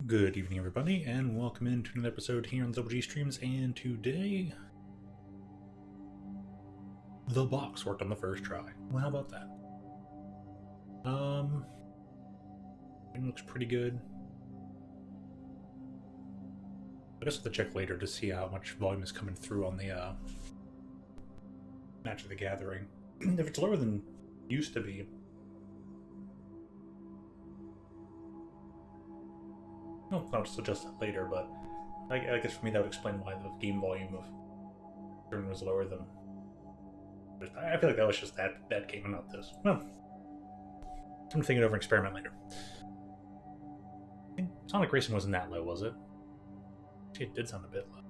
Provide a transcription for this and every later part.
Good evening, everybody, and welcome into another episode here on Double G Streams. And today, the box worked on the first try. Well, how about that? It looks pretty good. I guess I'll have to check later to see how much volume is coming through on the Match of the Gathering. If it's lower than it used to be, I'll just adjust that later, but I guess for me that would explain why the game volume of turn was lower than... I feel like that was just that game and not this. Well, I'm thinking over and experiment later. I think Sonic Racing wasn't that low, was it? Actually, it did sound a bit low.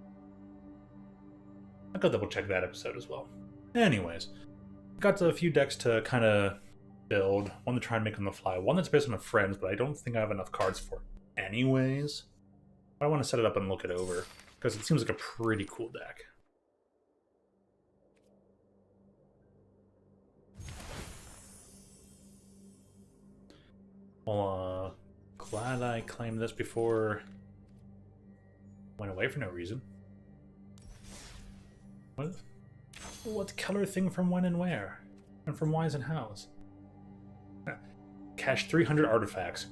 I'll go double check that episode as well. Anyways, got a few decks to kind of build. One to try and make on the fly. One that's based on a friend's, but I don't think I have enough cards for it anyways. I want to set it up and look it over, because it seems like a pretty cool deck. Well, glad I claimed this before went away for no reason. What color thing from when and where? And from whys and hows? Cache 300 artifacts.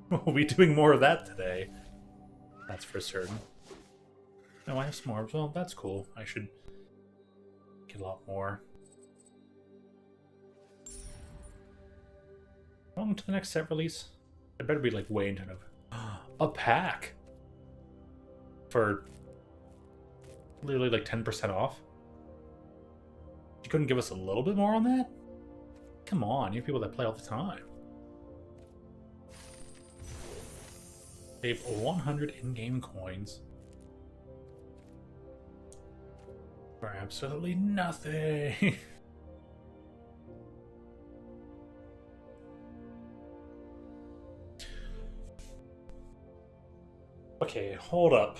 We'll be doing more of that today. That's for certain. No, I have some more. Well, that's cool. I should get a lot more. On to the next set release. I better be like way into it. A pack for literally like 10% off. You couldn't give us a little bit more on that? Come on, you have people that play all the time. Save 100 in-game coins for absolutely nothing. Okay, hold up.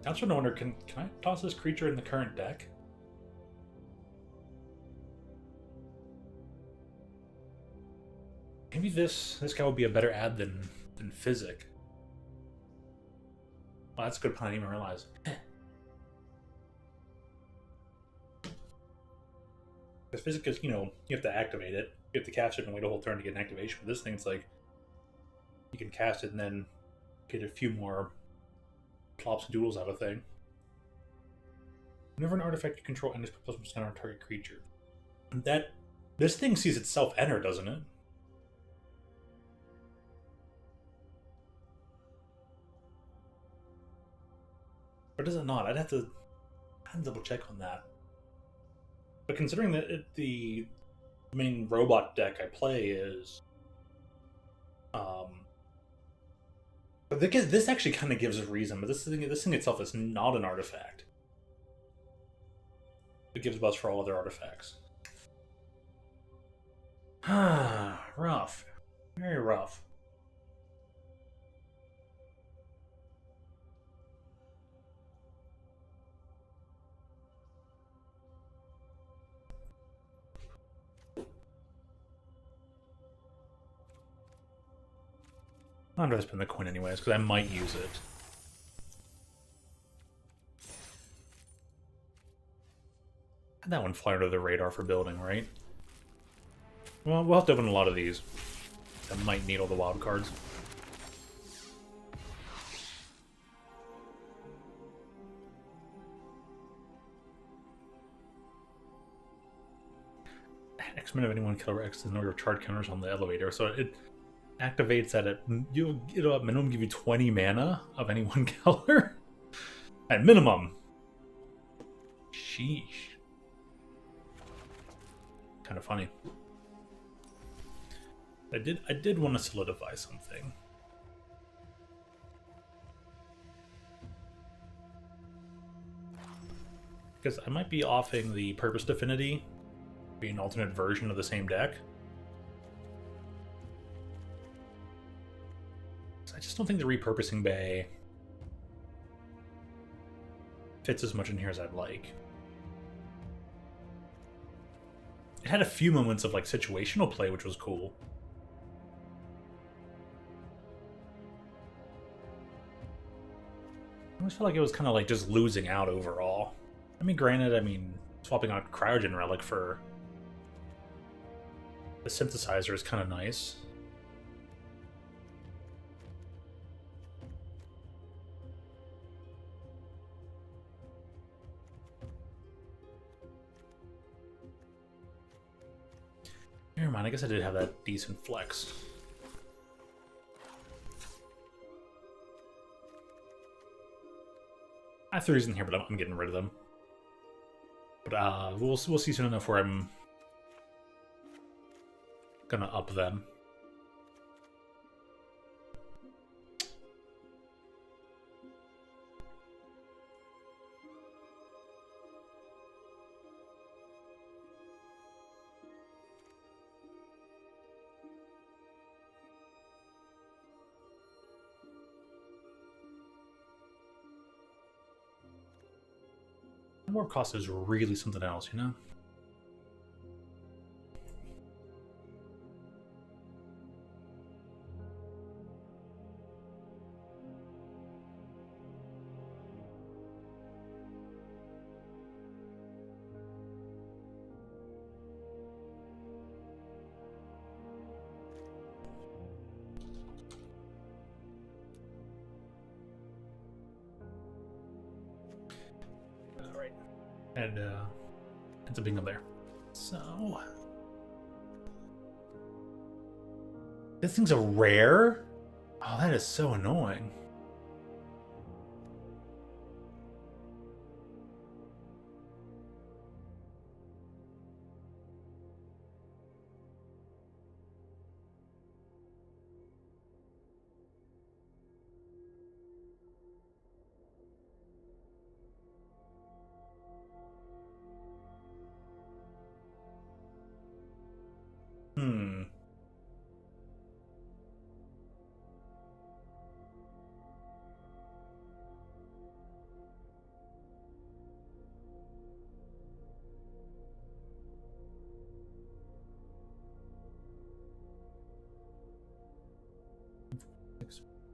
I'm starting to wonder, can I toss this creature in the current deck? Maybe this guy would be a better ad than Physic. Well, that's a good plan, I didn't even realize. Because Physic is, you have to activate it. You have to cast it and wait a whole turn to get an activation. But this thing, it's like, you can cast it and then get a few more plops and doodles out of thing. Whenever an artifact you control enters +1% on a target creature. This thing sees itself enter, doesn't it? Or does it not? I'd have to double check on that. But considering that the main robot deck I play is this actually kind of gives a reason, but this thing itself is not an artifact. It gives buffs for all other artifacts. Rough. Very rough. I'm going to spend the coin anyways, because I might use it. Had that one fly under the radar for building, right? Well, we'll have to open a lot of these. I might need all the wild cards. X-Men of anyone killer X the number of charge counters on the elevator, so it activates that it'll at minimum give you 20 mana of any one color. At minimum. Sheesh. Kind of funny. I did want to solidify something. because I might be offing the Purposed Affinity, be an alternate version of the same deck. I just don't think the Repurposing Bay fits as much in here as I'd like. It had a few moments of like situational play, which was cool. I always felt like it was kind of like just losing out overall. I mean, granted, swapping out Cryogen Relic for the synthesizer is kind of nice. Never mind, I guess I did have that decent flex. I have theories in here, but I'm getting rid of them. But we'll see soon enough where I'm gonna up them. Warp cost is really something else, you know? And ends up being up there. So this thing's a rare? Oh, that is so annoying.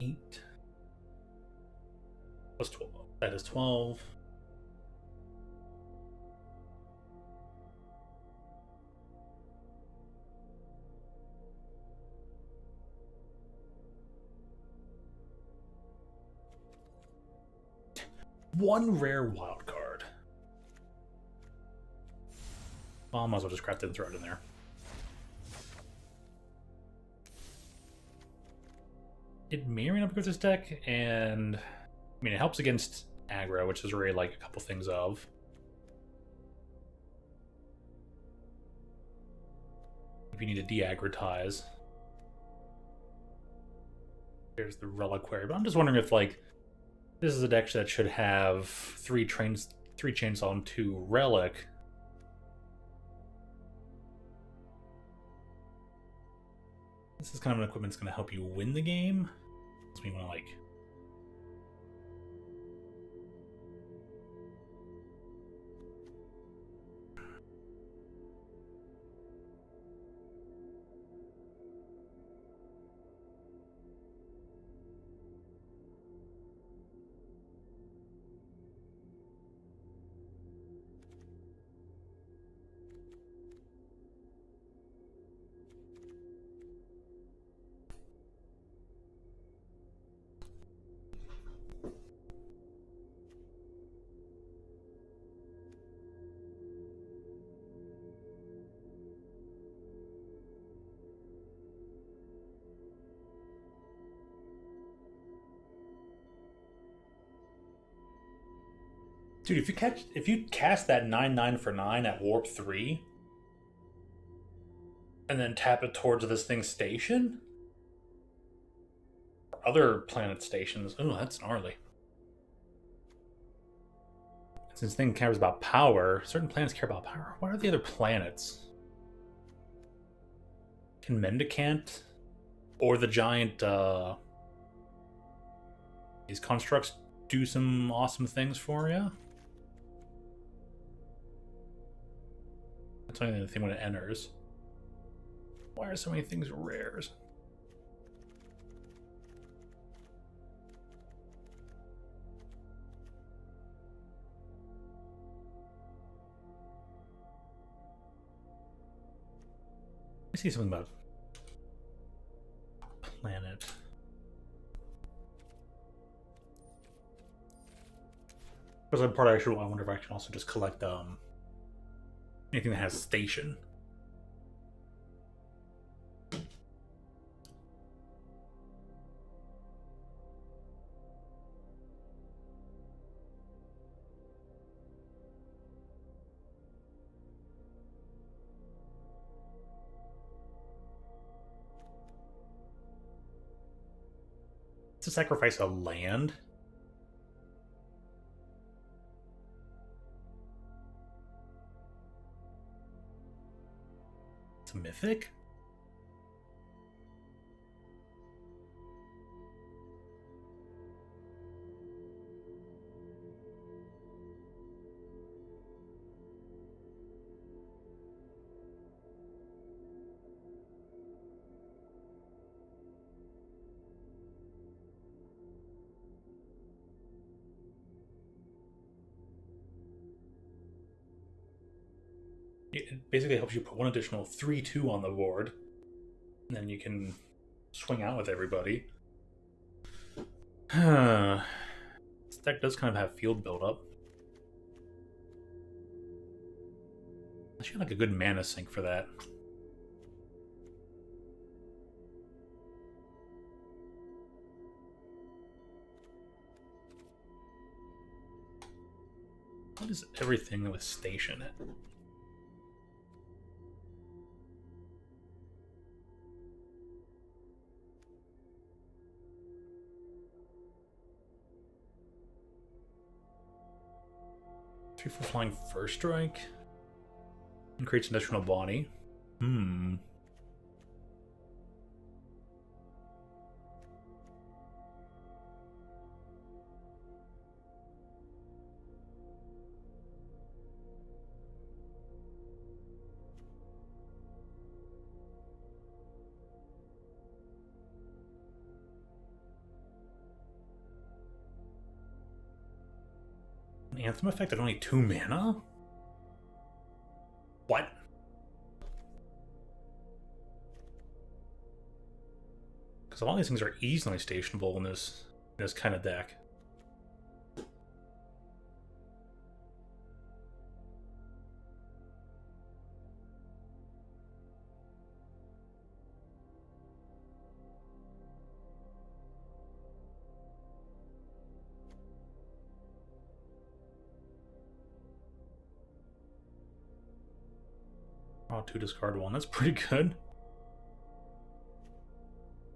Eight plus 12. That is 12. One rare wild card. Well, I might as well just craft it and throw it in there. It may or may not be with this deck, and I mean, it helps against aggro, which is really like a couple things of. If you need to de-aggretize. There's the Reliquary, but I'm just wondering if like this is a deck that should have three chains on 2 Relic. This is kind of an equipment that's going to help you win the game. So we want to like dude, if you cast that 9/9 for 9 at warp 3 and then tap it towards this thing's station, other planet stations, oh, that's gnarly. Since thing cares about power, certain planets care about power. What are the other planets? Can Mendicant or the giant these constructs do some awesome things for you? That's only the thing when it enters. Why are so many things rares? I see something about planet. Because I'm part actually, I wonder if I can also just collect anything that has station. To sacrifice a land? It's a mythic? It basically helps you put one additional 3/2 on the board, and then you can swing out with everybody. This deck does kind of have field buildup. I should like a good mana sink for that. What is everything with station? Three for flying first strike. And creates an additional body. An Anthem effect at only 2 mana? What? Because all these things are easily stationable in this kind of deck. Draw 2, discard 1. That's pretty good.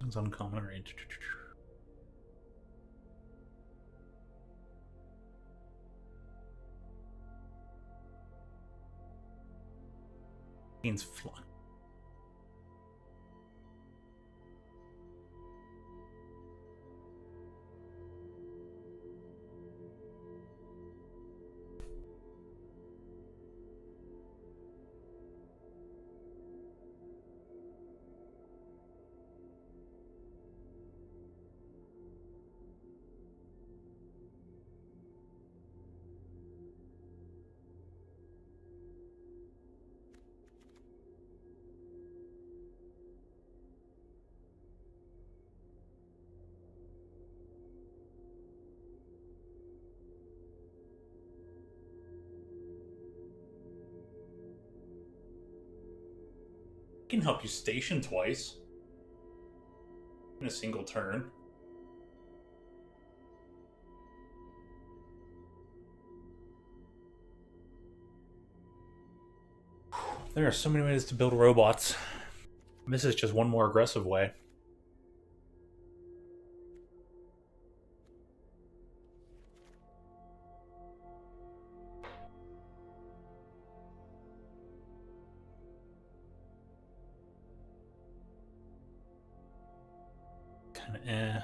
It's uncommon range. Means fly. Can help you station twice in a single turn. There are so many ways to build robots. This is just one more aggressive way. Try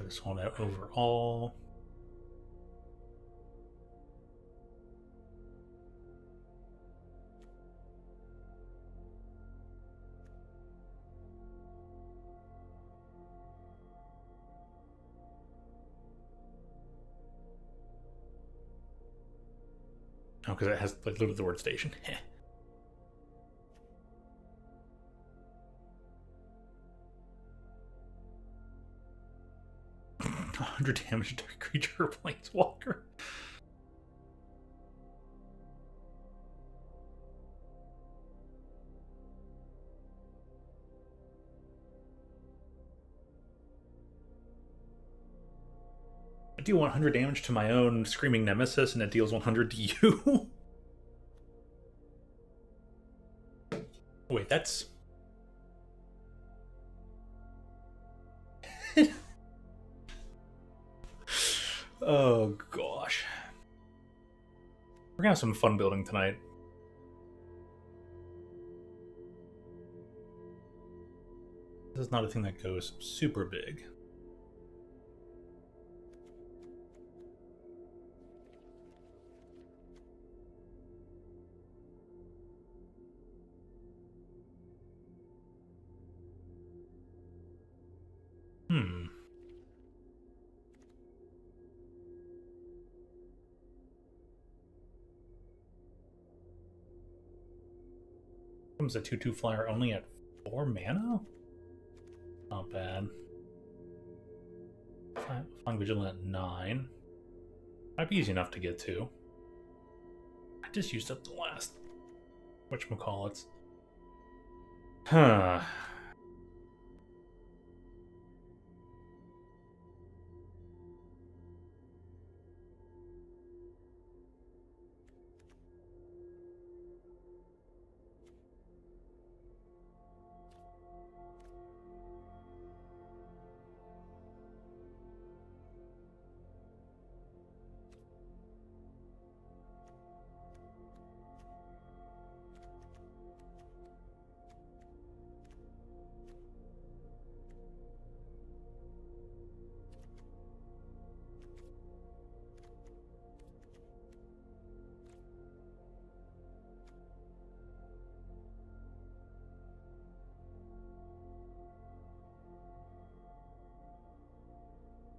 this one out overall. Oh, because it has like literally the word station. 100 damage to a creature or planeswalker. I deal 100 damage to my own Screaming Nemesis, and it deals 100 to you. Wait, that's... Oh, gosh. We're gonna have some fun building tonight. This is not a thing that goes super big. Comes a 2/2 flyer only at 4 mana? Not bad. Flying Vigilant at 9. Might be easy enough to get to. I just used up the last whatchamacallits. Huh.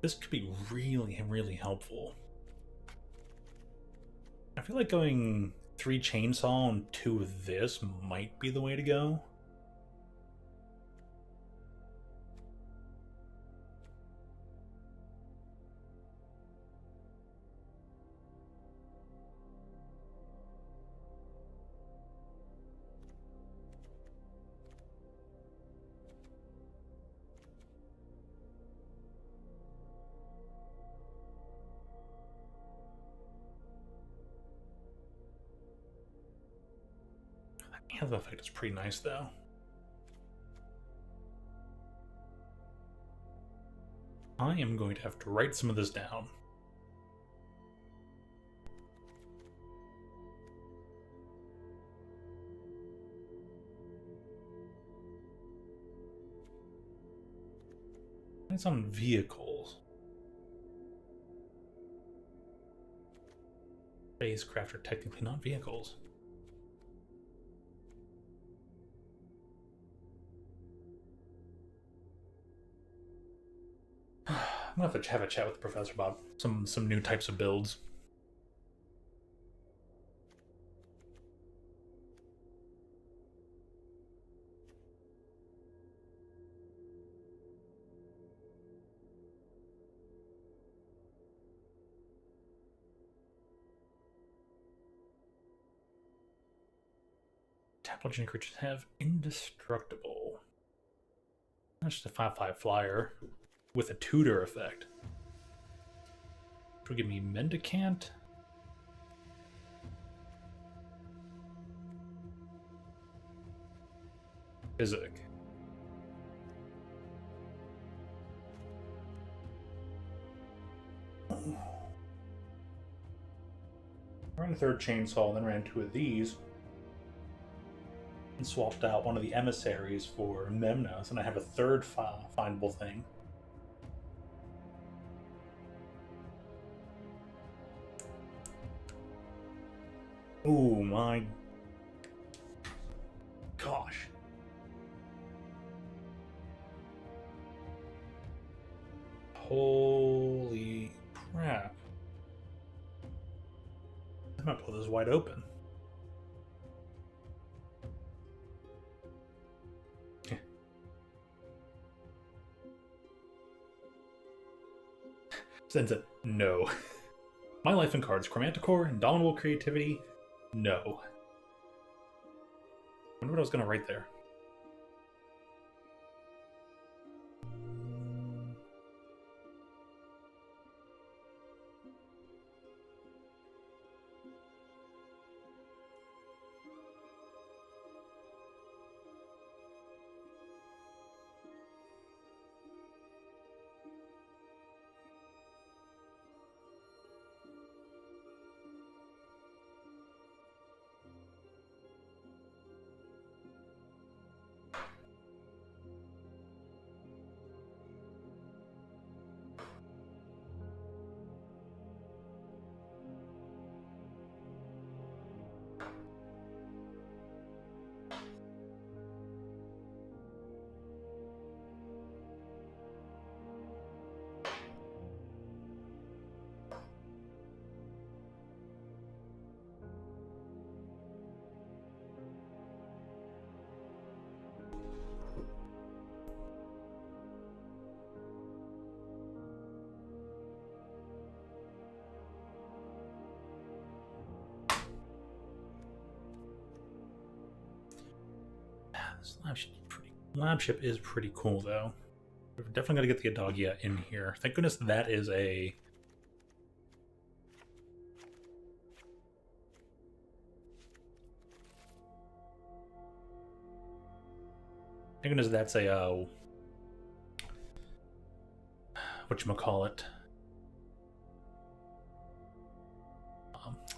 This could be really, really helpful. I feel like going 3 Chainsaw and 2 of this might be the way to go. Yeah, the effect is pretty nice, though. I am going to have to write some of this down. It's on vehicles. Spacecraft are technically not vehicles. I'm gonna have to have a chat with the professor about some new types of builds. Tap legendary creatures have indestructible. That's just a 5/5 flyer with a tutor effect. Which will give me Mendicant. Physic. Ran a 3rd Chainsaw, then ran 2 of these. and swapped out one of the emissaries for Memnos, and I have a third findable thing. Oh my gosh. Holy crap. I'm gonna pull this wide open. Sends it. No. My life in cards. Chromanticore, Indomitable Creativity. No. I wonder what I was going to write there. This lab ship is pretty cool, though. We're definitely got to get the Adagia in here. Thank goodness that is a... Thank goodness that's a... whatchamacallit?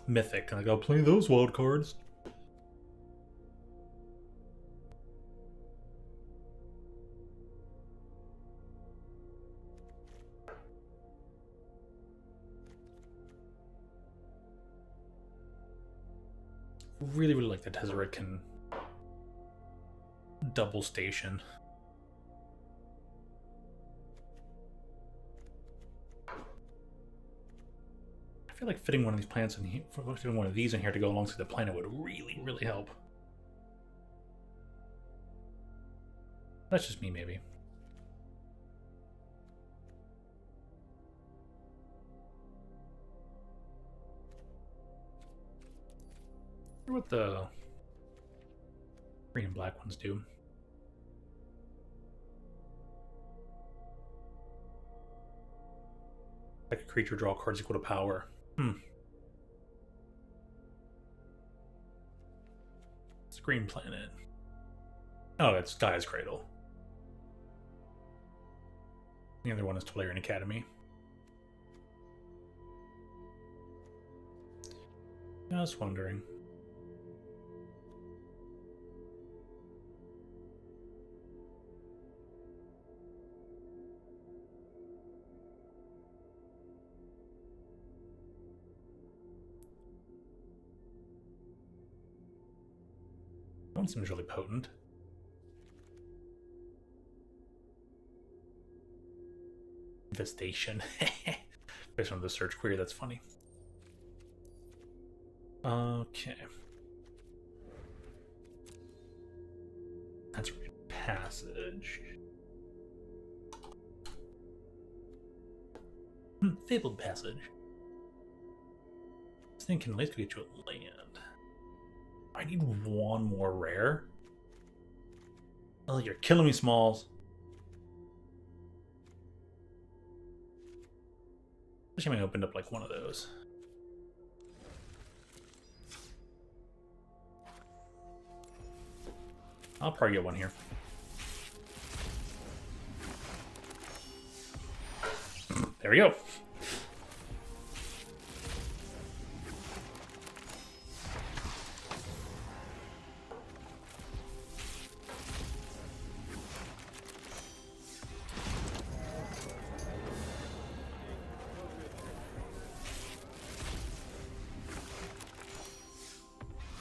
Mythic. And I go, play those wild cards. Really, really like that Tezzeret can double station. I feel like fitting one of these plants in here, fitting one of these in here to go alongside the planet would really, really help. That's just me, maybe. I wonder what the green and black ones do. Like a creature, draw cards equal to power. It's a green planet. Oh, it's Gaia's Cradle. The other one is Tolarian Academy. I was wondering. That one seems really potent. Infestation. Based on the search query, that's funny. Okay. That's passage. Fabled Passage. This thing can at least get you a land. I need one more rare. Oh, you're killing me, Smalls. Especially when I opened up like one of those. I'll probably get one here. There we go.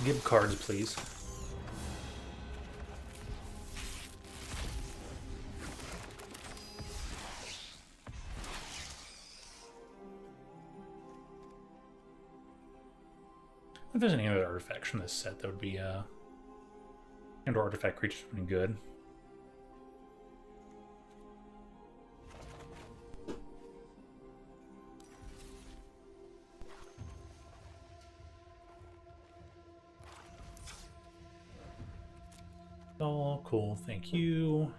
Give cards, please. If there's any other artifacts from this set that would be, and artifact creatures would be good. Oh, cool, thank you.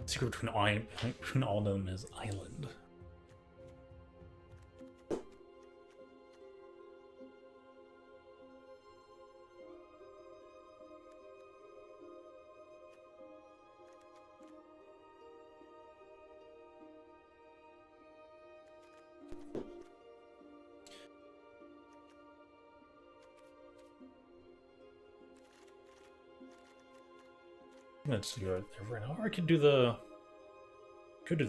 Secret between all of them is island. Let's go there right now. Or I could do the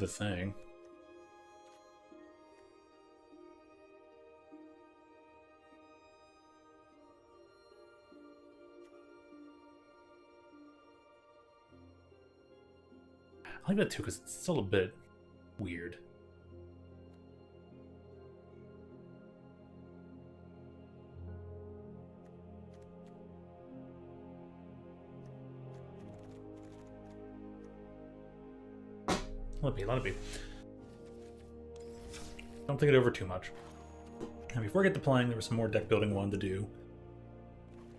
thing. I like that too because it's still a bit weird. Let it be. Don't think it over too much. And before I get to playing, there was some more deck building I wanted to do.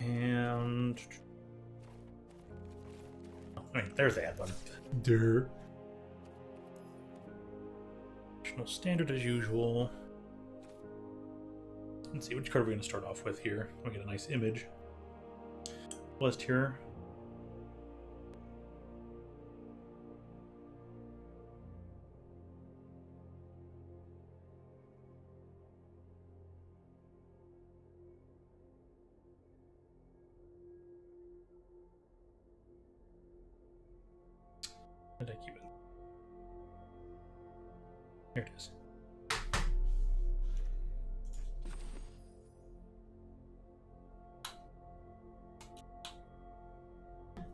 And... oh, I mean, there's the ad button. Durr. Additional standard as usual. Let's see, which card are we going to start off with here? We get a nice image. List here. Where did I keep it? Here it is.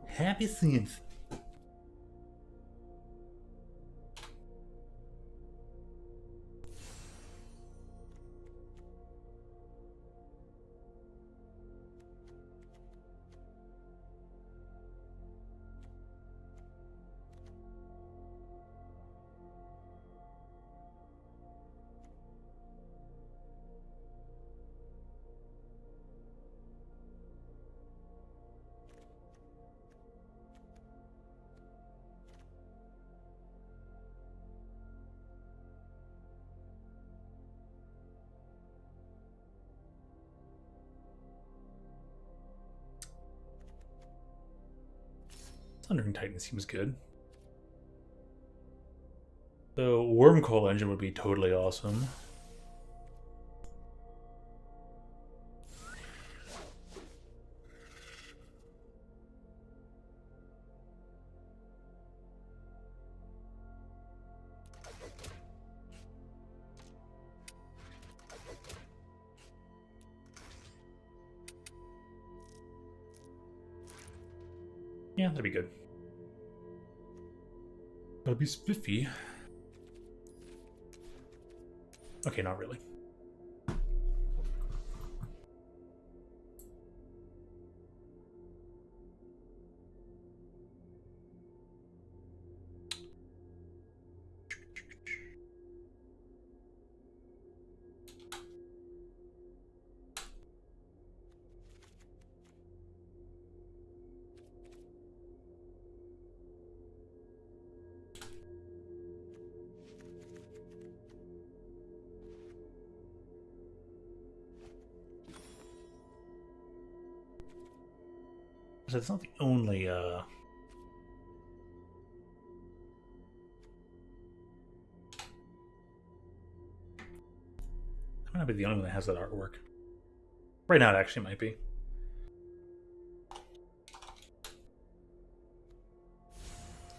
Happy scenes. Thundering Titan seems good. The Wormcoil engine would be totally awesome. Yeah, that'd be good. That'd be spiffy. Okay, not really. So it's not the only I might not be the only one that has that artwork. Right now it actually might be.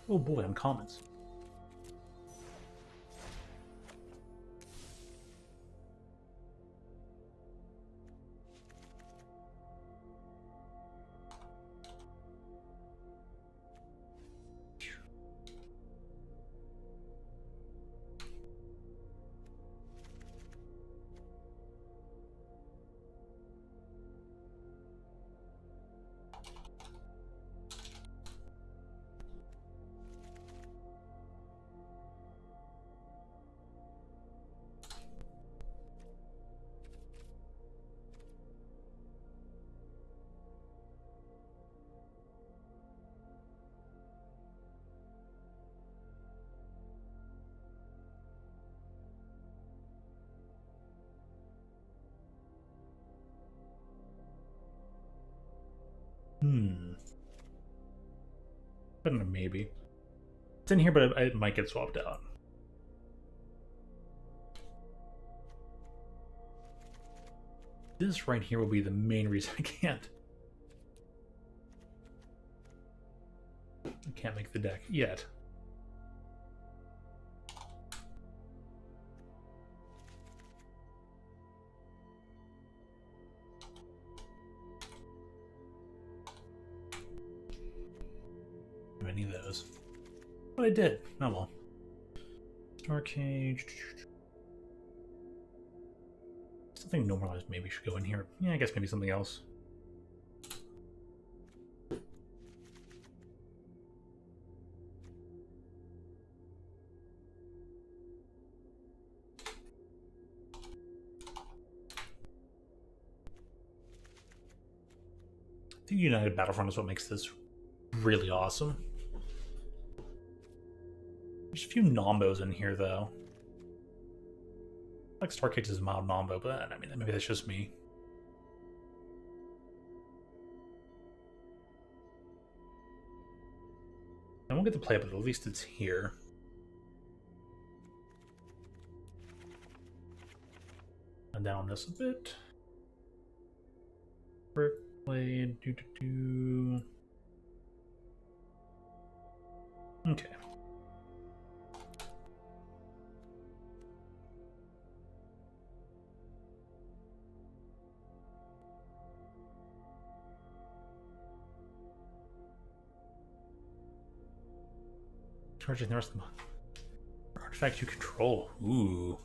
Oh boy, uncommons. I don't know, maybe. It's in here, but it might get swapped out. This right here will be the main reason I can't make the deck yet. Any of those. But I did. Oh well. Star Cage. Something normalized maybe should go in here. Yeah, I guess maybe something else. I think United Battlefront is what makes this really awesome. There's a few nombos in here, though. Like Starcade is a mild nombo, but I mean, maybe that's just me. I won't get to play it, but at least it's here. And down this a bit. Brickblade, Okay. Charging the rest of them. Artifact you control. Ooh.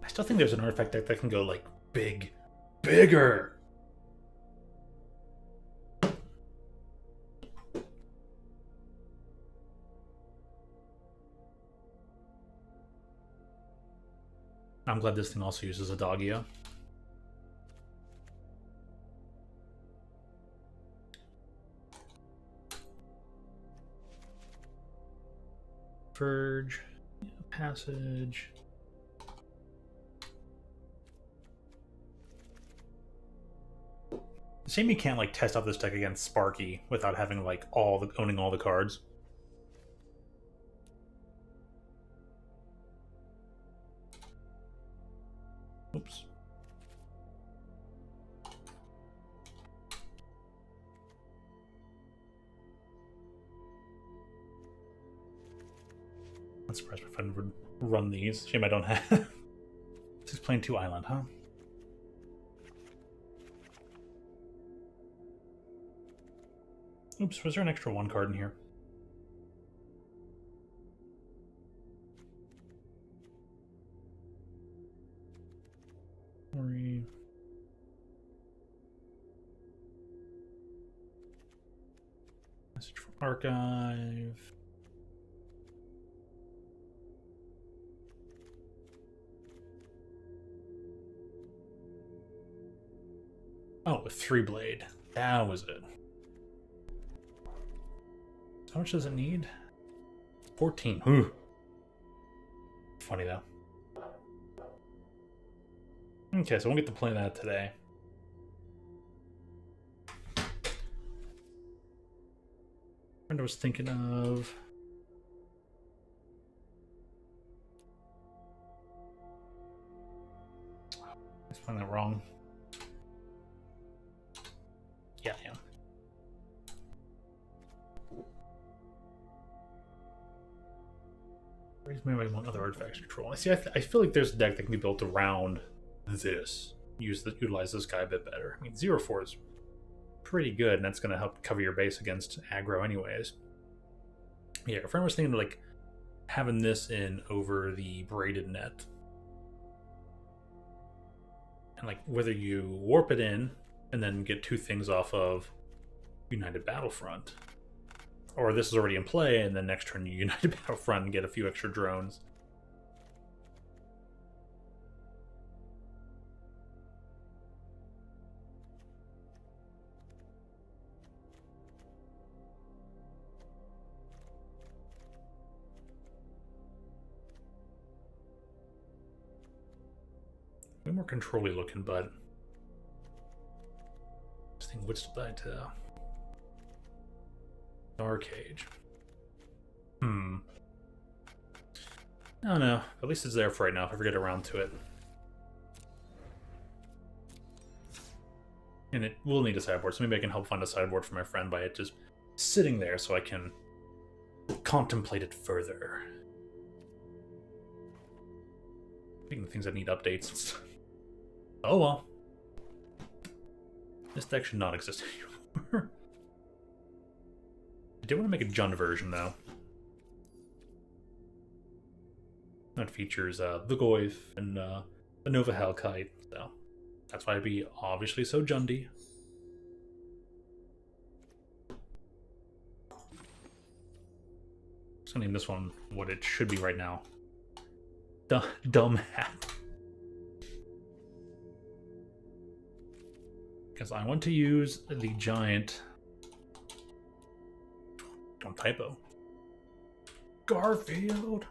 I still think there's an artifact deck that can go like bigger. I'm glad this thing also uses a Doggia. Verge, Passage. Shame you can't like test out this deck against Sparky without having like owning all the cards. Oops. I'm surprised my friend would run these. Shame I don't have. This is playing 2 island, huh? Oops, was there an extra 1 card in here? Sorry. Message from archive. Oh, a 3-blade. That was it. How much does it need? 14. Ooh. Funny though. Okay, so we'll get to play that today. I was thinking of. I find that wrong. Yeah, I am. Maybe I want other artifacts control. See, I feel like there's a deck that can be built around this. Utilize this guy a bit better. I mean, 0-4 is pretty good, and that's going to help cover your base against aggro anyways. Yeah, a friend was thinking of like having this in over the braided net. And like whether you warp it in and then get 2 things off of United Battlefront, or this is already in play and then next turn you United Battlefront and get a few extra drones. Way more control-y looking, but this thing would still die to Dark Age. I don't know. At least it's there for right now if I ever get around to it. And it will need a sideboard, so maybe I can help find a sideboard for my friend by it just sitting there so I can contemplate it further. Speaking of things that need updates. Oh well. This deck should not exist anymore. I did want to make a Jund version though. That features the Goyf and the Nova Hellkite, so that's why I'd be obviously so Jundy. I'm just gonna name this one what it should be right now. Dumb hat. Because I want to use the giant. Don't typo. Garfield.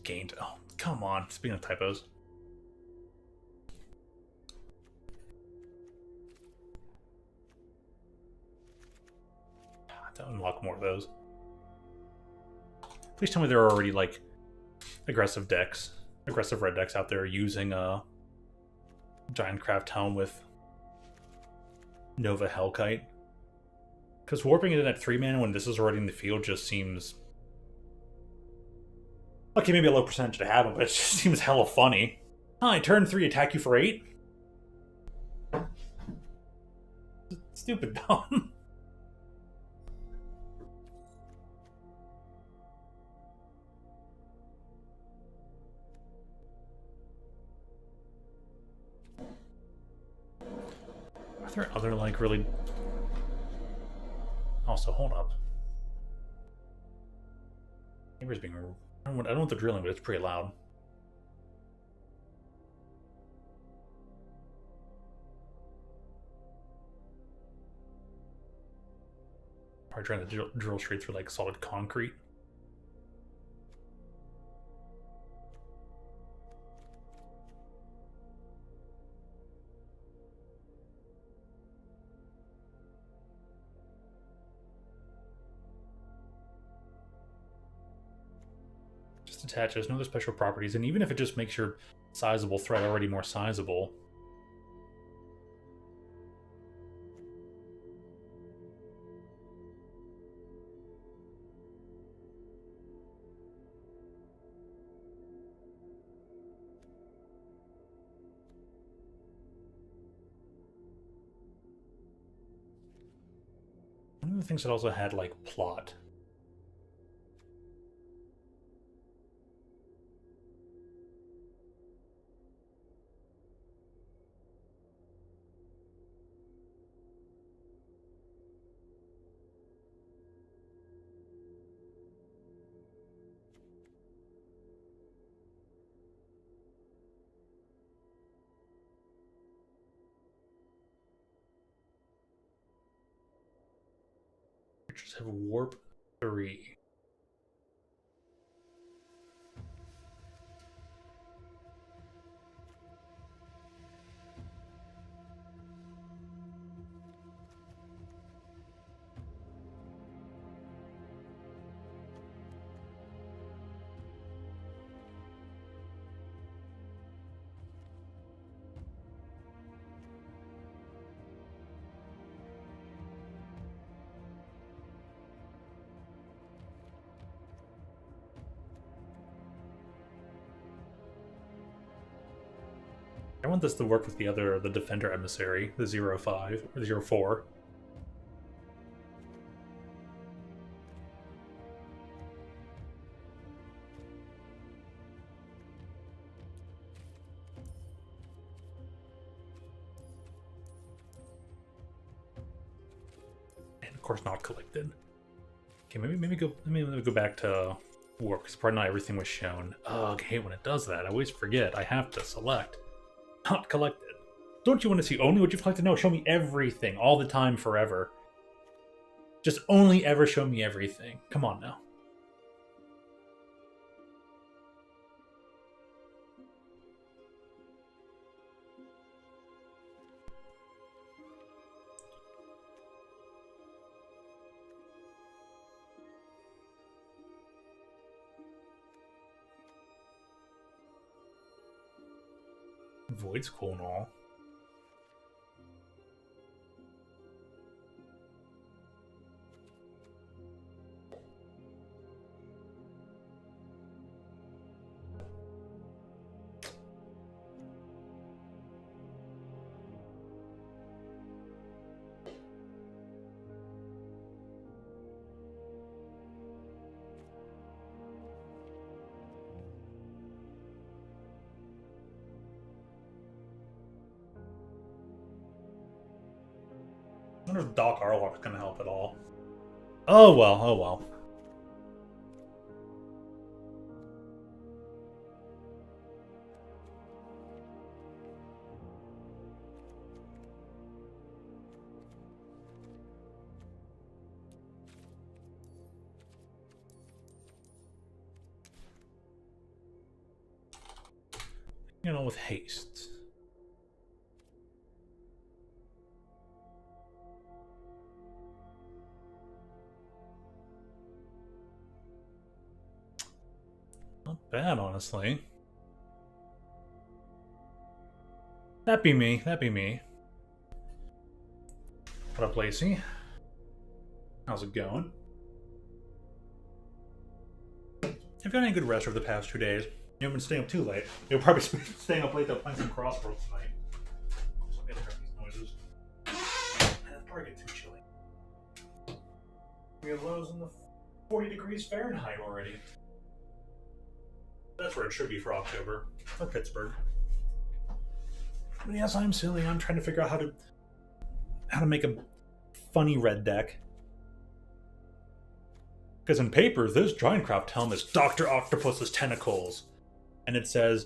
Gained. Oh, come on. Speaking of typos. To unlock more of those. Please tell me there are already like aggressive red decks out there using a giant craft helm with Nova Hellkite. Because warping it in at 3 mana when this is already in the field just seems. Okay, maybe a low percentage to have it, but it just seems hella funny. Hi, turn 3, attack you for 8? Stupid dumb. Are there other, like, really... Also, hold up. Neighbor's being... I don't want the drilling, but it's pretty loud. Probably trying to drill straight through, like, solid concrete. Attach, there's no other special properties, and even if it just makes your sizable threat already more sizable, one of the things that also had like plot. Just have warp 3. I want this to work with the Defender Emissary, the 0-5, or 0-4. And of course not collected. Okay, maybe go back to warp, because probably not everything was shown. Ugh, I hate when it does that. I always forget. I have to select. Not collected. Don't you want to see only what you've collected? No, show me everything, all the time, forever. Just only ever show me everything. Come on now. Void's cool and all. I wonder if Doc Arlock's gonna help at all. Oh well, oh well. You know, with haste. Not bad, honestly. That'd be me. That'd be me. What up, Lacey? How's it going? Have you got any good rest over the past 2 days? You haven't been staying up too late. You'll probably be staying up late to playing some Crossroads tonight. So I'm getting these noises. Man, it's probably getting too chilly. We have lows in the 40 degrees Fahrenheit already. That's where it should be for October. For Pittsburgh. But yes, I'm silly. I'm trying to figure out how to make a funny red deck. Because in papers, this Giantcraft helm is Dr. Octopus's tentacles. And it says,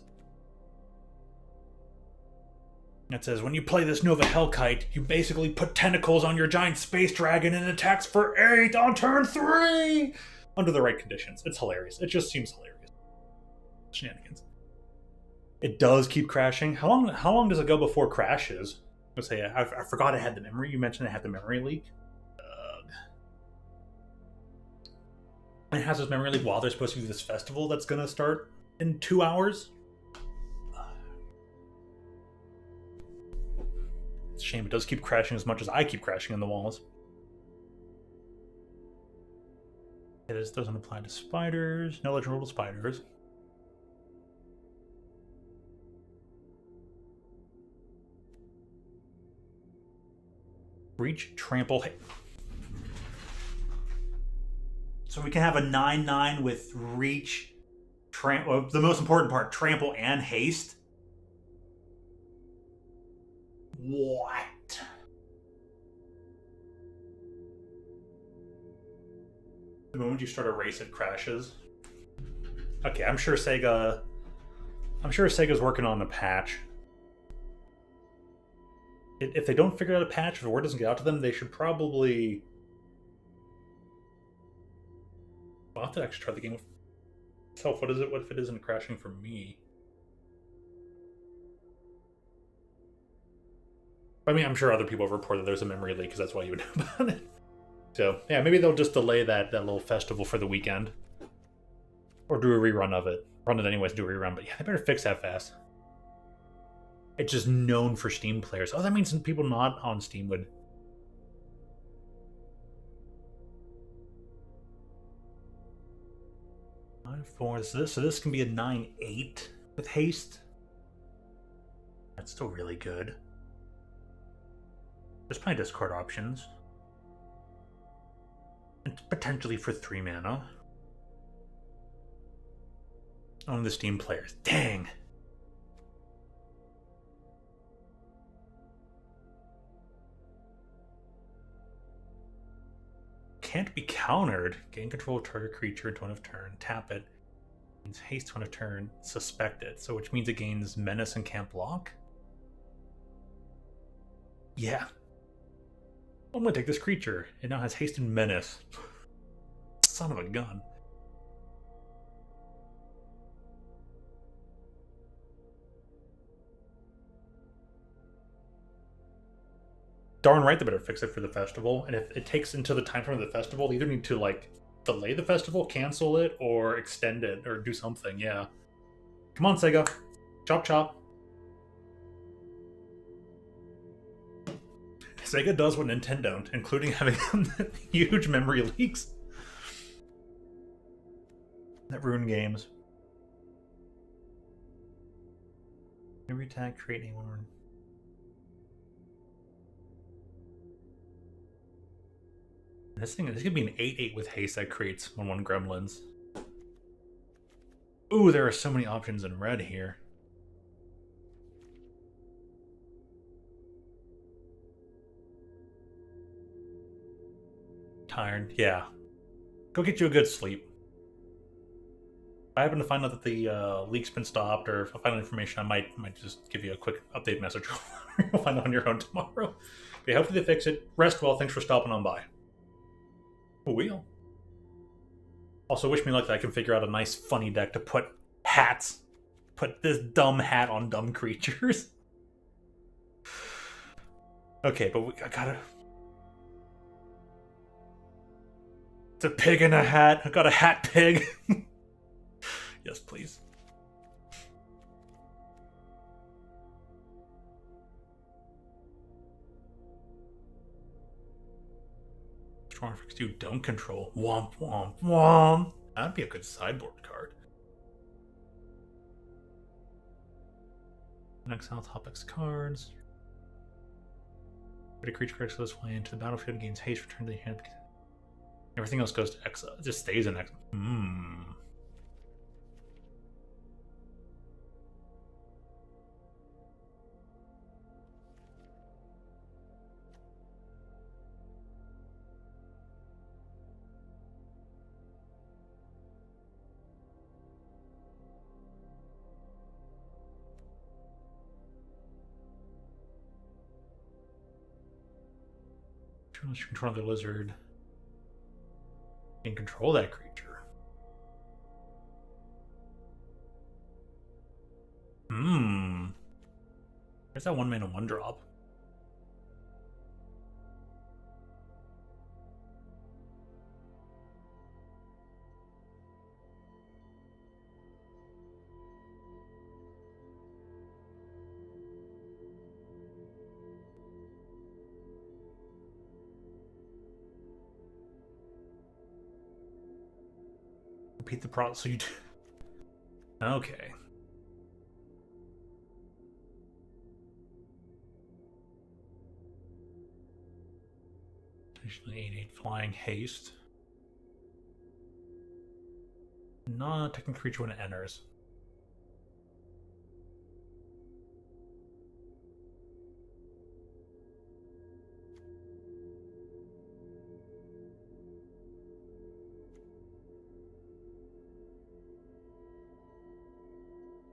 when you play this Nova Hellkite, you basically put tentacles on your giant space dragon and it attacks for 8 on turn 3! Under the right conditions. It's hilarious. It just seems hilarious. Shenanigans. It does keep crashing. How long does it go before crashes? Let's say I forgot I had the memory. You mentioned I had the memory leak. It has this memory leak while they're supposed to do this festival that's gonna start in 2 hours. It's a shame it does keep crashing as much as I keep crashing in the walls. Okay, this doesn't apply to spiders. No legend rule spiders. Reach, trample, so we can have a 9/9 with reach, the most important part, trample and haste. What? The moment you start a race, it crashes. Okay, I'm sure Sega's working on a patch. If they don't figure out a patch, if the word doesn't get out to them, they should probably I'll have to actually try the game itself. What is it? What if it isn't crashing for me? I mean, I'm sure other people have reported there's a memory leak because that's why you would know about it. So, yeah, maybe they'll just delay that little festival for the weekend. Or do a rerun of it. Run it anyways, do a rerun. But yeah, they better fix that fast. It's just known for Steam players. Oh, that means people not on Steam would... So this can be a 9.8 with haste. That's still really good. There's plenty of discard options. And potentially for 3 mana. On the Steam players. Dang! Can't be countered. Gain control of target creature to 1 of turn. Tap it. Gains haste to 1 of turn. Suspect it. So which means it gains menace and can't block? Yeah. I'm gonna take this creature. It now has haste and menace. Son of a gun. Darn right they better fix it for the festival. And if it takes into the time frame of the festival, they either need to, like, delay the festival, cancel it, or extend it, or do something, yeah. Come on, Sega. Chop chop. Sega does what Nintendo don't, including having huge memory leaks that ruin games. Every attack, create anyone. This could be an 8/8 with haste that creates 1/1 gremlins. Ooh, there are so many options in red here. Tired, yeah. Go get you a good sleep. If I happen to find out that the leak's been stopped or if I find information, I might just give you a quick update message. You'll find out on your own tomorrow. But yeah, hopefully they fix it. Rest well. Thanks for stopping on by. Wheel. Also, wish me luck that I can figure out a nice, funny deck to put hats. Put this dumb hat on dumb creatures. Okay, but I gotta... It's a pig in a hat. I got a hat pig. Yes, please. Strong effects you don't control. Womp womp womp. That'd be a good sideboard card. Exile top X cards. Put a creature card this way into the battlefield, gains haste, return to the hand. Everything else goes to exile. It just stays in exile. Control the lizard. You can control that creature. There's that 1 mana 1-drop. Repeat the process. So you do. Okay. Additionally, 8/8 flying haste. Not attacking creature when it enters.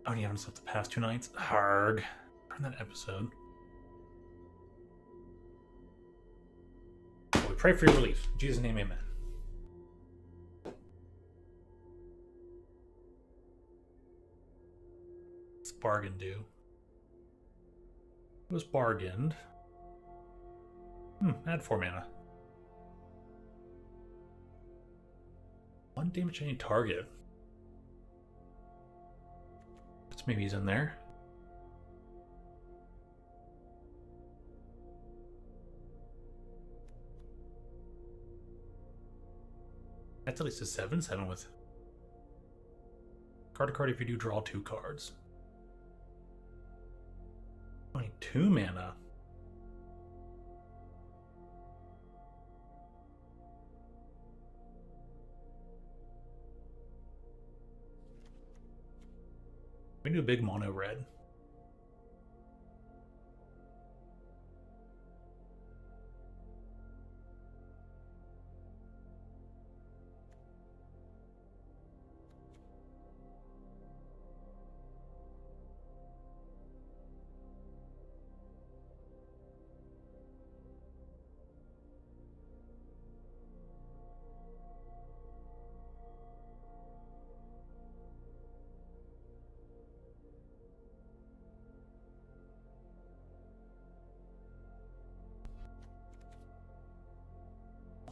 Oh, you haven't slept the past 2 nights? Harg. Turn that episode. We pray for your relief. In Jesus' name, amen. bargain do? It was bargained. Add 4 mana. 1 damage to any target. Let's maybe he's in there. That's at least a 7/7 with card to card if you do draw 2 cards. 22 mana. We do a big mono red.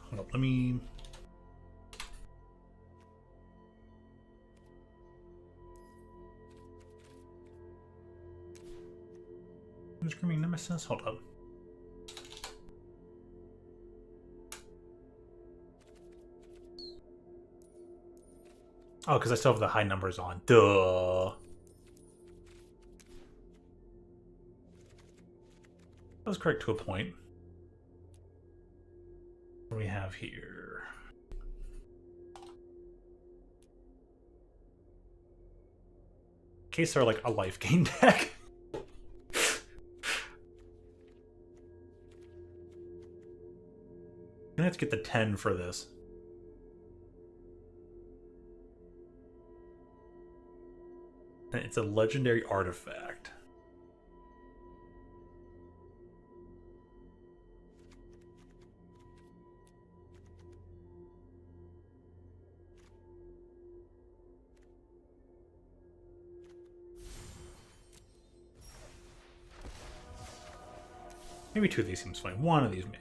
Hold up, let me... Screaming Nemesis? Hold up. Oh, because I still have the high numbers on. Duh. That was correct to a point. What do we have here? In case they're like a life gain deck. I'm gonna have to get the 10 for this. It's a legendary artifact. Maybe 2 of these seems fine. 1 of these, maybe.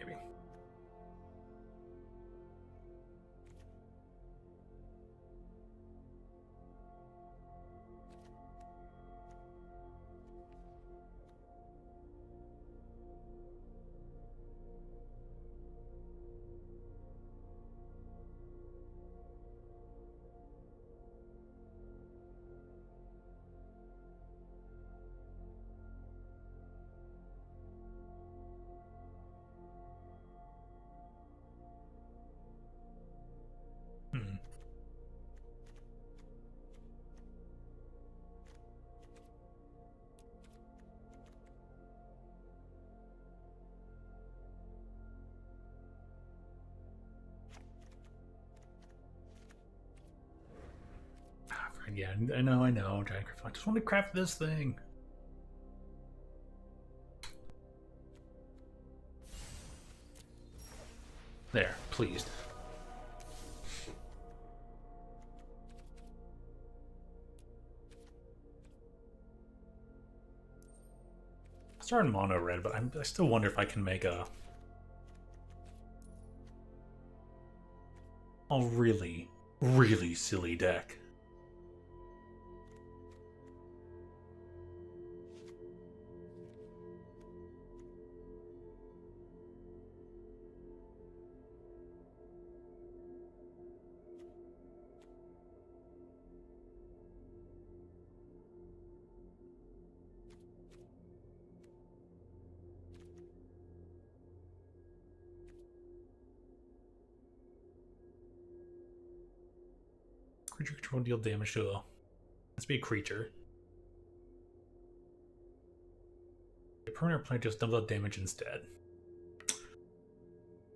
Yeah, I know. Giant Griffin. I just want to craft this thing. There, pleased. I started mono red, but I still wonder if I can make a really, really silly deck. Creature control deal damage to a... Let's be a creature. A permanent player just double that damage instead.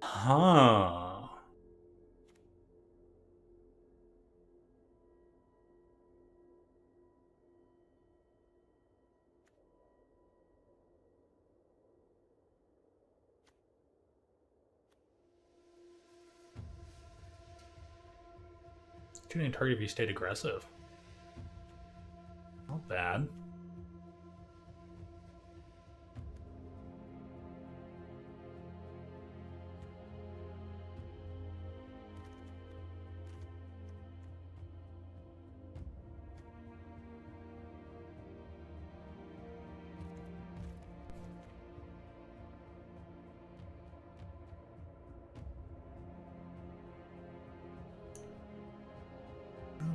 Huh. Tuning target if you stayed aggressive. Not bad.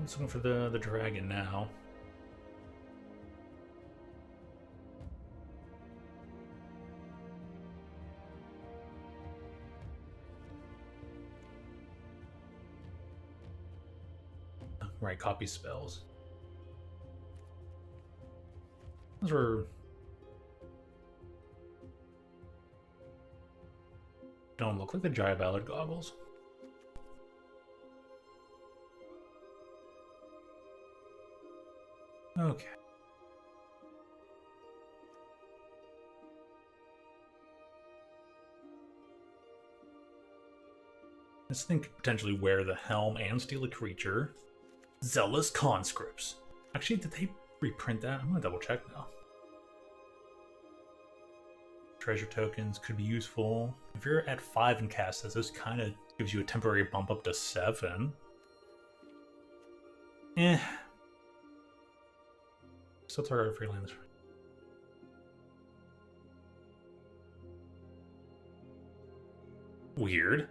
Just looking for the dragon now. Right, copy spells. Those were... don't look like the Jaya Ballard goggles. Okay. This thing could potentially wear the helm and steal a creature. Zealous conscripts. Actually, did they reprint that? I'm gonna double check now. Treasure tokens could be useful. If you're at 5 and cast this kind of gives you a temporary bump up to 7. Still target freelance. Weird.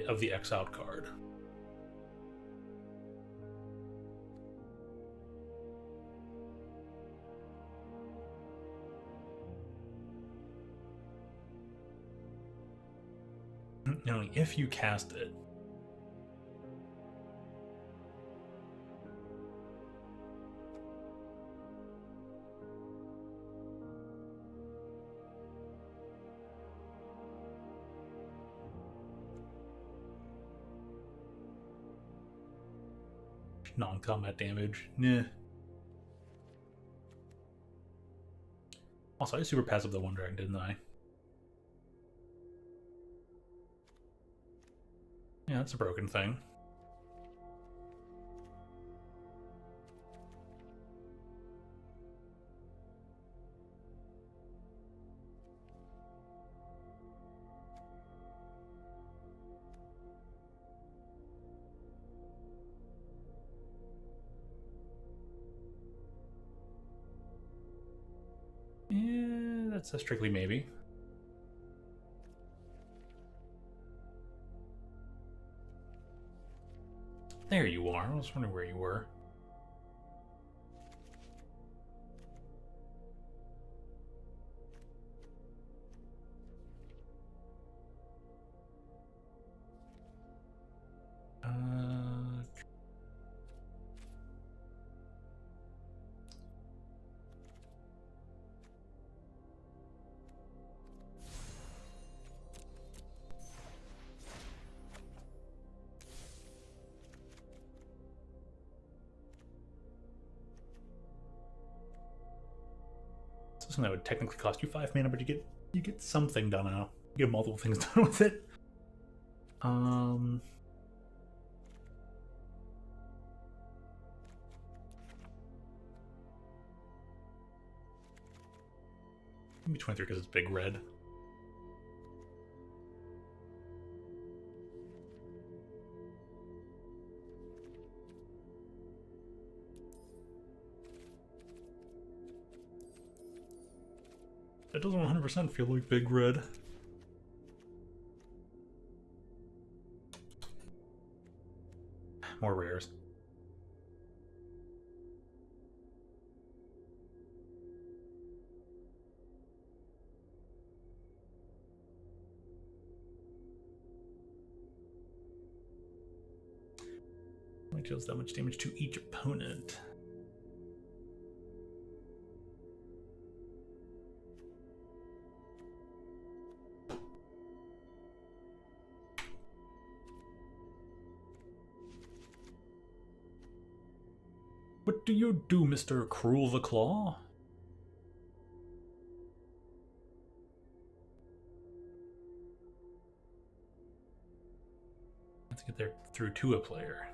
Of the exiled card. Only if you cast it. Non-combat damage. Nah. Also, I super passive the one dragon, didn't I? Yeah, that's a broken thing. Yeah, that's a strictly maybe. There you are. I was wondering where you were. Something that would technically cost you 5 mana, but you get something done now. You get multiple things done with it. Maybe 23 because it's big red. It doesn't 100% feel like big red. More rares. Only deals that much damage to each opponent. What do you do, Mr. Cruel the Claw? Let's get there through to a player.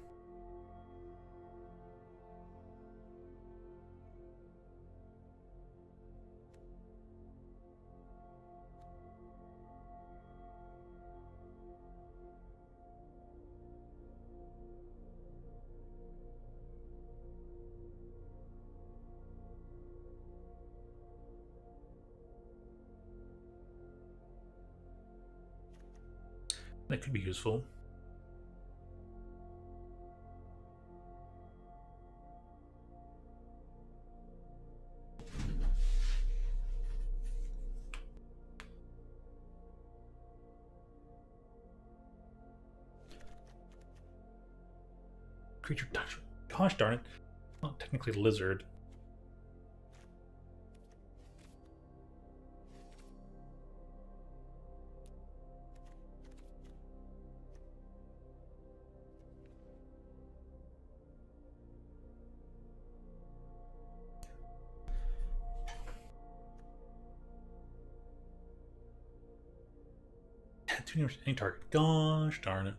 That could be useful. Creature touch. Gosh darn it. Not technically lizard. Any target. Gosh darn it.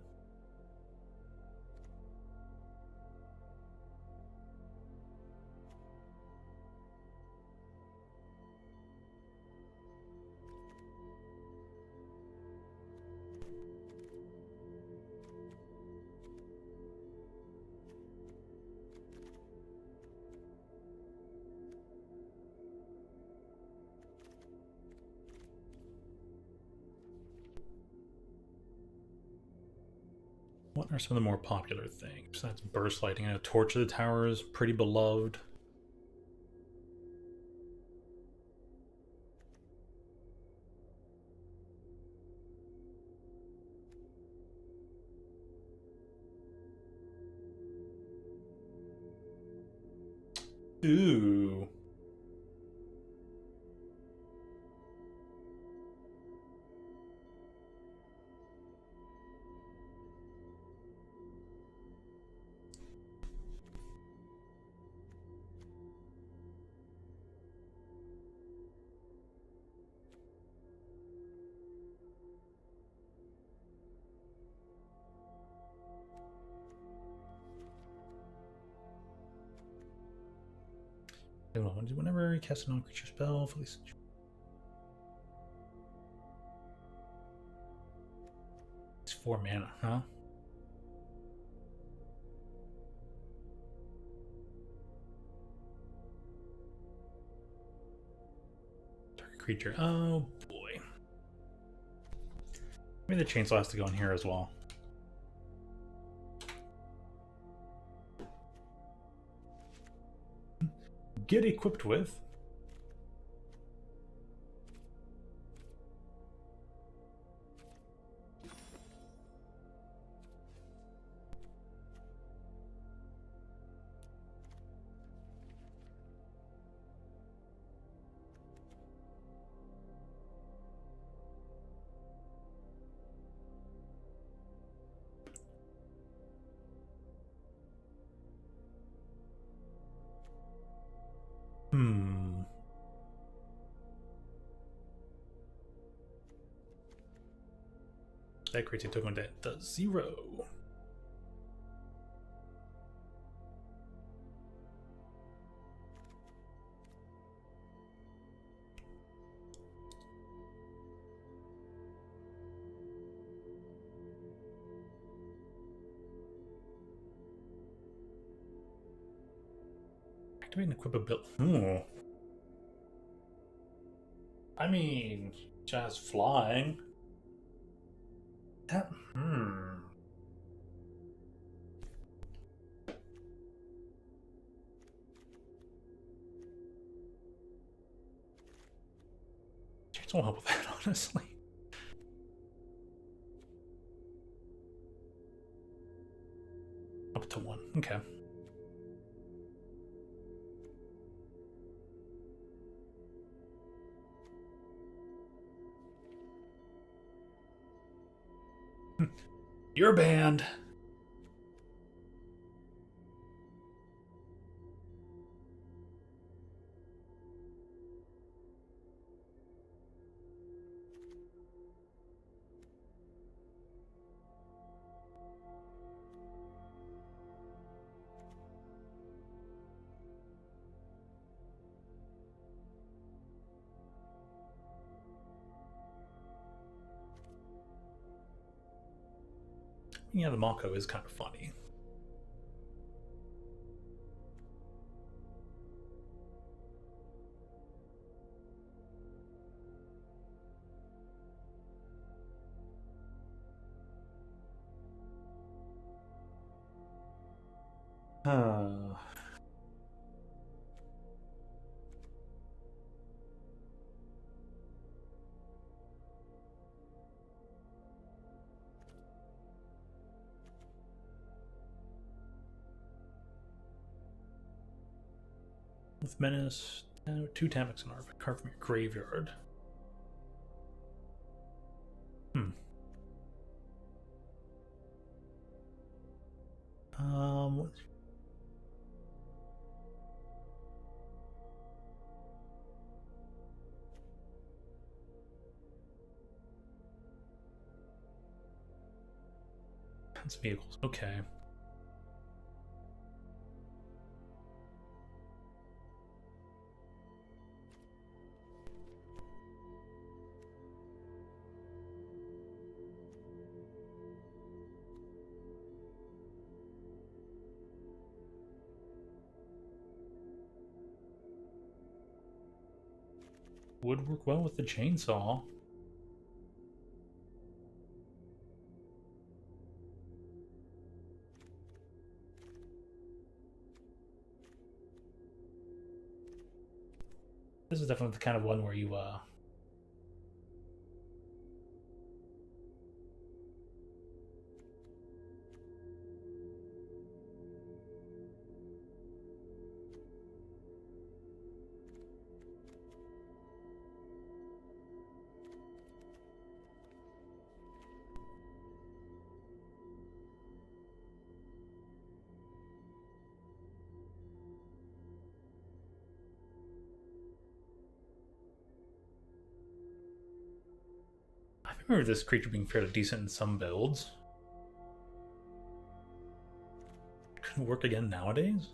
What are some of the more popular things? That's burst lighting. A torch of the tower is pretty beloved. Ooh. Whenever you cast a non-creature spell, for least it's 4 mana, huh? Target creature. Oh boy. Maybe the chainsaw has to go in here as well. Get equipped with. That creates a token that does 0. Activate and equip ability. I mean, just flying. That, Chance won't help with that, honestly. Up to 1. Okay. You're banned. Yeah, the Mako is kind of funny. Uh, with menace, 2 Tamix and Arvin carved from your graveyard. Hmm. Defense vehicles. Okay. Would work well with the chainsaw. This is definitely the kind of one where you I remember this creature being fairly decent in some builds. Couldn't work again nowadays?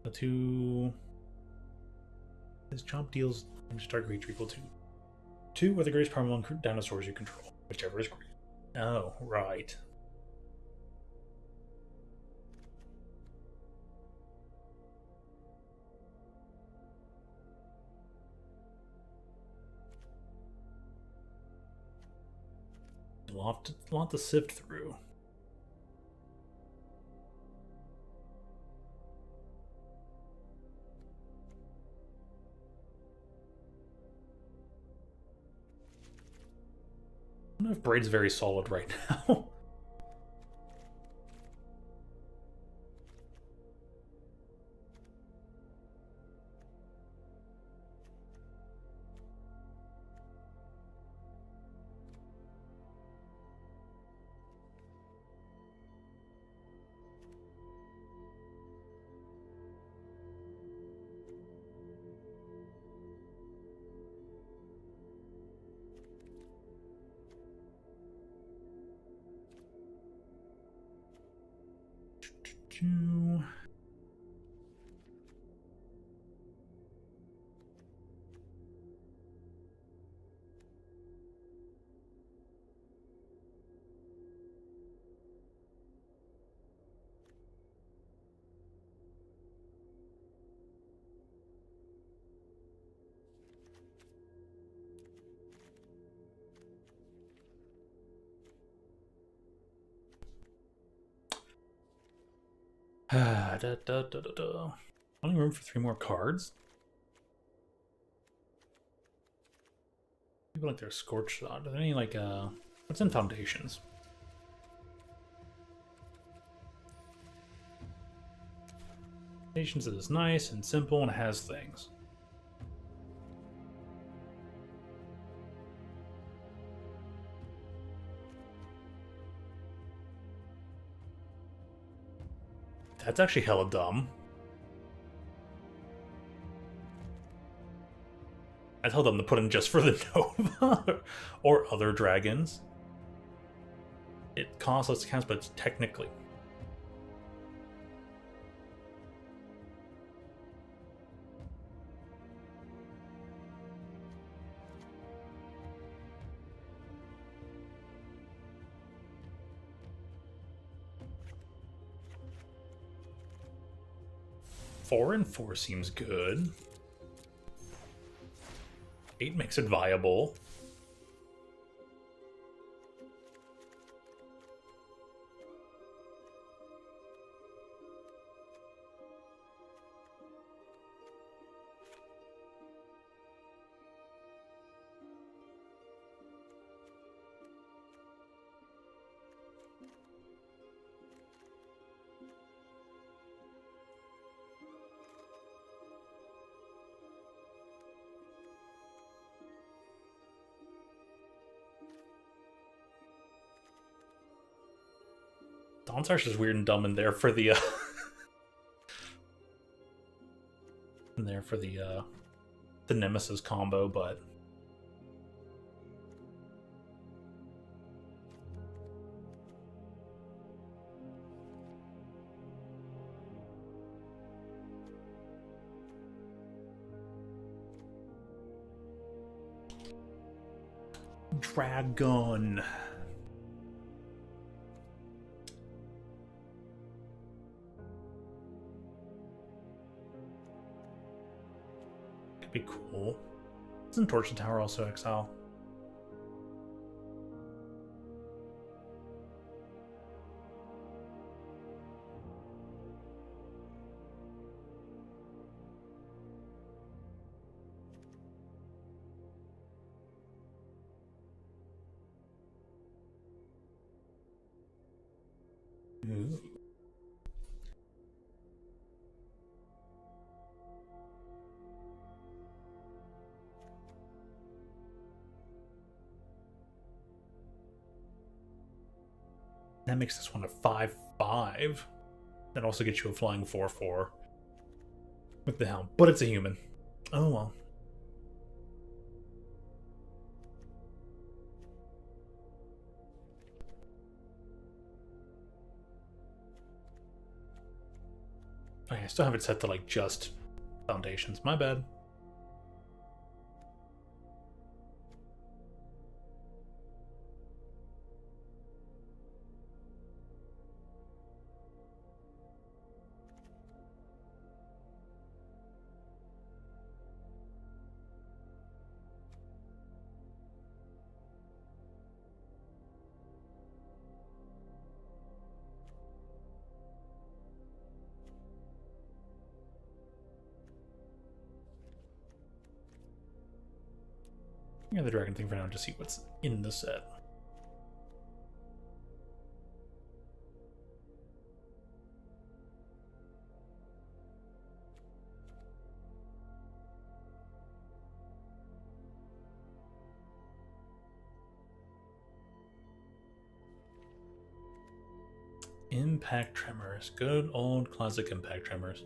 The 2... This chomp deals damage to target creature equal to 2 with the greatest power among dinosaurs you control, whichever is great. Oh, right. A lot to sift through. I don't know if Braid's very solid right now. Only room for 3 more cards? People like their Scorched Shot. Are there any, like, what's in Foundations? Foundations is nice and simple and has things. That's actually hella dumb. I told them to put in just for the Nova or other dragons. It costs less to cast, but it's technically. 4 and 4 seems good. 8 makes it viable. Donsar's is weird and dumb in there for the in there for the Nemesis combo, but Dragon. Could be cool. Isn't Torch Tower also exile? Ooh. That makes this one a 5/5. That also gets you a flying 4/4 with the helm, but it's a human. Oh well. Okay, I still have it set to like just foundations. My bad. Yeah, the dragon thing for now to see what's in the set. Impact Tremors. Good old classic Impact Tremors.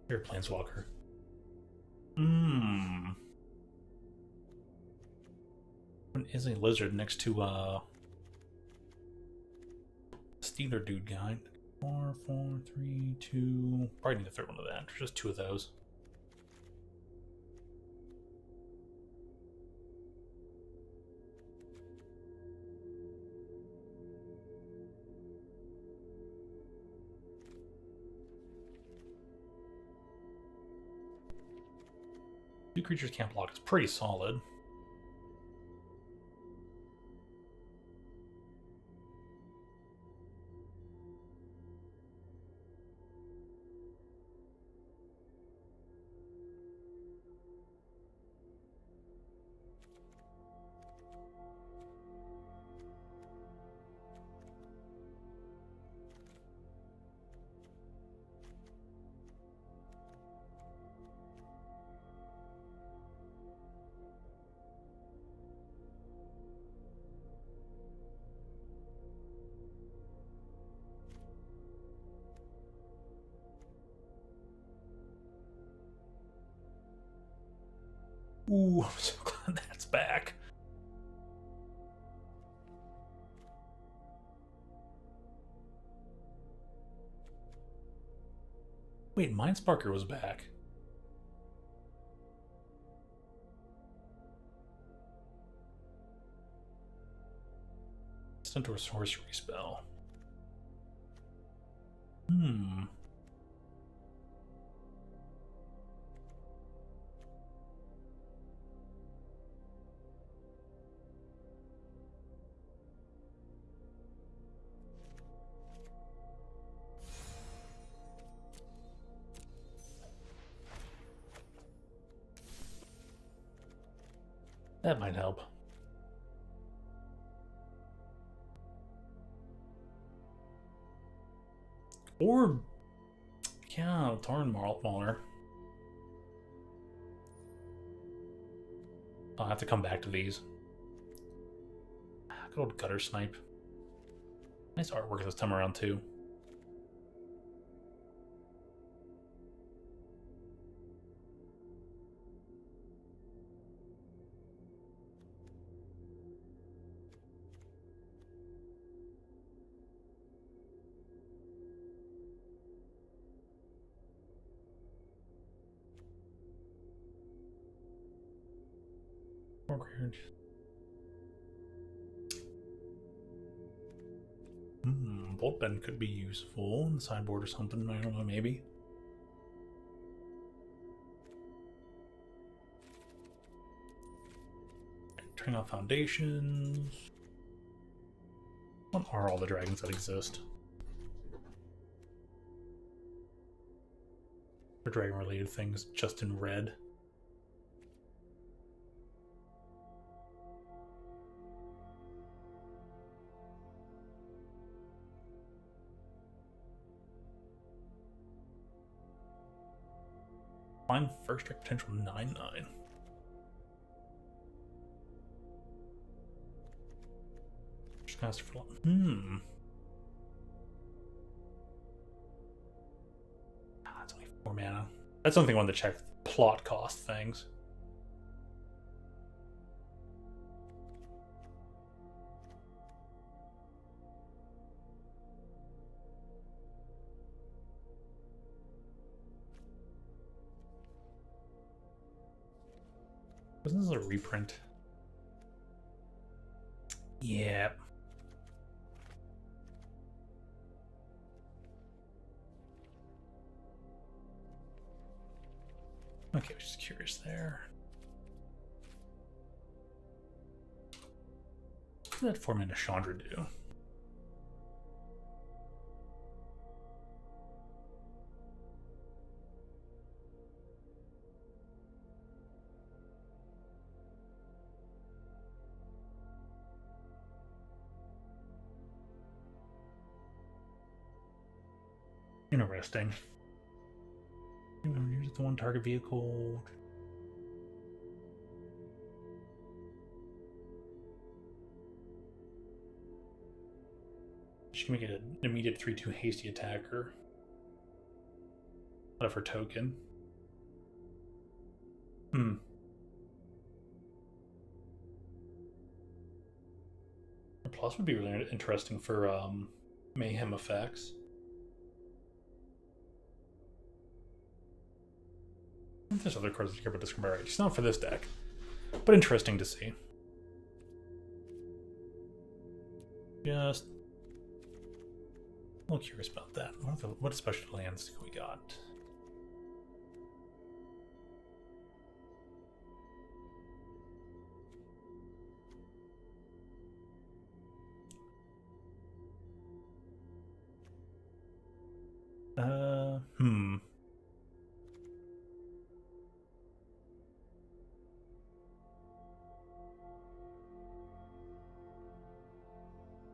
Here, Planeswalker. What is a lizard next to Steeler dude guy? 4, 4, 3, 2. Probably need to throw one of that. Just 2 of those. Two creatures can't block. It's pretty solid. Ooh, I'm so glad that's back. Wait, Mindsparker was back. instant or sorcery spell. That might help. Or, yeah, Tarn Mauler. I'll have to come back to these. Good old Gutter Snipe. Nice artwork this time around, too. Bolt Bend could be useful in the sideboard or something. I don't know, maybe. Turning off foundations. What are all the dragons that exist? For dragon-related things, just in red. Find first strike potential 9/9. Just cast for that's only 4 mana. That's something I wanted to check. Plot cost things. Wasn't this a reprint? Yeah. Okay, I was just curious there. What did that 4-mana Chandra do? Interesting. Here's the one target vehicle. She can make it an immediate 3/2 hasty attacker out of her token. A plus would be really interesting for mayhem effects. There's other cards that care about discard. It's not for this deck, but interesting to see. Just a little curious about that. What special lands do we got?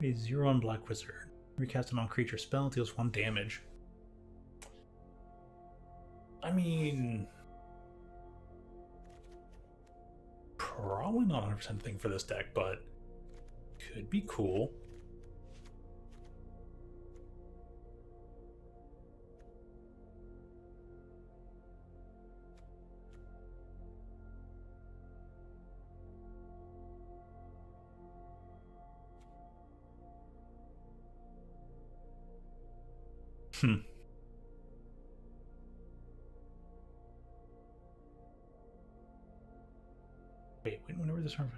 A 0 Black Wizard. Recast a non-creature spell, deals 1 damage. I mean, probably not 100% thing for this deck, but could be cool. Wait, whenever this from?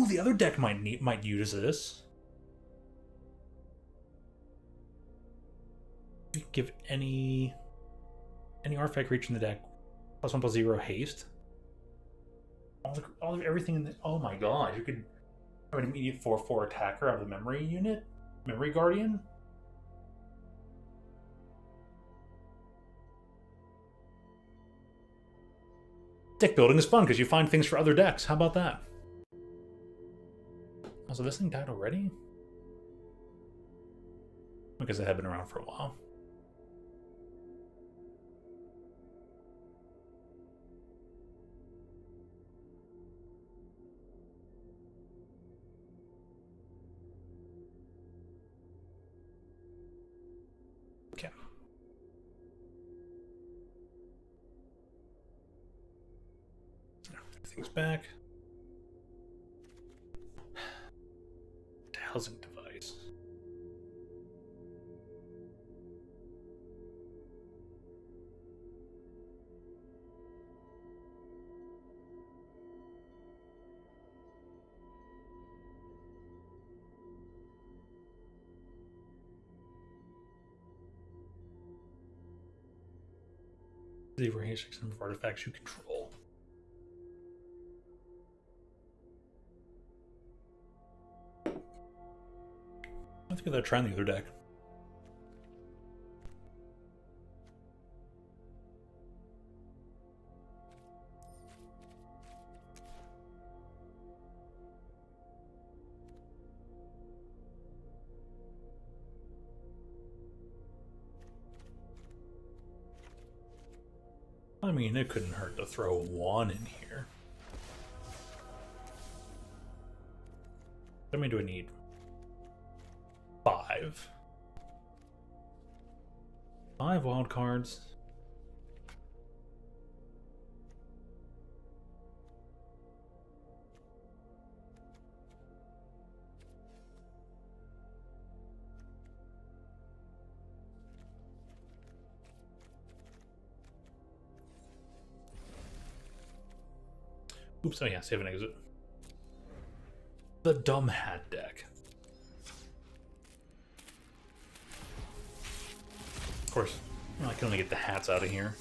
Ooh, the other deck might use this. You can give any artifact creature in the deck +1/+0 haste. Everything in the, oh my god, you could have an immediate 4/4 attacker out of the memory unit, memory guardian. Deck building is fun because you find things for other decks. How about that? Oh, so this thing died already? Because it had been around for a while. Okay. Everything's back. Housing device. Zero haste some of artifacts you control. Let's give that a try on the other deck. I mean, it couldn't hurt to throw one in here. How many do I need? 5. 5 wild cards. Oops, oh yeah, save and exit. The Dumb Hat deck. Of course, I can only get the hats out of here.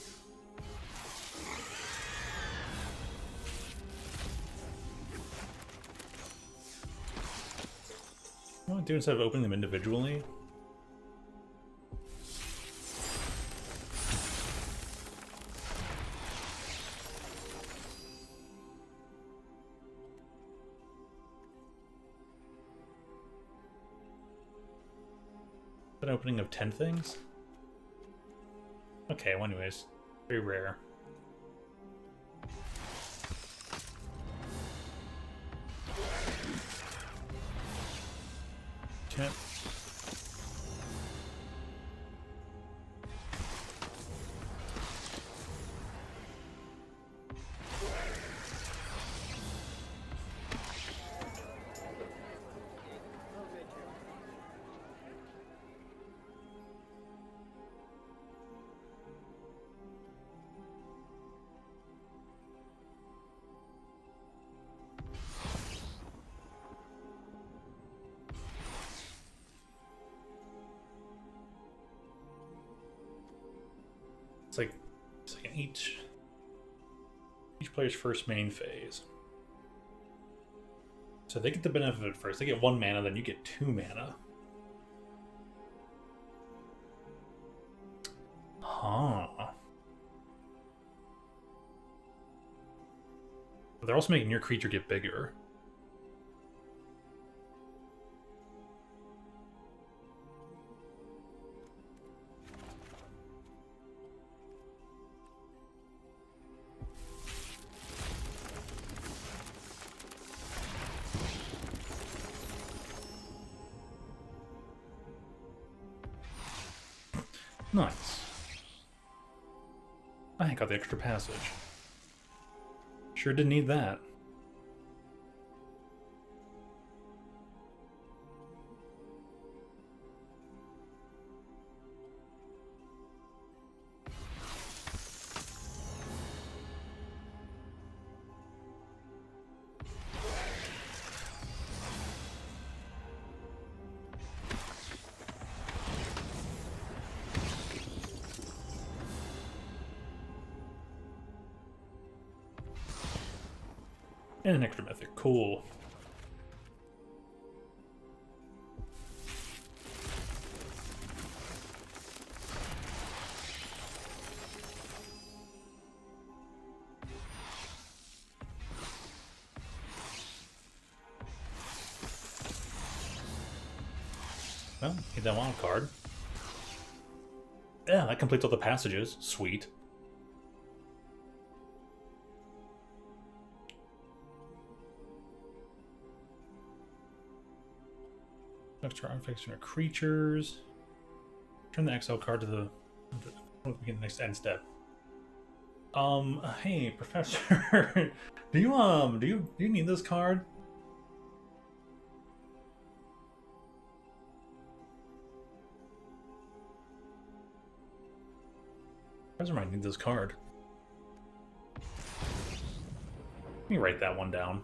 What do I do instead of opening them individually? An opening of 10 things? Okay, well anyways, very rare. Okay. It's like in each player's first main phase. So they get the benefit of it first. They get 1 mana, then you get 2 mana. Huh. But they're also making your creature get bigger. Nice. I got the extra passage. Sure didn't need that. And an extra mythic. Cool. Well, get that wild card. Yeah, that completes all the passages. Sweet. Extra artifacts and creatures. Turn the exile card to the next end step. Hey, Professor, do you need this card? Professor might need this card. Let me write that one down.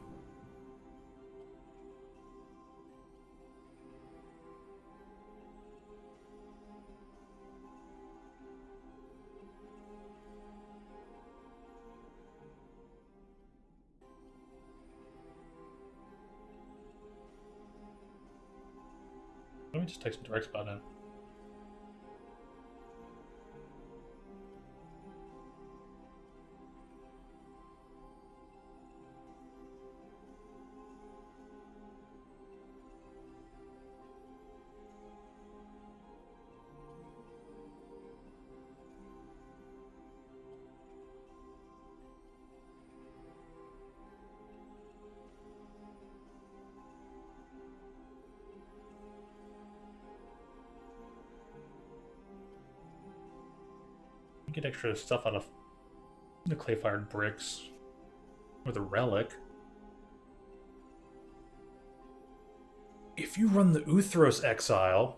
Let me just take some directs about it. Get extra stuff out of the clay-fired bricks or the relic. If you run the Uthros Exile,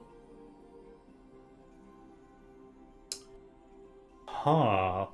huh?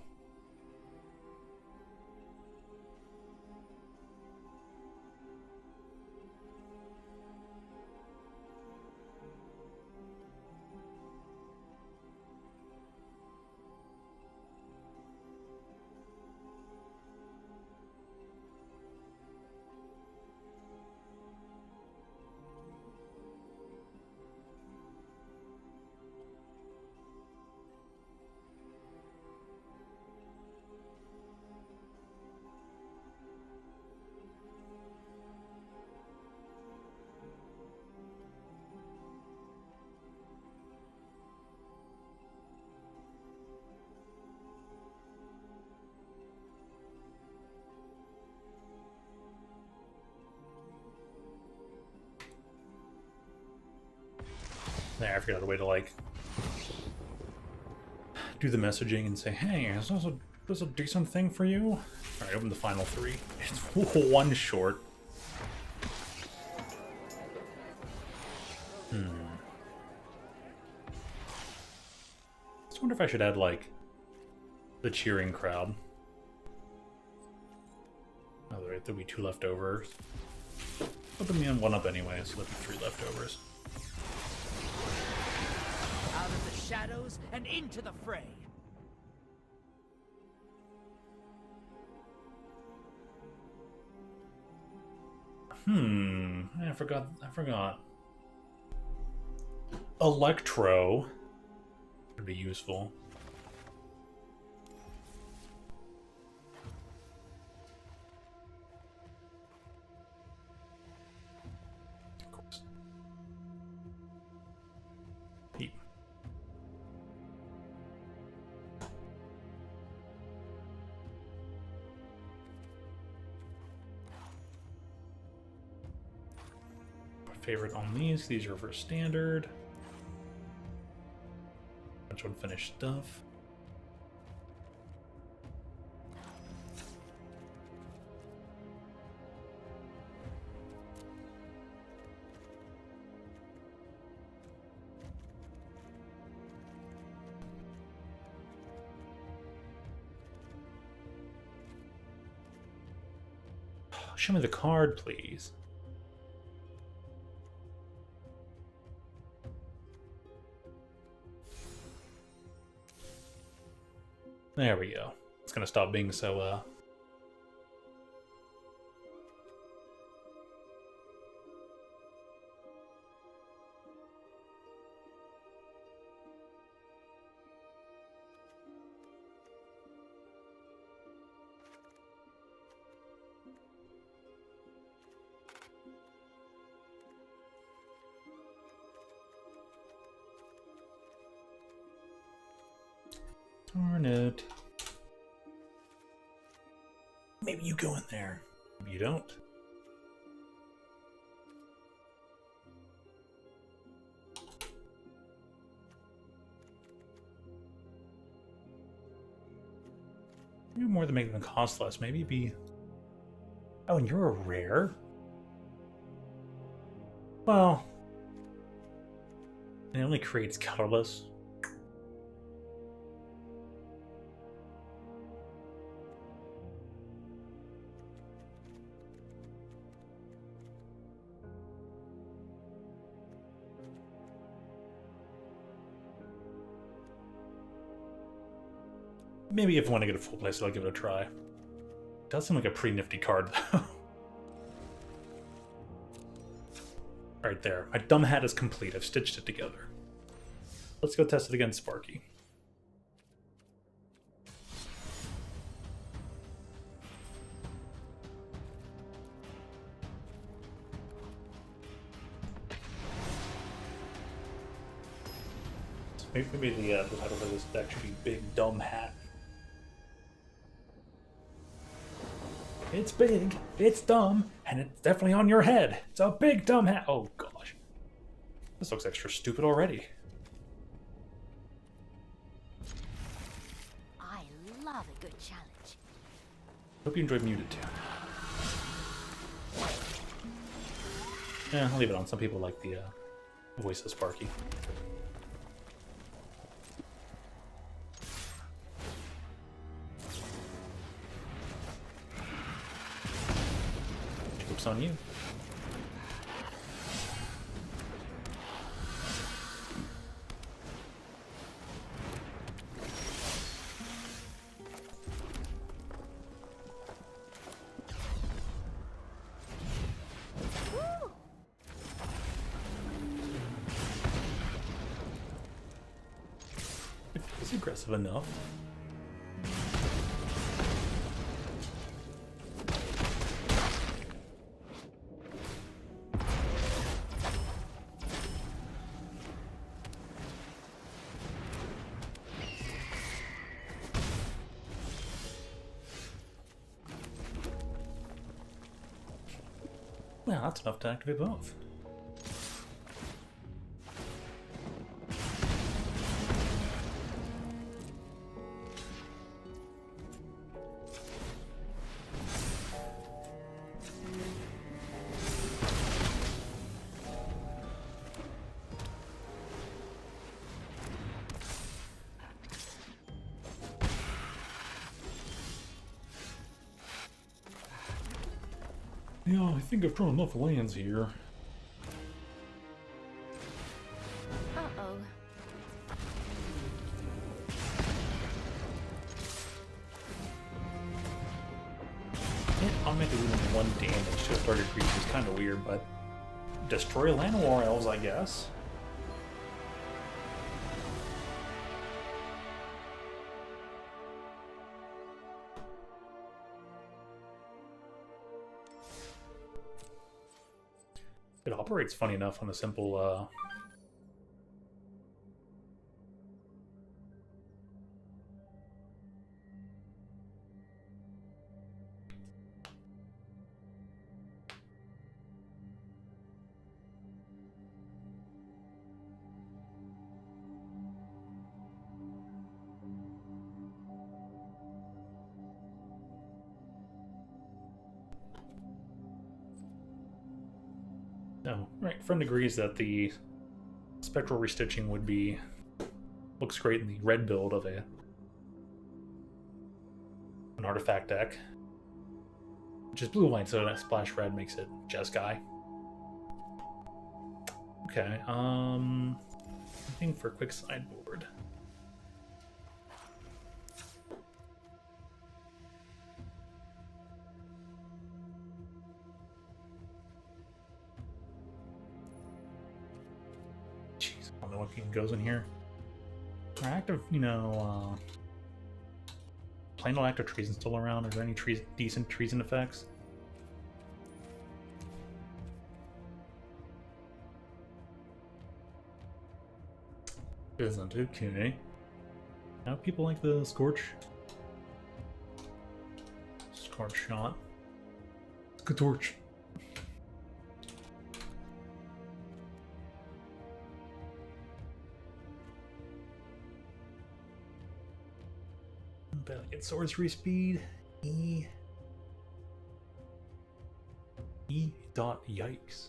There, I figured out a way to like do the messaging and say, "Hey, is this a decent thing for you?" All right, open the final three. It's one short. I just wonder if I should add like the cheering crowd. Oh, there'll be 2 leftovers. I'll put me on 1 up anyway, so there'll be 3 leftovers. Out of the shadows and into the fray. I forgot. Electro would be useful. Of course. Heat. Favorite on these are for standard. Bunch of unfinished stuff. Show me the card, please. There we go. It's gonna stop being so Darn it. Maybe you go in there. Maybe you don't. Maybe more than making them cost less. Maybe be... Oh, and you're a rare? Well... It only creates colorless. Maybe if I want to get a full place, I'll give it a try. It does seem like a pretty nifty card, though. Right there. My dumb hat is complete. I've stitched it together. Let's go test it against Sparky. So maybe the title for this deck should be Big Dumb Hat. It's big, it's dumb, and it's definitely on your head. It's a big dumb hat. Oh gosh. This looks extra stupid already. I love a good challenge. Hope you enjoyed Muted too. Yeah, I'll leave it on. Some people like the voice of Sparky. Oops on you. It's aggressive enough. Well, that's enough to activate both. Yeah, I think I've drawn enough lands here. Uh-oh. Automatically doing 1 damage to a target creature is kind of weird, but destroy Llanowar Elves, I guess. It operates funny enough on a simple No, right. Friend agrees that the spectral restitching would be looks great in the red build of an artifact deck, which is blue white, so that splash red makes it Jess guy. Okay, looking for a quick sideboard. I don't know what even goes in here. Are active, plain old active treason still around? Are there any decent treason effects? Isn't okay. Now people like the Scorch shot. Scorch. Better get sorcery speed. E dot yikes.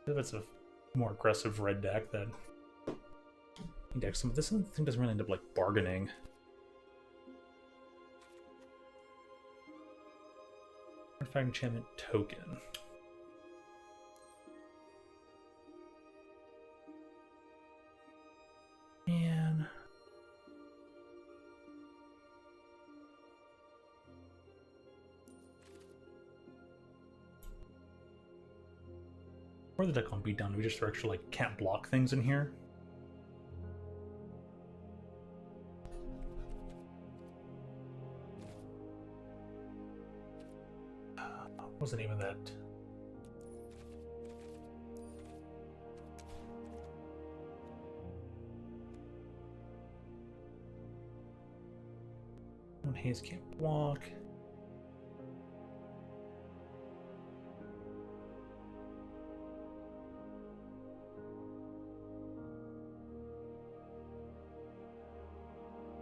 If it's a more aggressive red deck, then deck some of this thing doesn't really end up like bargaining. Artifact enchantment token. Man. Or the deck won't be done. We just actually like can't block things in here. What was the name of that? When Haze can't block.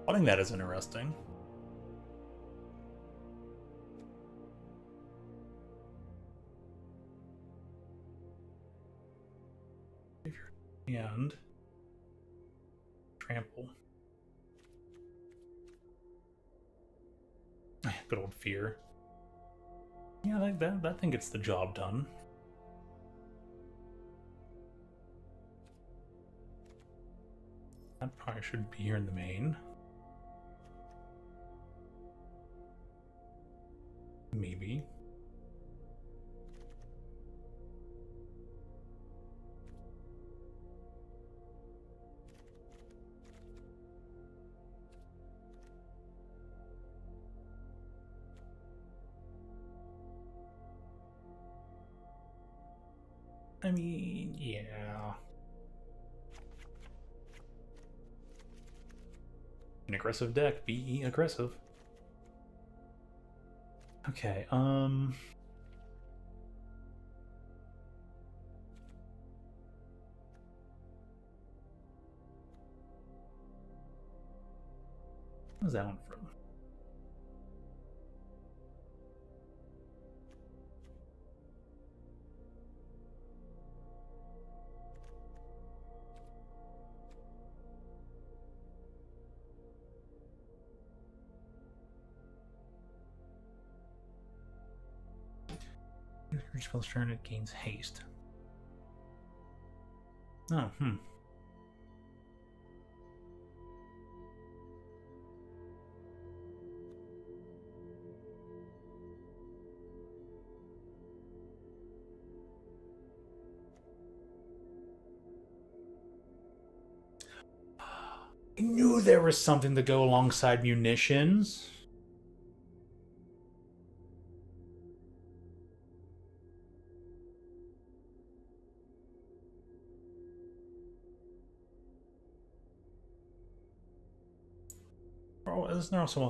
I think that is interesting. And trample. Good old fear. Yeah, like that thing gets the job done. That probably should be here in the main. Maybe. I mean, yeah. An aggressive deck, be aggressive. Okay, where's that one from? Each spell's turn, it gains haste. Oh, I knew there was something to go alongside munitions. Oh, isn't there also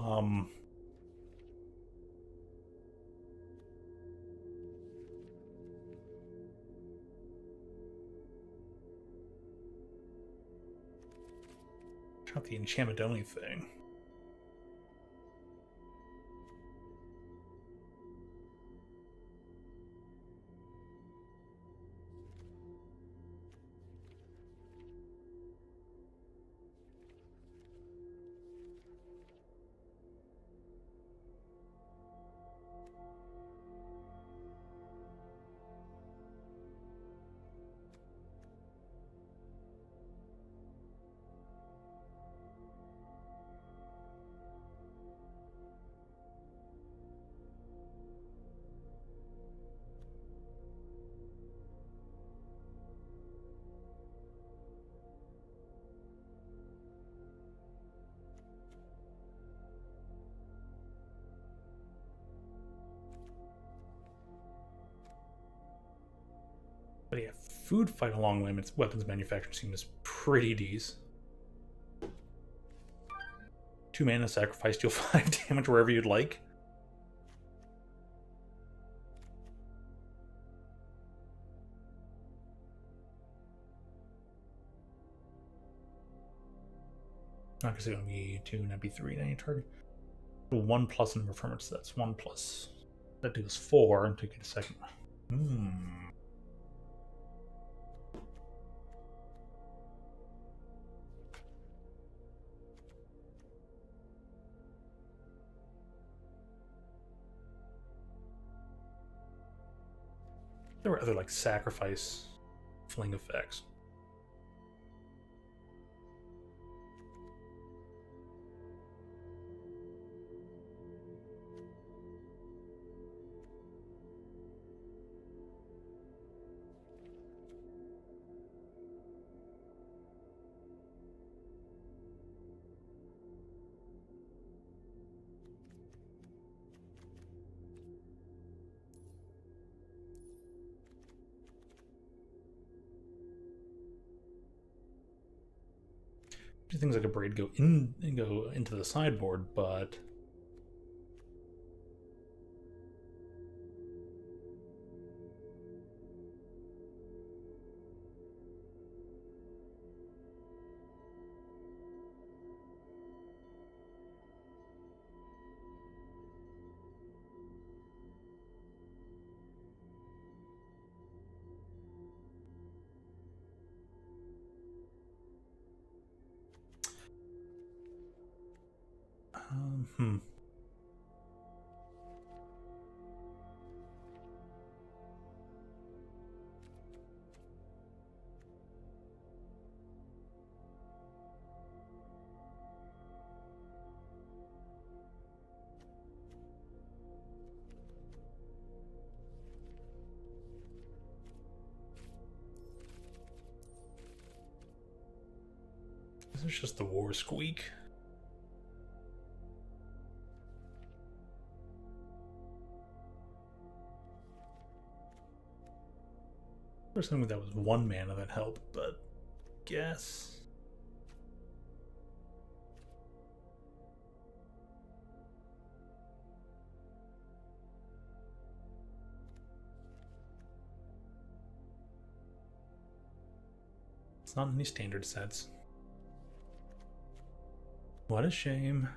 not the enchantment only thing. But yeah, food fight along limits. Weapons manufacturing seems pretty decent. 2 mana, sacrifice, deal 5 damage wherever you'd like. Not because it's going to be 2, and that'd be 3 at any target. 1 plus in performance, that's 1 plus. That deals 4, and take it a second. There were other, like, sacrifice fling effects. Things like a braid go into the sideboard, but this is just the war squeak. There's something that was 1 mana that helped, but guess. It's not in any standard sets. What a shame.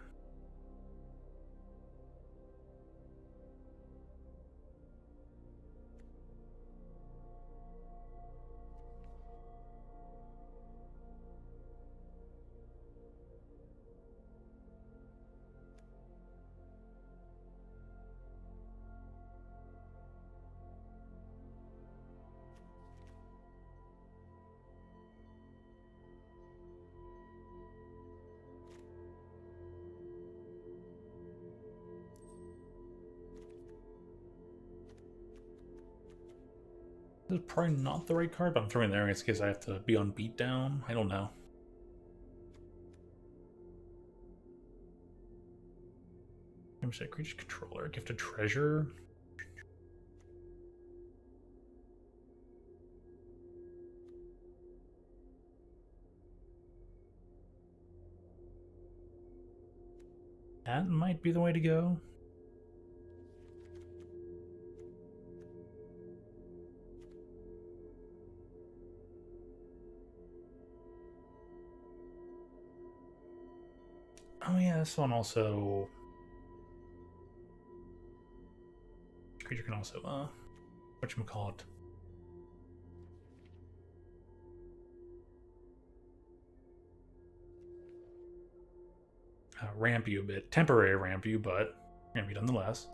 This is probably not the right card, but I'm throwing it there in case I have to be on beatdown. I don't know. I'm saying creature controller, gift a treasure. That might be the way to go. Oh yeah, this one also... Creature can also, whatchamacallit? Ramp you a bit. Temporary ramp you, but ramp you nonetheless.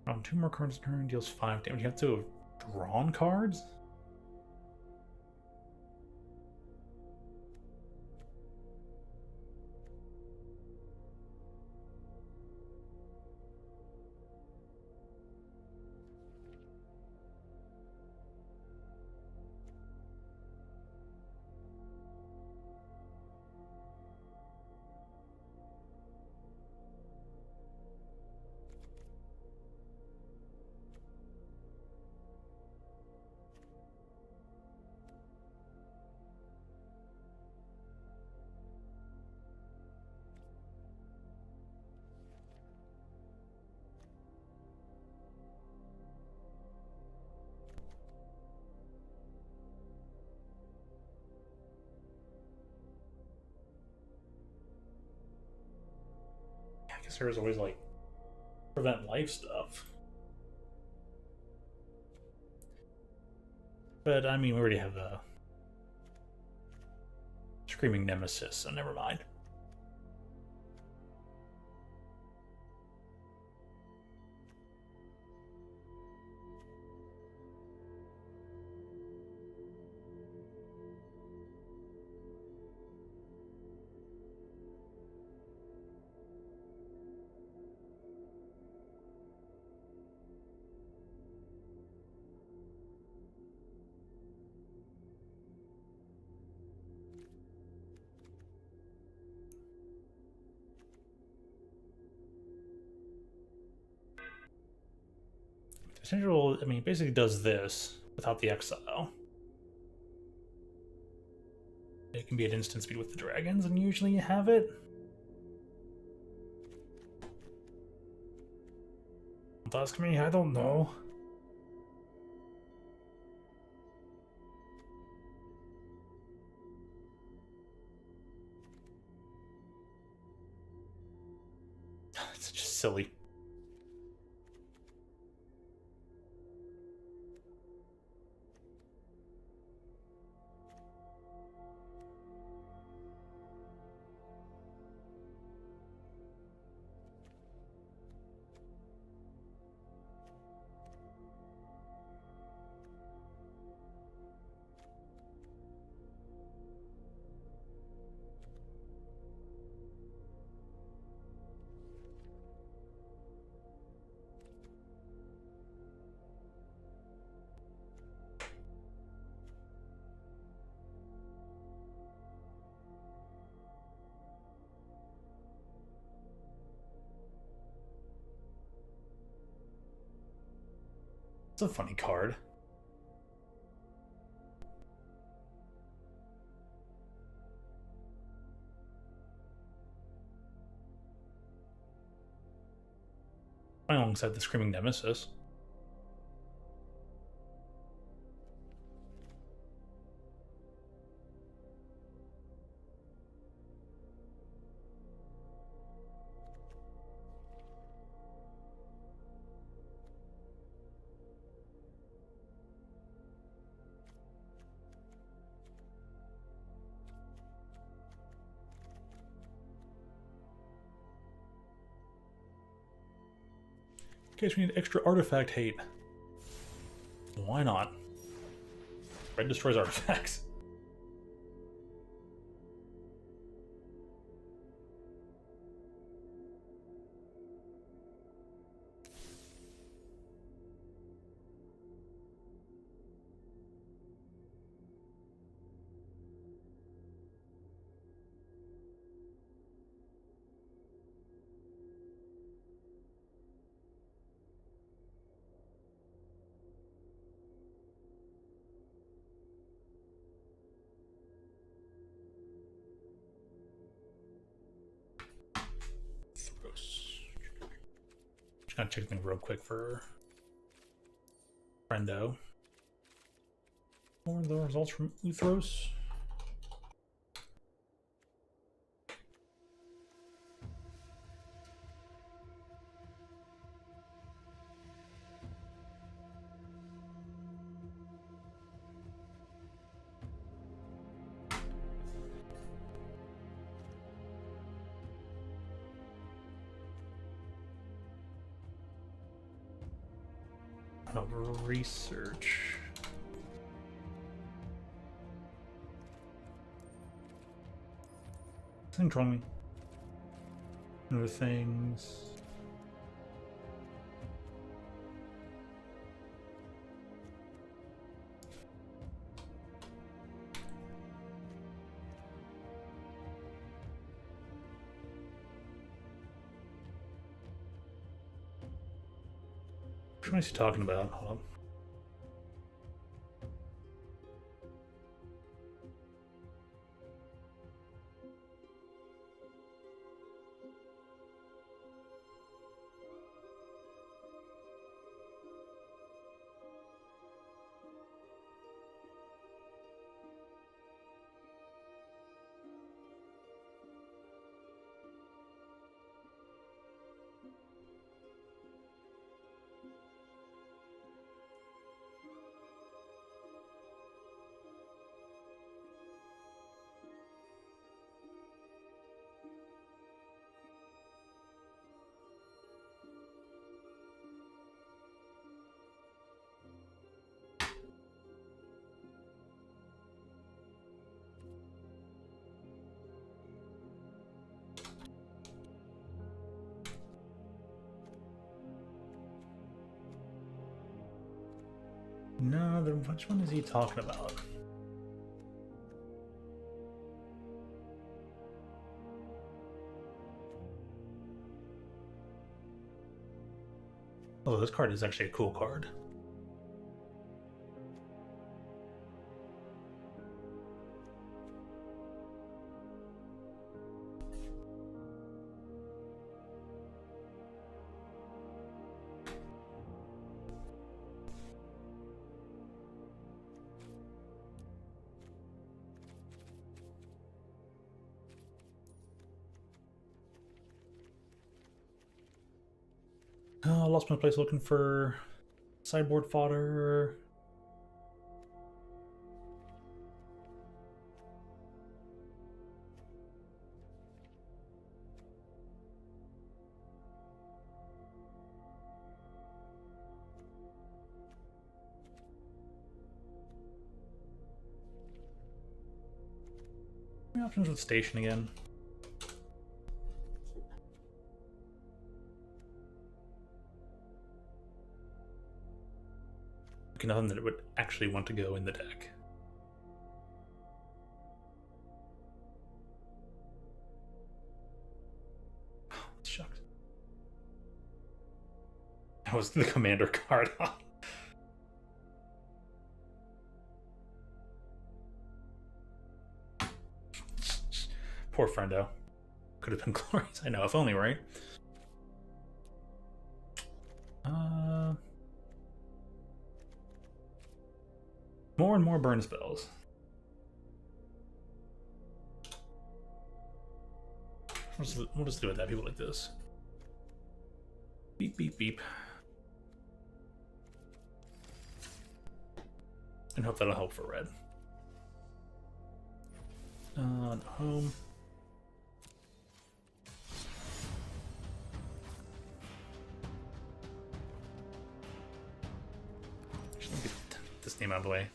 On 2 more cards a turn, deals 5 damage. You have to have drawn cards? I guess there's always like prevent life stuff. But I mean, we already have a Screaming Nemesis, so never mind. Central, I mean, basically does this without the exile. It can be at instant speed with the dragons, and usually you have it. Don't ask me, I don't know. It's just silly. It's a funny card. Alongside the Screaming Nemesis. In case we need extra artifact hate. Why not? Red destroys artifacts. Just gonna check something real quick for Friendo. Or the results from Uthros. Research. Control me. Other things. Which one is he talking about? Hold on. No, then which one is he talking about? Oh, this card is actually a cool card. Lost my place looking for sideboard fodder. Any options with station again? Nothing that it would actually want to go in the deck. Oh, shucks. That was the commander card. Poor friendo. Could have been glorious. I know, if only, right? More and more burn spells. We'll just do it that people like this. Beep, beep, beep. And hope that'll help for red. Home. Actually, get this name out of the way.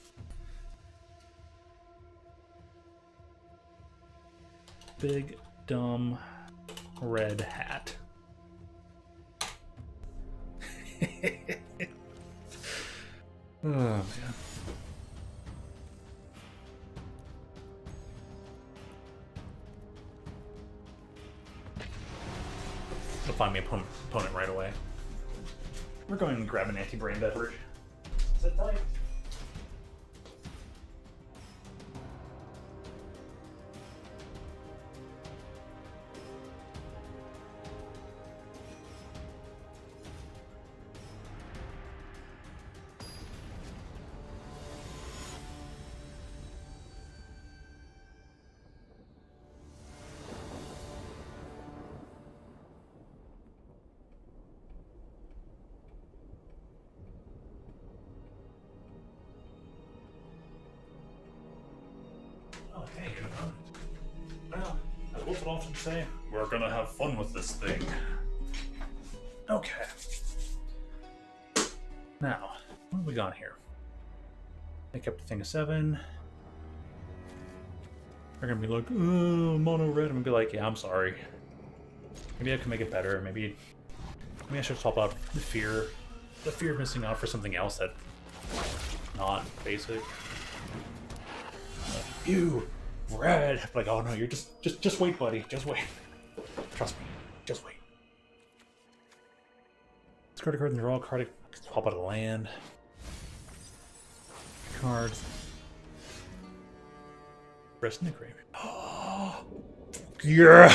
Big, dumb, red hat. Oh, man. I'll find me an opponent right away. We're going to grab an anti-brain beverage. Sit tight. Okay, well, as Wolf would often say, we're gonna have fun with this thing. Okay. Now, what have we got here? Make up the thing of 7. They're gonna be like, oh, mono red. I'm gonna be like, yeah, I'm sorry. Maybe I can make it better. Maybe I should swap out the fear of missing out for something else that's not basic. You red. Like, oh no, you're just wait, buddy. Just wait. Trust me. Just wait. Discard a card and draw a card. Swap out a land. Cards. Rest in the grave. Oh, yeah.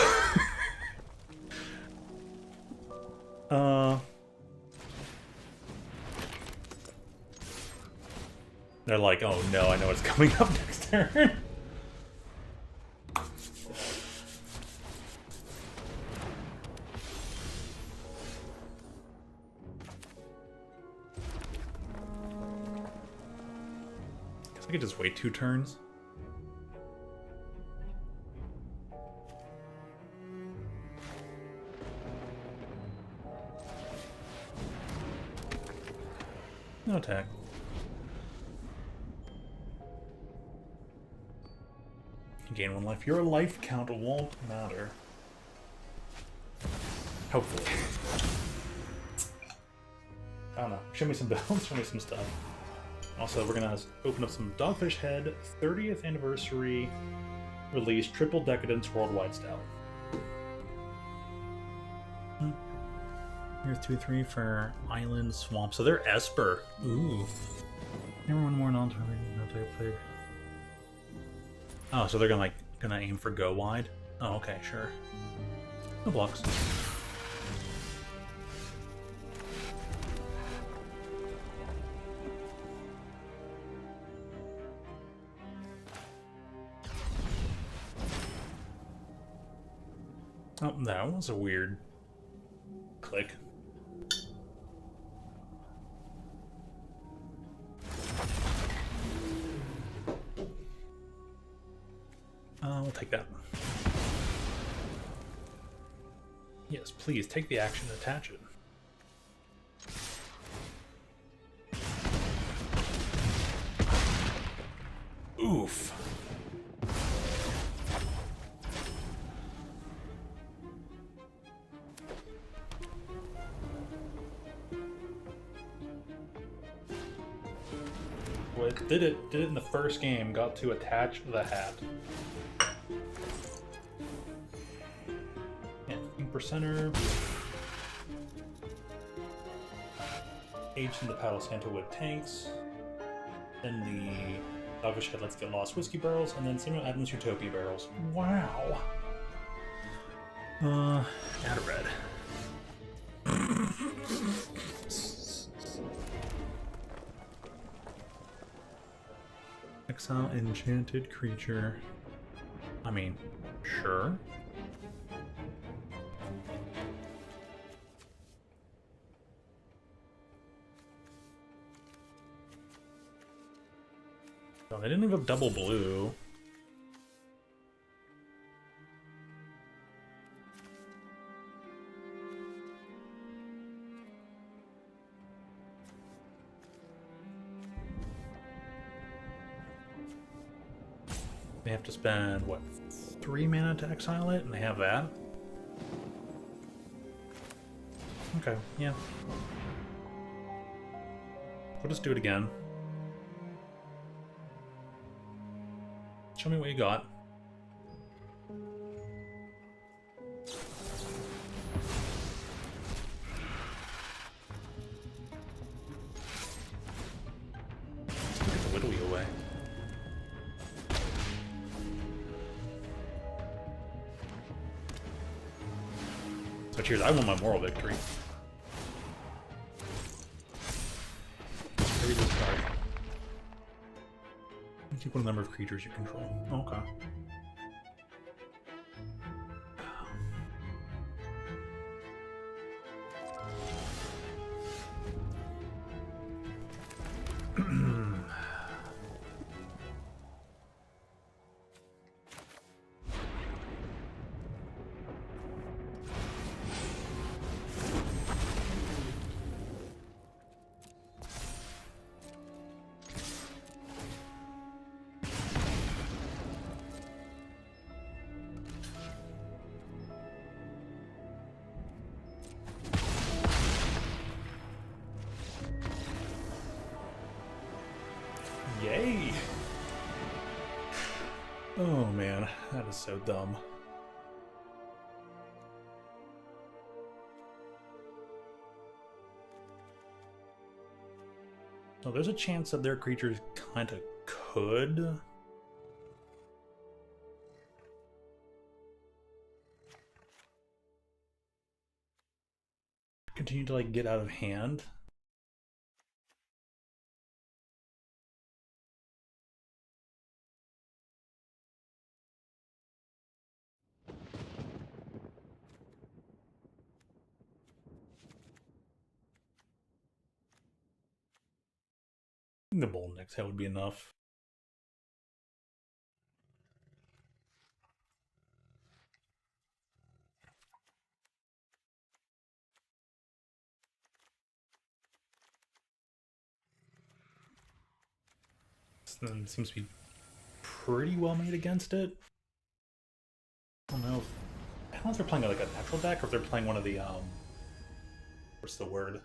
They're like, oh no, I know what's coming up next turn. Guess I could just wait 2 turns. No attack. You gain 1 life. Your life count won't matter. Hopefully. I don't know. Show me some builds, show me some stuff. Also, we're gonna open up some Dogfish Head 30th anniversary release Triple Decadence Worldwide Style. Here's 2, 3 for Island Swamp. So they're Esper. Ooh. Never one more non-type. Oh, so they're gonna aim for go wide. Oh, okay, sure. No blocks. Oh, that was a weird click. We'll take that. Yes, please take the action and attach it. Oof. Well, it did it in the first game, got to attach the hat. Center. Aged in the Paddle Santa Wood tanks. Then the Dogfish Head Let's Get Lost whiskey barrels, and then Samuel Adams Utopia barrels. Wow. Add a red. Exile enchanted creature. I mean, sure. Oh, they didn't even have double blue. They have to spend, what, 3 mana to exile it? And they have that? Okay, yeah. We'll just do it again. Show me what you got. Let's get the Whittley away. So cheers, I want my moral victory. Read this card. Equal number of creatures you control. Okay. Yay! Oh man, that is so dumb. So there's a chance that their creatures kind of could continue to like get out of hand. The Bold Next Head would be enough. This then seems to be pretty well made against it. I don't know if they're playing like a natural deck or if they're playing one of the what's the word?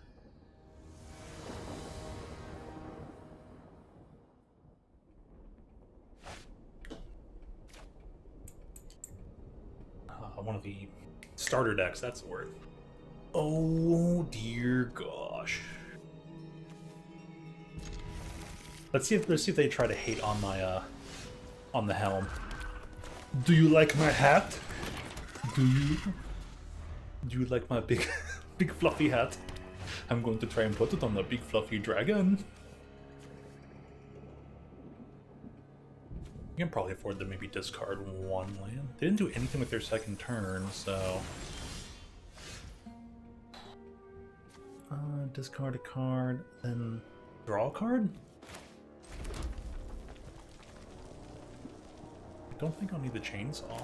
one of the starter decks. That's the word. Oh dear gosh. Let's see if they try to hate on my on the helm. Do you like my hat? Do you like my big big fluffy hat? I'm going to try and put it on the big fluffy dragon. You can probably afford to maybe discard one land. They didn't do anything with their second turn, so... discard a card, then draw a card? I don't think I'll need the chainsaw.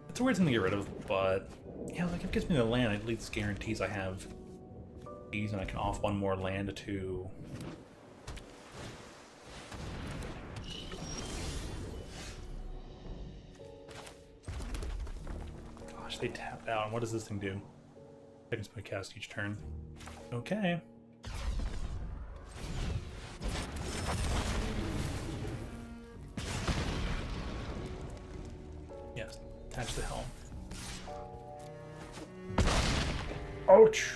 It's a weird thing to get rid of, but... yeah, like, if it gives me the land, it at least guarantees I have these, and I can off one more land to... gosh, they tap out. What does this thing do? I can spend a cast each turn. Okay. Yes, attach the helm. Ouch!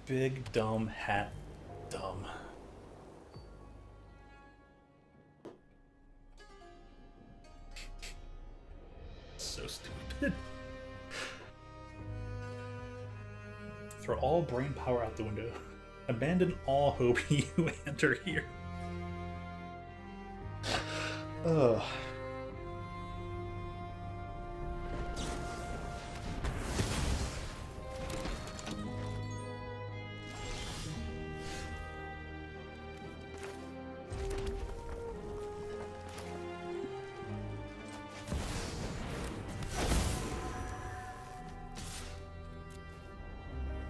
Big dumb hat dumb. So stupid. Throw all brain power out the window. Abandon all hope you enter here. Ugh.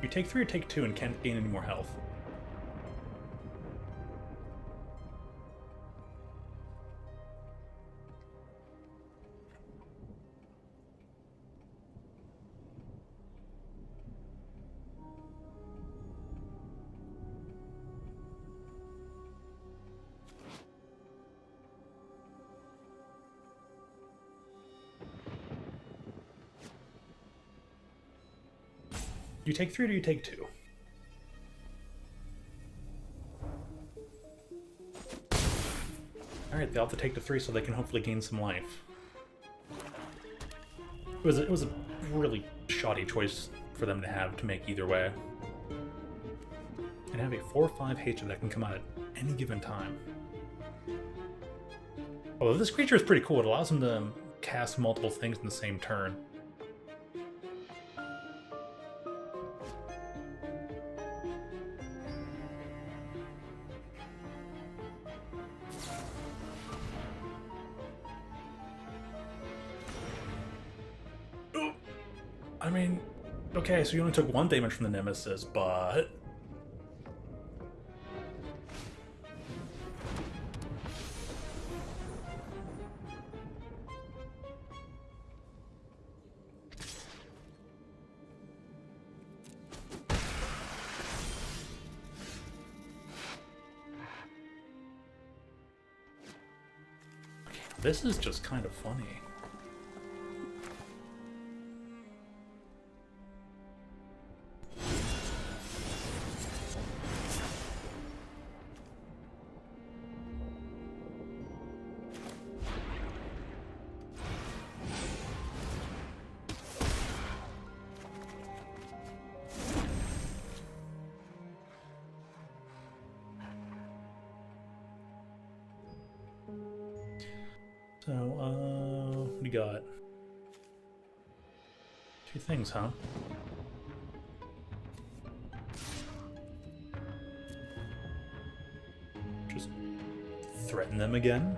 You take 3 or take 2 and can't gain any more health. Do you take 3 or do you take 2? Alright, they all have to take the 3 so they can hopefully gain some life. It was a really shoddy choice for them to have to make either way. And have a 4/5 hatred that can come out at any given time. Although this creature is pretty cool, it allows them to cast multiple things in the same turn. I mean, okay, so you only took 1 damage from the Nemesis, but... this is just kind of funny. So, what do you got? 2 things, huh? Just threaten them again?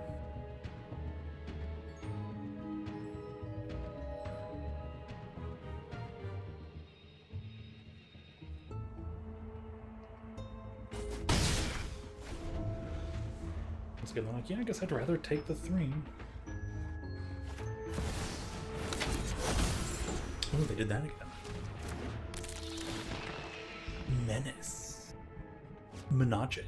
Let's get like, yeah, I guess I'd rather take the 3. Oh, they did that again. Menace. Menage.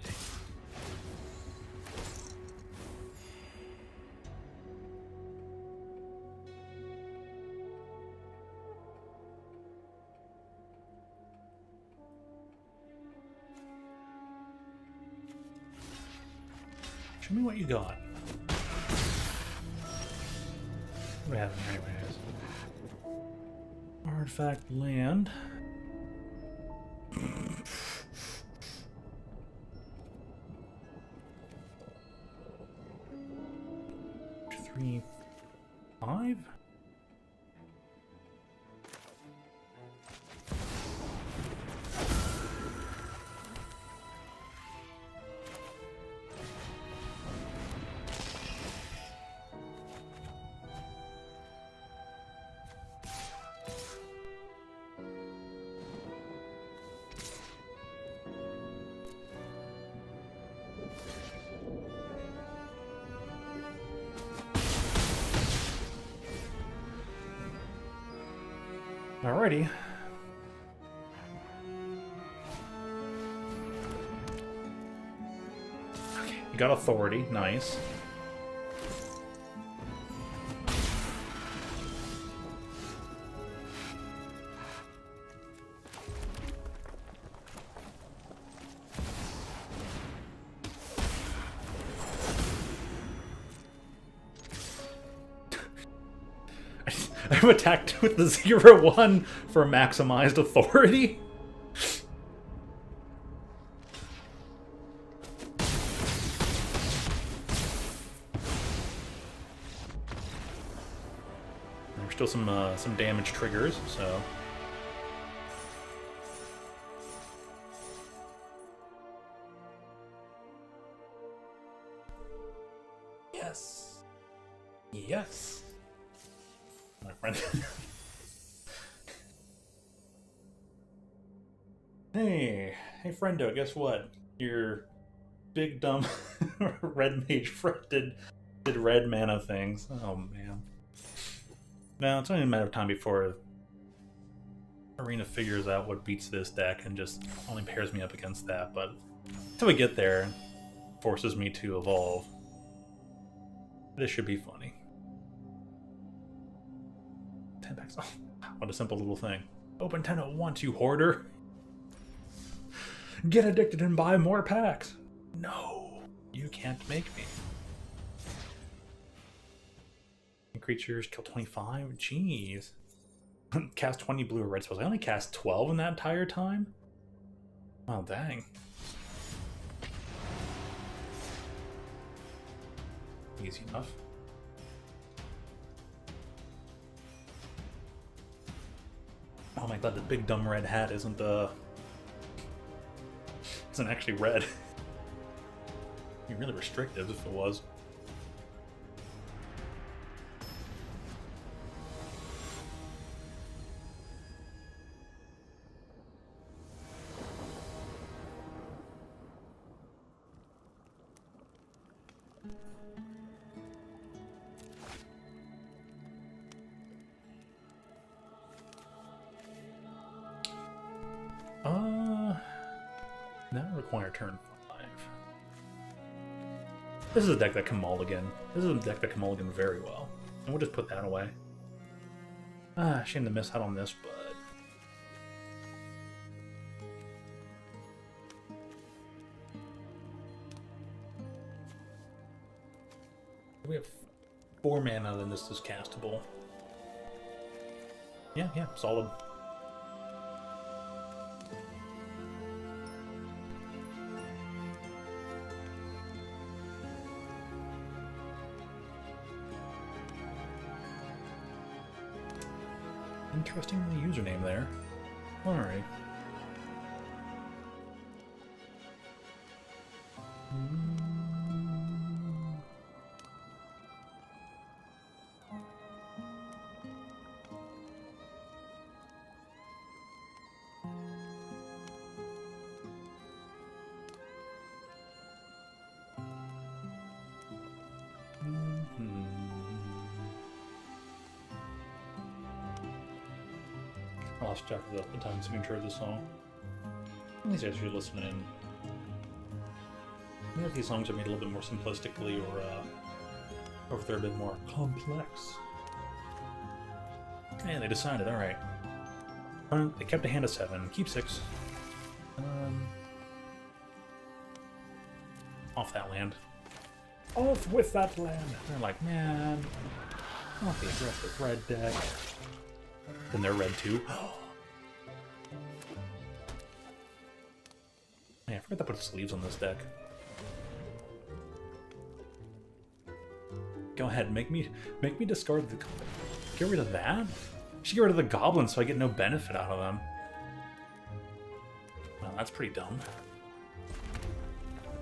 Show me what you got. What do we have in here anyways? Artifact land. 3, 5. Alrighty. Okay, you got authority, nice. I've attacked with the 0-1 for maximized authority. There's still some damage triggers, so. Yes. Yes. My friend. Hey friendo, guess what? Your big dumb red mage friend did red mana things. Oh man. Now it's only a matter of time before Arena figures out what beats this deck and just only pairs me up against that, but until we get there, it forces me to evolve. This should be funny. 10 packs. Oh, what a simple little thing. Open 10 at once, you hoarder. Get addicted and buy more packs. No, you can't make me. Creatures kill 25? Jeez. Cast 20 blue or red spells. I only cast 12 in that entire time? Oh, dang. Easy enough. Oh my god, the big dumb red hat isn't actually red. Be really restrictive if it was. Now require turn 5. This is a deck that can mulligan. This is a deck that can mulligan very well. And we'll just put that away. Ah, shame to miss out on this, but... we have 4 mana, then this is castable. Yeah, solid. Interesting username there. Alright. I lost track of the time signature of the song. These guys are listening in. I wonder if these songs are made a little bit more simplistically or if they're a bit more complex. Yeah, they decided, alright. They kept a hand of 7, keep 6. Off that land. Off with that land! They're like, man, not the aggressive red deck. Then they're red too. Yeah, I forgot to put sleeves on this deck. Go ahead, make me discard the... Get rid of that? I should get rid of the goblins so I get no benefit out of them. Well, that's pretty dumb.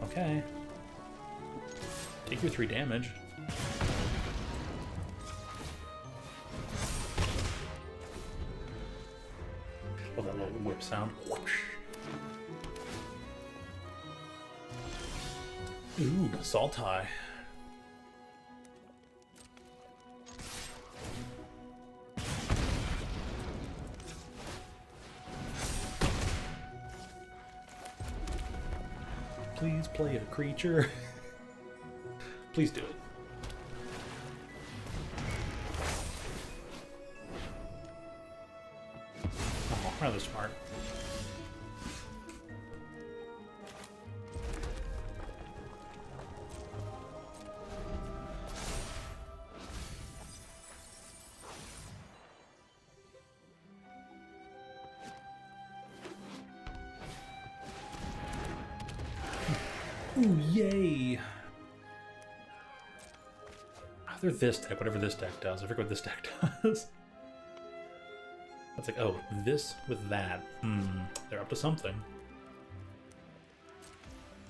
Okay. Take your 3 damage. Oh, that little whip sound. Whoosh. Ooh, Saltai. Please play a creature. Please do it. Oh, rather smart. Ooh, yay! They're this deck, whatever this deck does. I forget what this deck does. It's like, oh, this with that. They're up to something.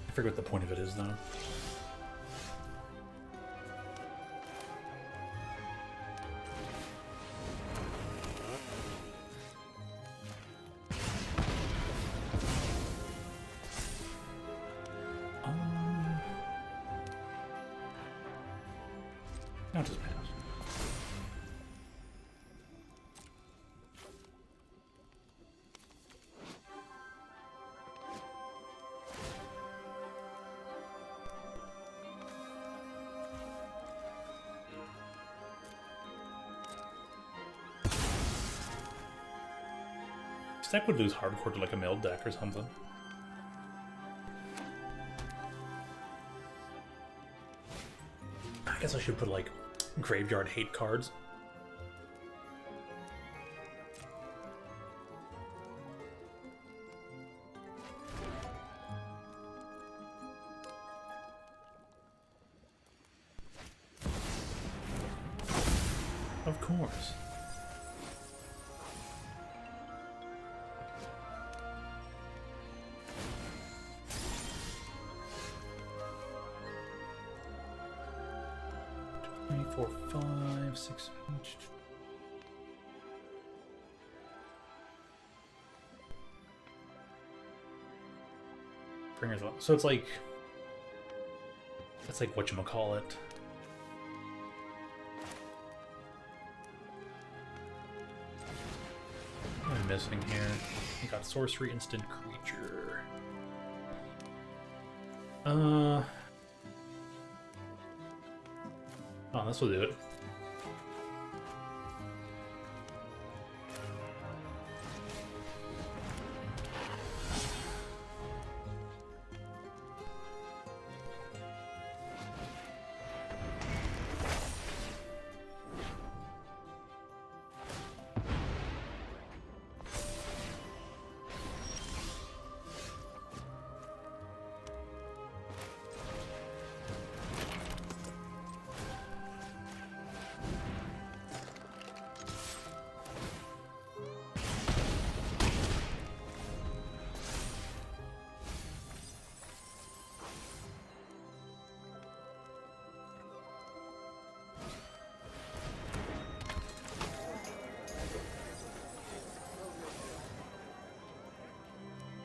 I forget what the point of it is, though. I'll just pass. This deck would lose hardcore to like a milled deck or something. I guess I should put like graveyard hate cards. Of course. Four, 5, 6. Bringers up. So it's like whatchamacallit. What am I missing here? We got sorcery, instant creature. Oh, this will do it.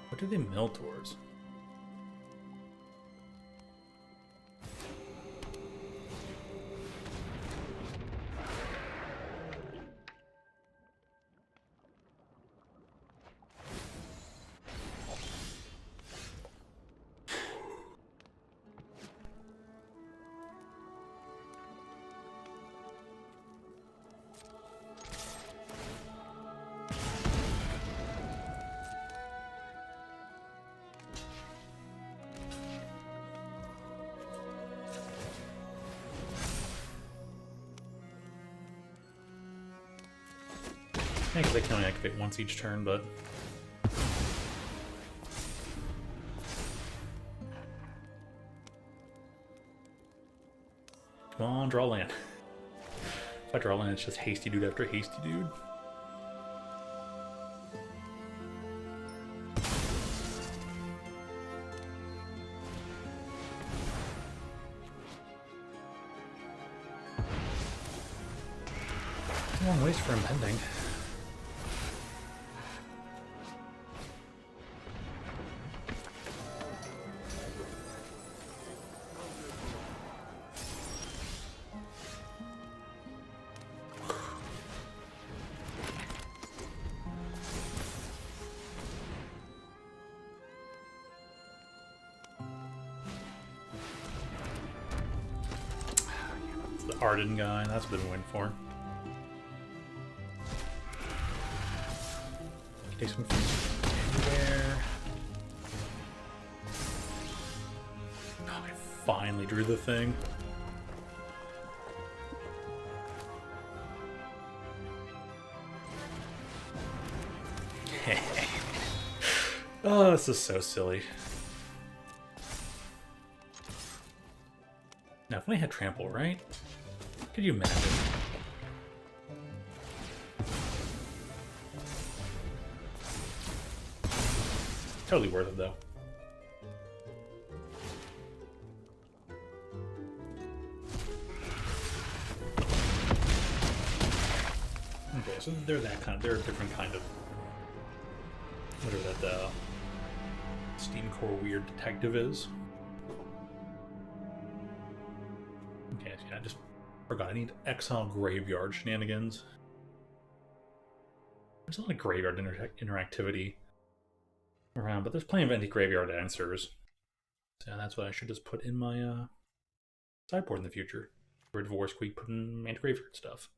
What do they mill towards? Yeah, 'cause they can only activate once each turn, but... Come on, draw land. If I draw land, it's just hasty dude after hasty dude. Long ways for impending. It's the Arden guy, that's been waiting for. Takes him from anywhere. Oh, I finally drew the thing. Oh, this is so silly. Now, if I had trample, right? Could you imagine? Totally worth it, though. Okay, so they're that kind of, they're a different kind of, whatever that Steam Core weird detective is. Okay, so yeah, I just forgot. I need Exile Graveyard shenanigans. There's a lot of graveyard interactivity around, but there's plenty of anti-graveyard answers. So that's what I should just put in my sideboard in the future. Where Divorce Queen put in anti-graveyard stuff.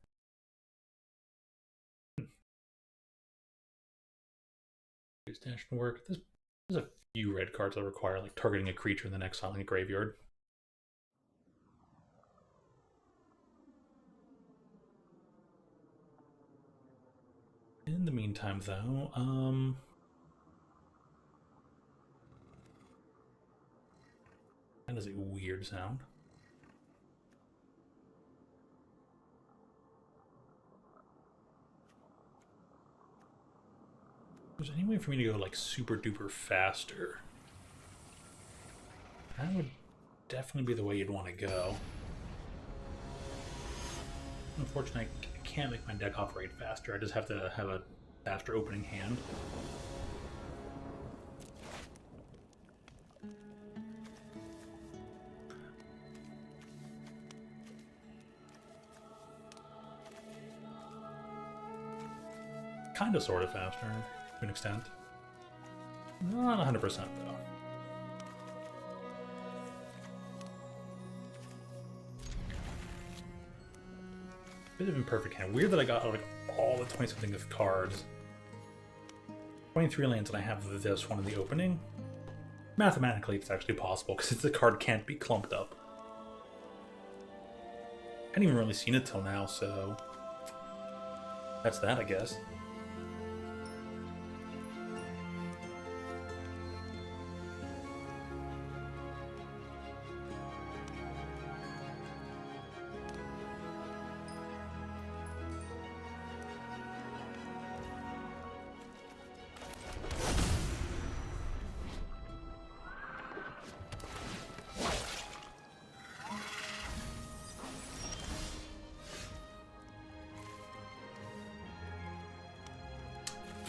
Stash can work. There's a few red cards that require like targeting a creature and then exiling a graveyard. In the meantime, though, that is a weird sound. If there's any way for me to go like super duper faster, that would definitely be the way you'd want to go. Unfortunately, I can't make my deck operate faster. I just have to have a faster opening hand. Kind of, sort of faster, to an extent. Not 100% though. Bit of imperfect hand. Weird that I got like all the 20-something of cards. 23 lands and I have this one in the opening. Mathematically, it's actually possible because the card can't be clumped up. I hadn't even really seen it till now, so that's that, I guess.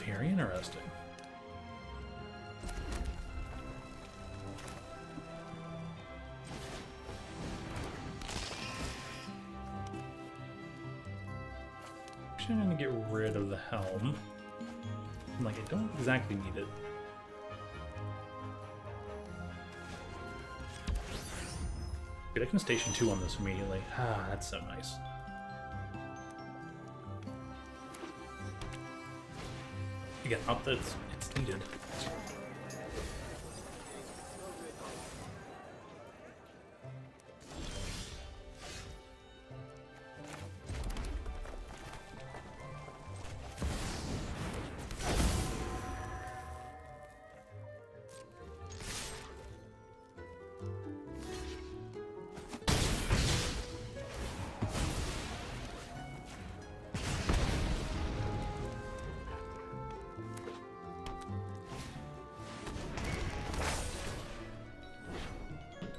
Very interesting. Actually, I'm going to get rid of the helm. I'm like, I don't exactly need it. Dude, I can station 2 on this immediately. Ah, that's so nice. Again, not that it's needed.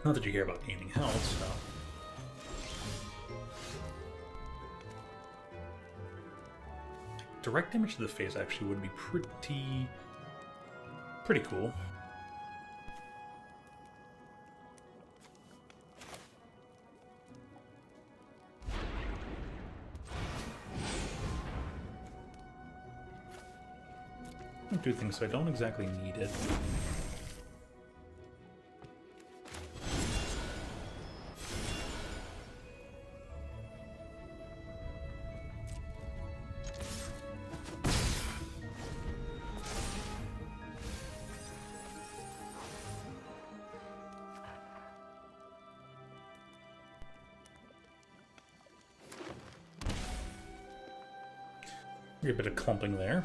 Not that you care about gaining health, so... Direct damage to the face actually would be pretty cool. I do think so. I don't exactly need it. A bit of clumping there.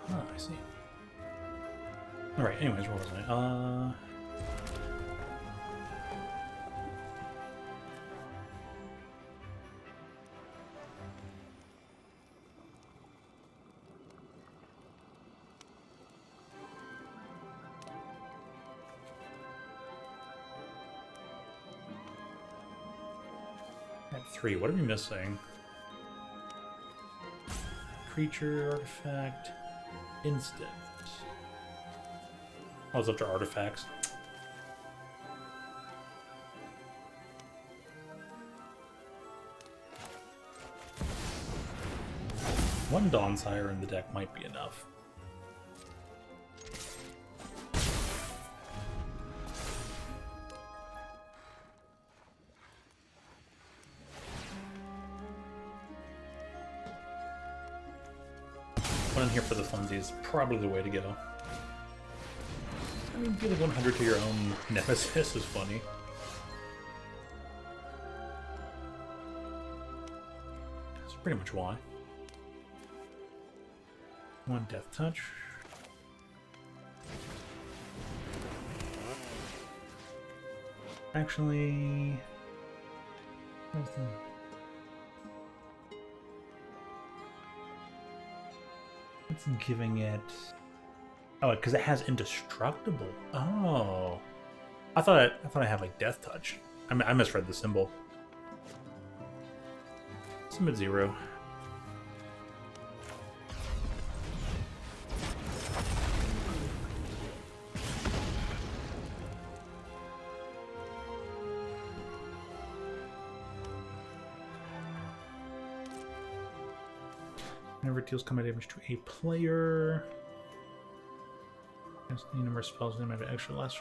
I see. Alright, anyways, where was I? At 3, what are we missing? Creature, artifact, instant. I was up to artifacts. One Dawnsire in the deck might be enough. One in here for the funsies is probably the way to go. I mean, dealing 100 to your own nemesis is funny. That's pretty much why. One death touch. Actually... It's giving it... Oh, because it has indestructible. Oh, I thought I had like death touch. I misread the symbol. Submit 0. Never deals combat damage to a player. The number of spells they might have extra less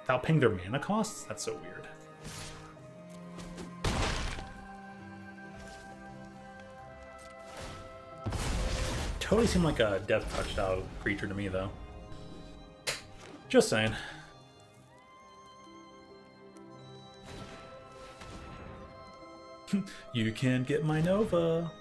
without paying their mana costs? That's so weird. Totally seemed like a death touch style creature to me, though. Just saying. You can't get my Nova.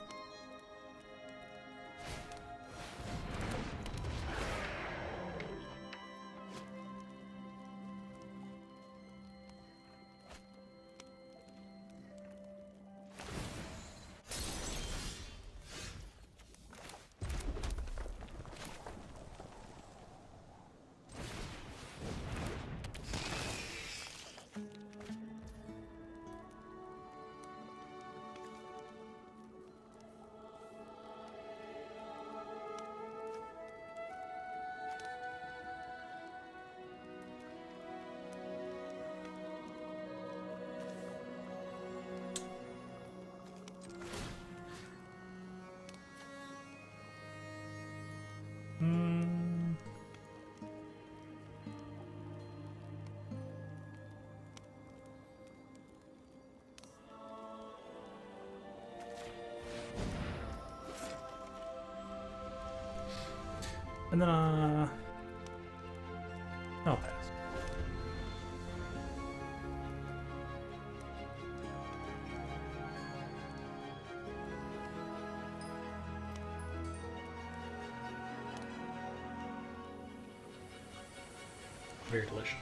And then, I'll pass. Very delicious.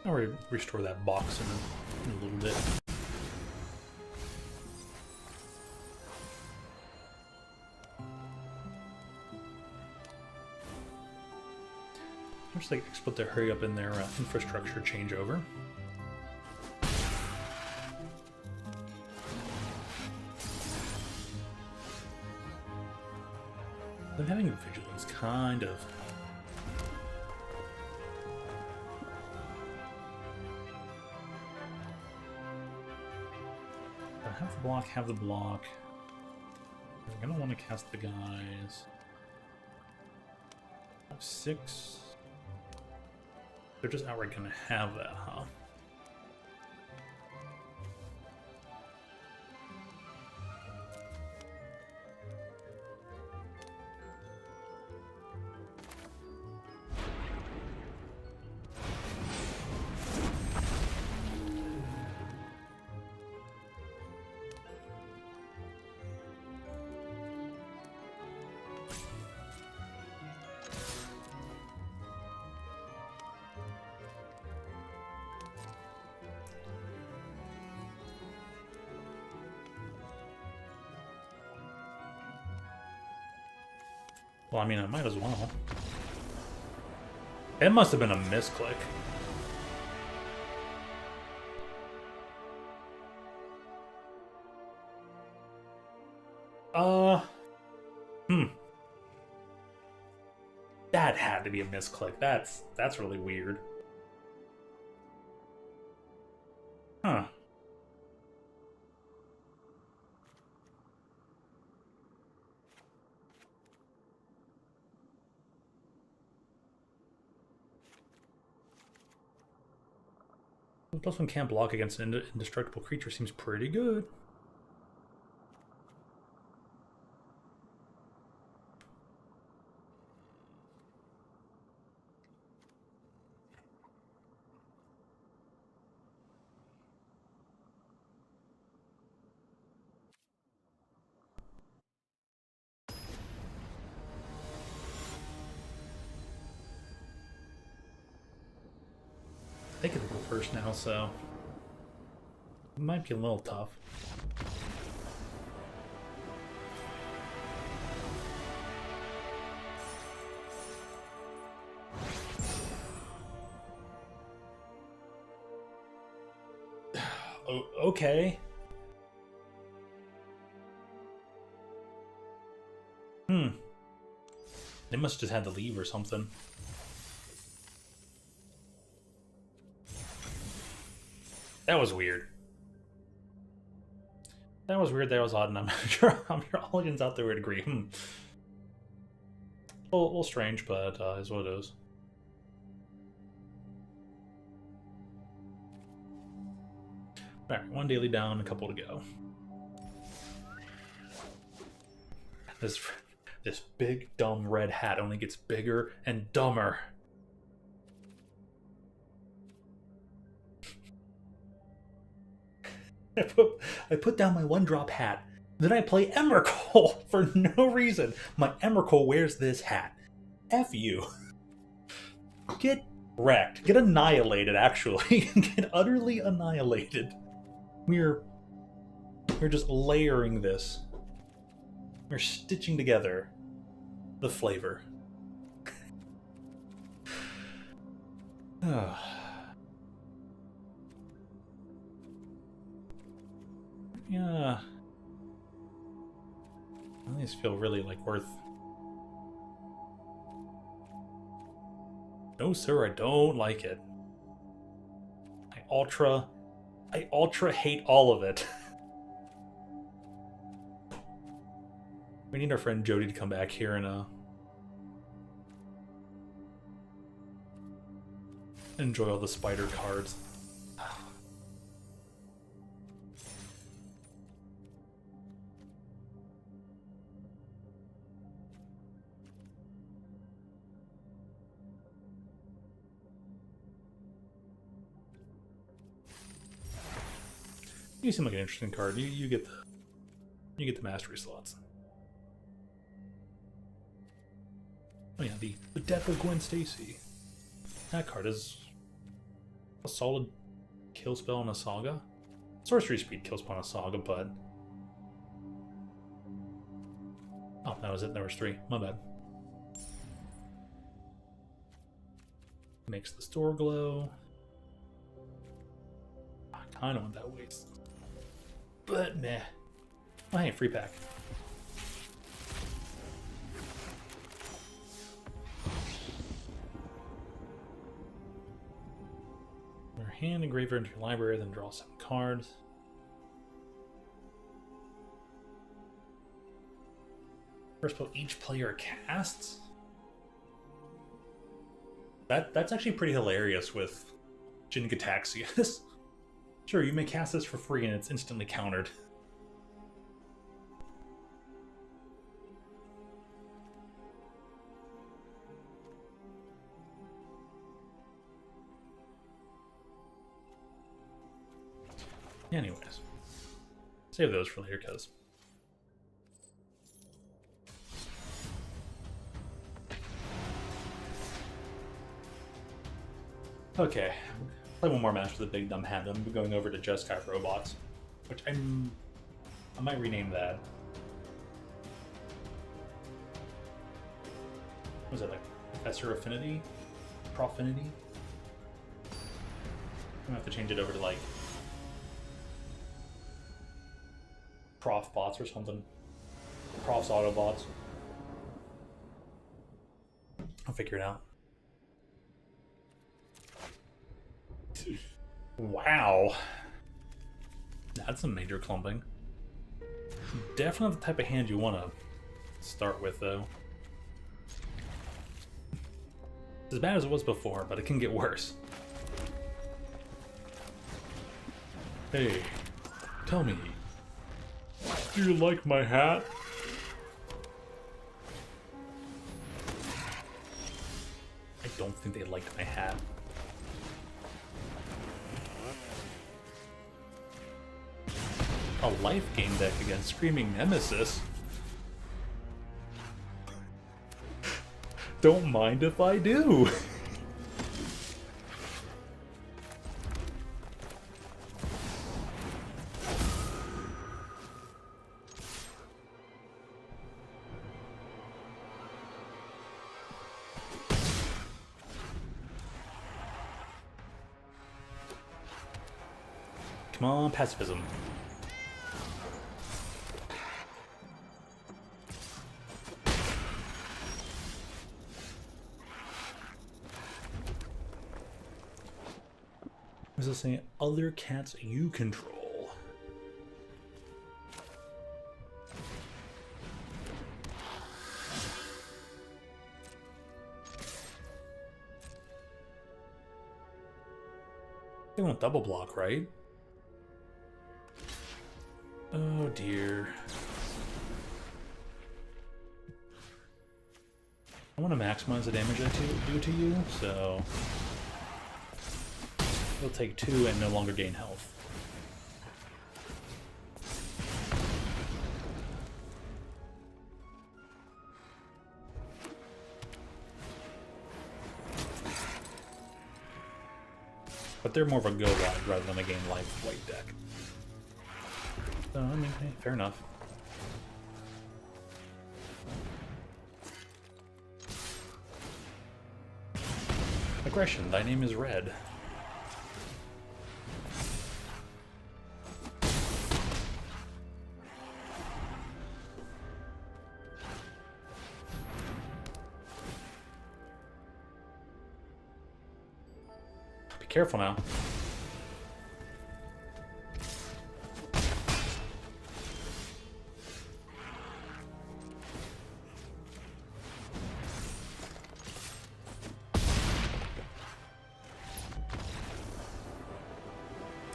I'll restore that box in a little bit. Looks like expect to hurry up in their infrastructure changeover. They're having vigilance, kind of. Have the block, have the block. I'm gonna want to cast the guys. 6. They're just outright gonna have that, huh? Well, I mean, I might as well. It must have been a misclick. That had to be a misclick. That's really weird. Huh. Plus one can't block against an indestructible creature seems pretty good. They could go first now, so it might be a little tough. Okay. They must have just had to leave or something. That was weird. That was weird, that was odd, and I'm sure all agents out there would agree. A little strange, but is what it is. Alright, one daily down, a couple to go. This big, dumb red hat only gets bigger and dumber. I put down my 1-drop hat. Then I play Emrakul for no reason. My Emrakul wears this hat. F you. Get wrecked. Get annihilated, actually. Get utterly annihilated. We're just layering this. We're stitching together the flavor. Yeah. These feel really like worth. No, sir, I don't like it. I ultra hate all of it. We need our friend Jody to come back here and enjoy all the spider cards. You seem like an interesting card. You get the You get the mastery slots. Oh yeah, the Death of Gwen Stacy. That card is a solid kill spell in a saga. Sorcery speed kill spell in a saga, but... Oh, that was it. There was 3. My bad. Makes the store glow. I kind of want that waste. But meh. Oh hey, free pack. Your hand engraver into your library, then draw 7 cards. First spell each player casts? That's actually pretty hilarious with Jin-Gitaxias. Sure, you may cast this for free and it's instantly countered. Anyways, save those for later, cuz. Okay, play one more match with the big dumb hat, then we're going over to Just Guy Robots, which I might rename that. What was it, like Professor Affinity? Profinity? I'm gonna have to change it over to like Prof Bots or something. Prof's Autobots. I'll figure it out. Wow. That's some major clumping. Definitely not the type of hand you want to start with, though. It's as bad as it was before, but it can get worse. Hey, tell me, do you like my hat? I don't think they liked my hat. A life gain deck against Screaming Nemesis? Don't mind if I do. Come on, pacifism. What does it say? Other cats you control. They want double block, right? Oh dear. I want to maximize the damage I do to you, so you'll take 2 and no longer gain health. But they're more of a go wide rather than a gain life white deck. So, I mean, hey, fair enough. Aggression, thy name is Red. Be careful now.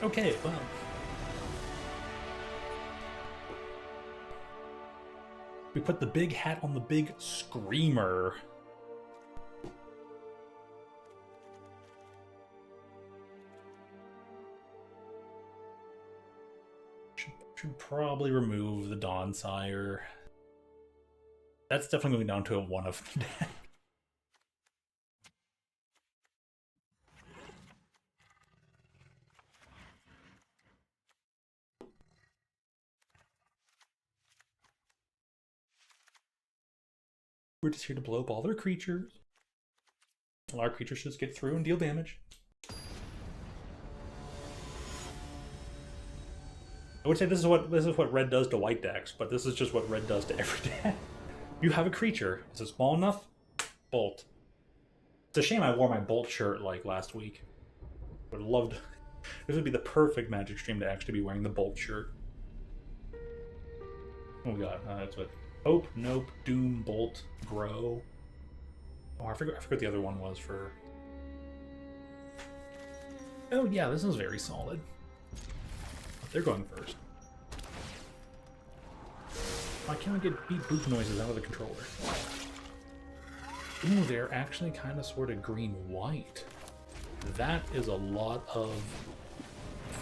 Okay, well. We put the big hat on the big screamer. Should probably remove the Dawn Sire. That's definitely going down to a 1 of the deck. We're just here to blow up all their creatures. Well, our creatures just get through and deal damage. I would say this is what red does to white decks, but this is just what red does to every deck. You have a creature. Is it small enough? Bolt. It's a shame I wore my Bolt shirt like last week. Would have loved. This would be the perfect Magic stream to actually be wearing the Bolt shirt. Oh god, that's what. Hope, Nope, Doom, Bolt, Grow. Oh, I forgot what the other one was for. Oh yeah, this is very solid. They're going first. Why can't I get beat boop noises out of the controller? Ooh, they're actually kind of sort of green-white. That is a lot of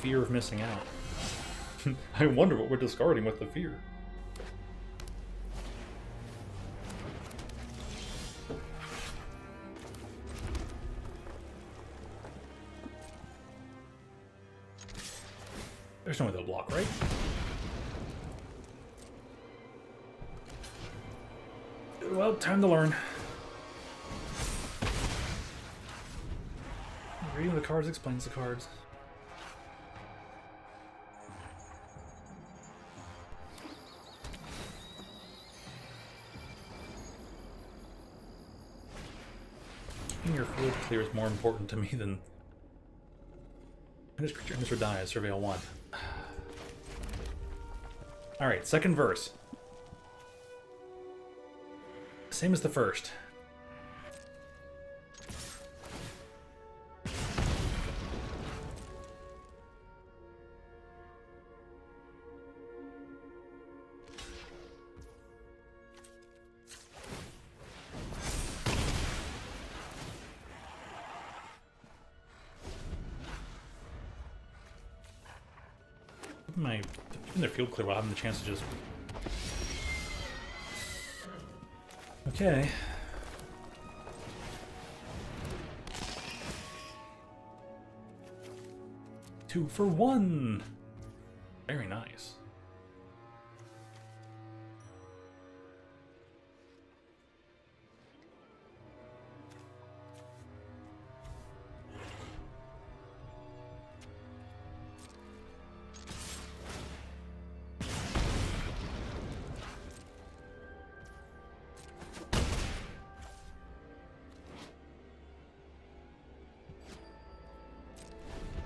fear of missing out. I wonder what we're discarding with the fear. There's no way they'll block, right? Well, time to learn. Reading the cards explains the cards. Keeping your field clear is more important to me than... This creature enters or dies, surveil 1. Alright, second verse. Same as the first. Even their field clear while having the chance to just... Okay. Two for 1! Very nice.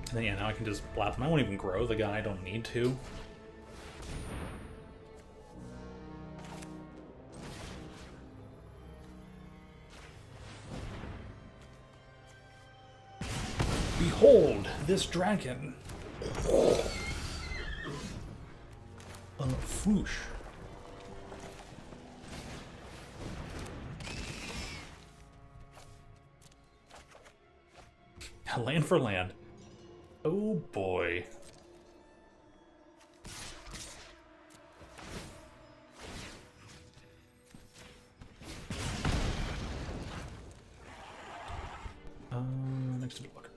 And then, yeah, now I can just blast them. I won't even grow the guy, I don't need to. Behold this dragon. Foosh. Land for land. Oh boy. Next to the blocker.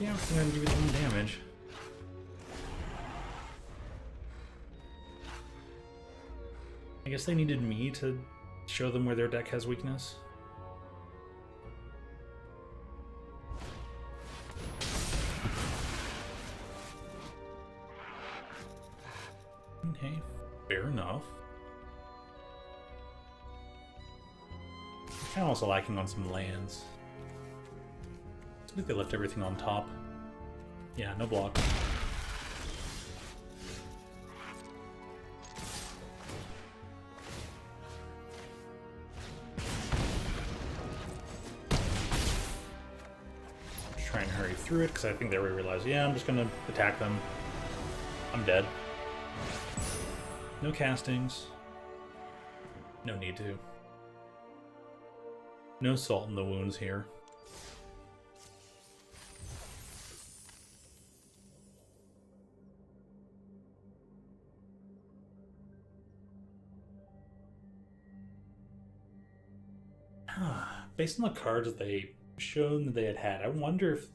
Yeah, I'm gonna give it some damage. I guess they needed me to show them where their deck has weakness. Okay, fair enough. I'm also lacking on some lands. I think they left everything on top. Yeah, no block. Just try and hurry through it, because I think they already realized, yeah, I'm just going to attack them. I'm dead. No castings. No need to. No salt in the wounds here. Based on the cards that they shown that they had, I wonder if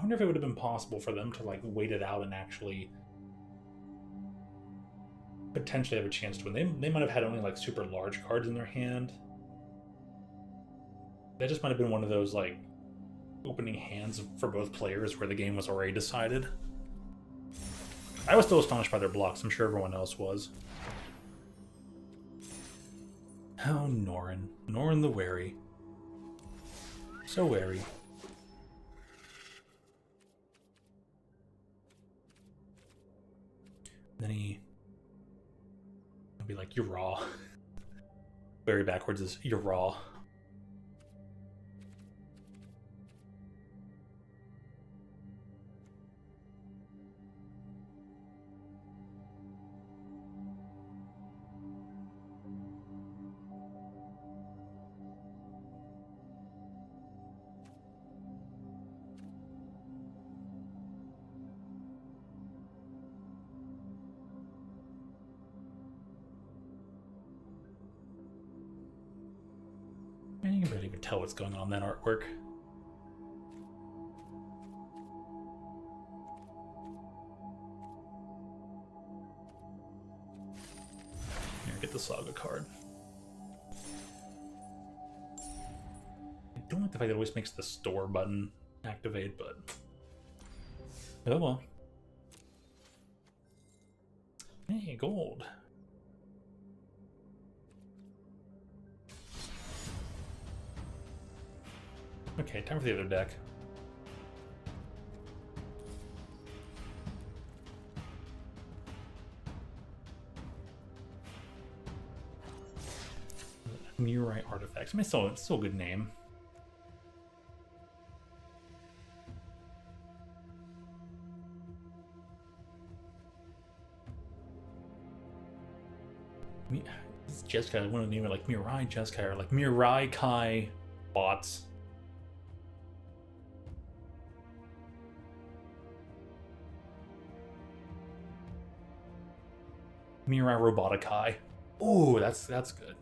it would have been possible for them to like wait it out and actually potentially have a chance to win. They might have had only like super large cards in their hand. That just might have been one of those like opening hands for both players where the game was already decided. I was still astonished by their blocks. I'm sure everyone else was. Oh, Norin. Norin the Wary. So wary. Then he'll be like, you're raw. Wary backwards is, you're raw. You can barely even tell what's going on in that artwork. Here, get the Saga card. I don't like the fact that it always makes the store button activate, but oh well. Hey, gold. Okay, time for the other deck. Murai Artifacts. I mean, it's still a good name. This Jeskai, I want to name it like Murai Jeskai or like Murai Kai bots. Mirai Robotikai. Oh, that's good.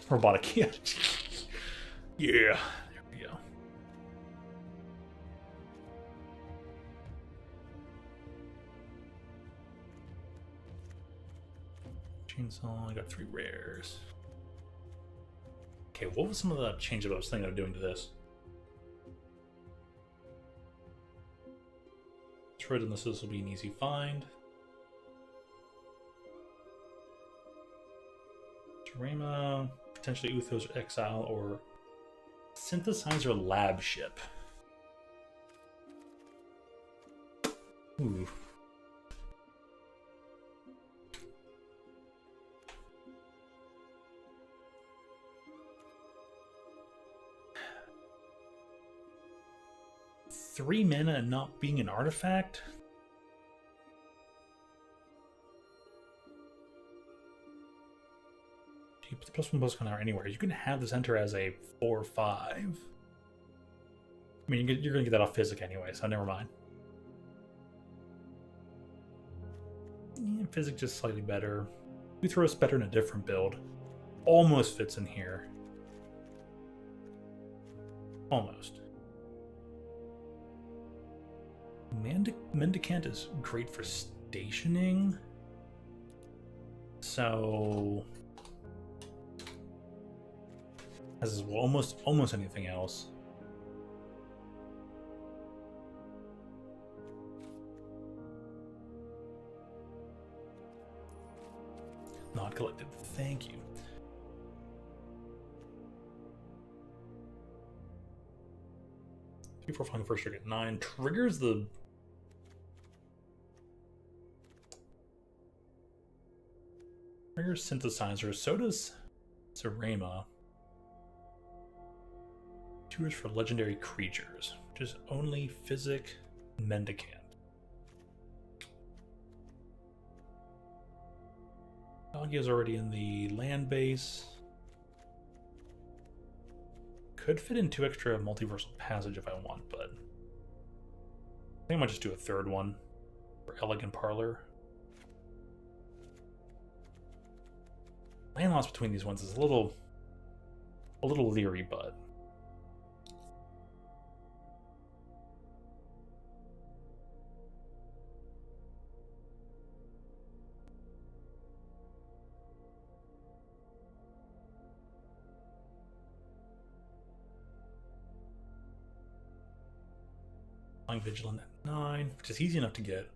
Robotikai. Yeah, there we go. Chainsaw, I got 3 rares. Okay, what was some of the changes I was thinking of doing to this? And this will be an easy find. Terema, potentially Uthos Exile or Synthesizer Lab Ship. Ooh. Three mana and not being an artifact? You put the +1/+1 counter anywhere. You can have this enter as a 4/5. I mean, you're going to get that off Physic anyway, so never mind. Yeah, Physic just slightly better. Uthros better in a different build. Almost fits in here. Almost. Mendicant is great for stationing. So as is almost anything else. Not collected. Thank you. Before finding first trigger at 9 triggers the synthesizer, so does Serema. Tutors for legendary creatures, which is only Physic and Mendicant. Doggy is already in the land base. Could fit in 2 extra multiversal passage if I want, but I think I might just do a 3rd one for Elegant Parlor. Land loss between these ones is a little leery, but Vigilant at 9, which is easy enough to get.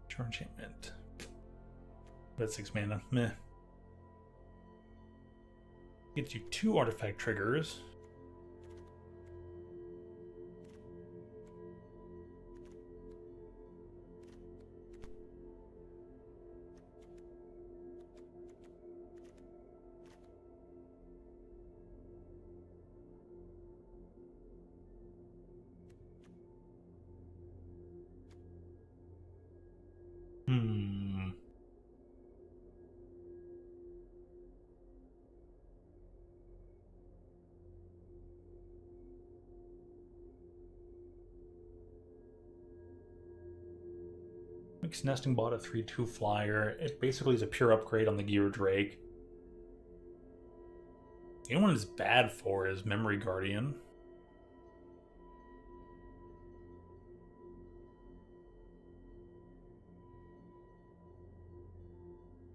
Charge enchantment. That's 6 mana. Meh. Gets you 2 artifact triggers. Mixed Nesting bought a 3/2 flyer. It basically is a pure upgrade on the Gear Drake. The only one it's bad for is Memory Guardian.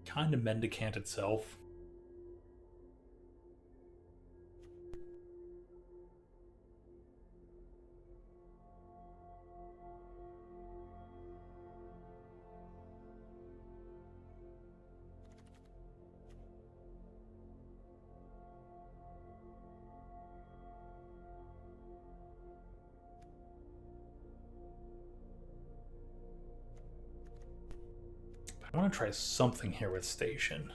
Kind of Mendicant itself. I want to try something here with Station.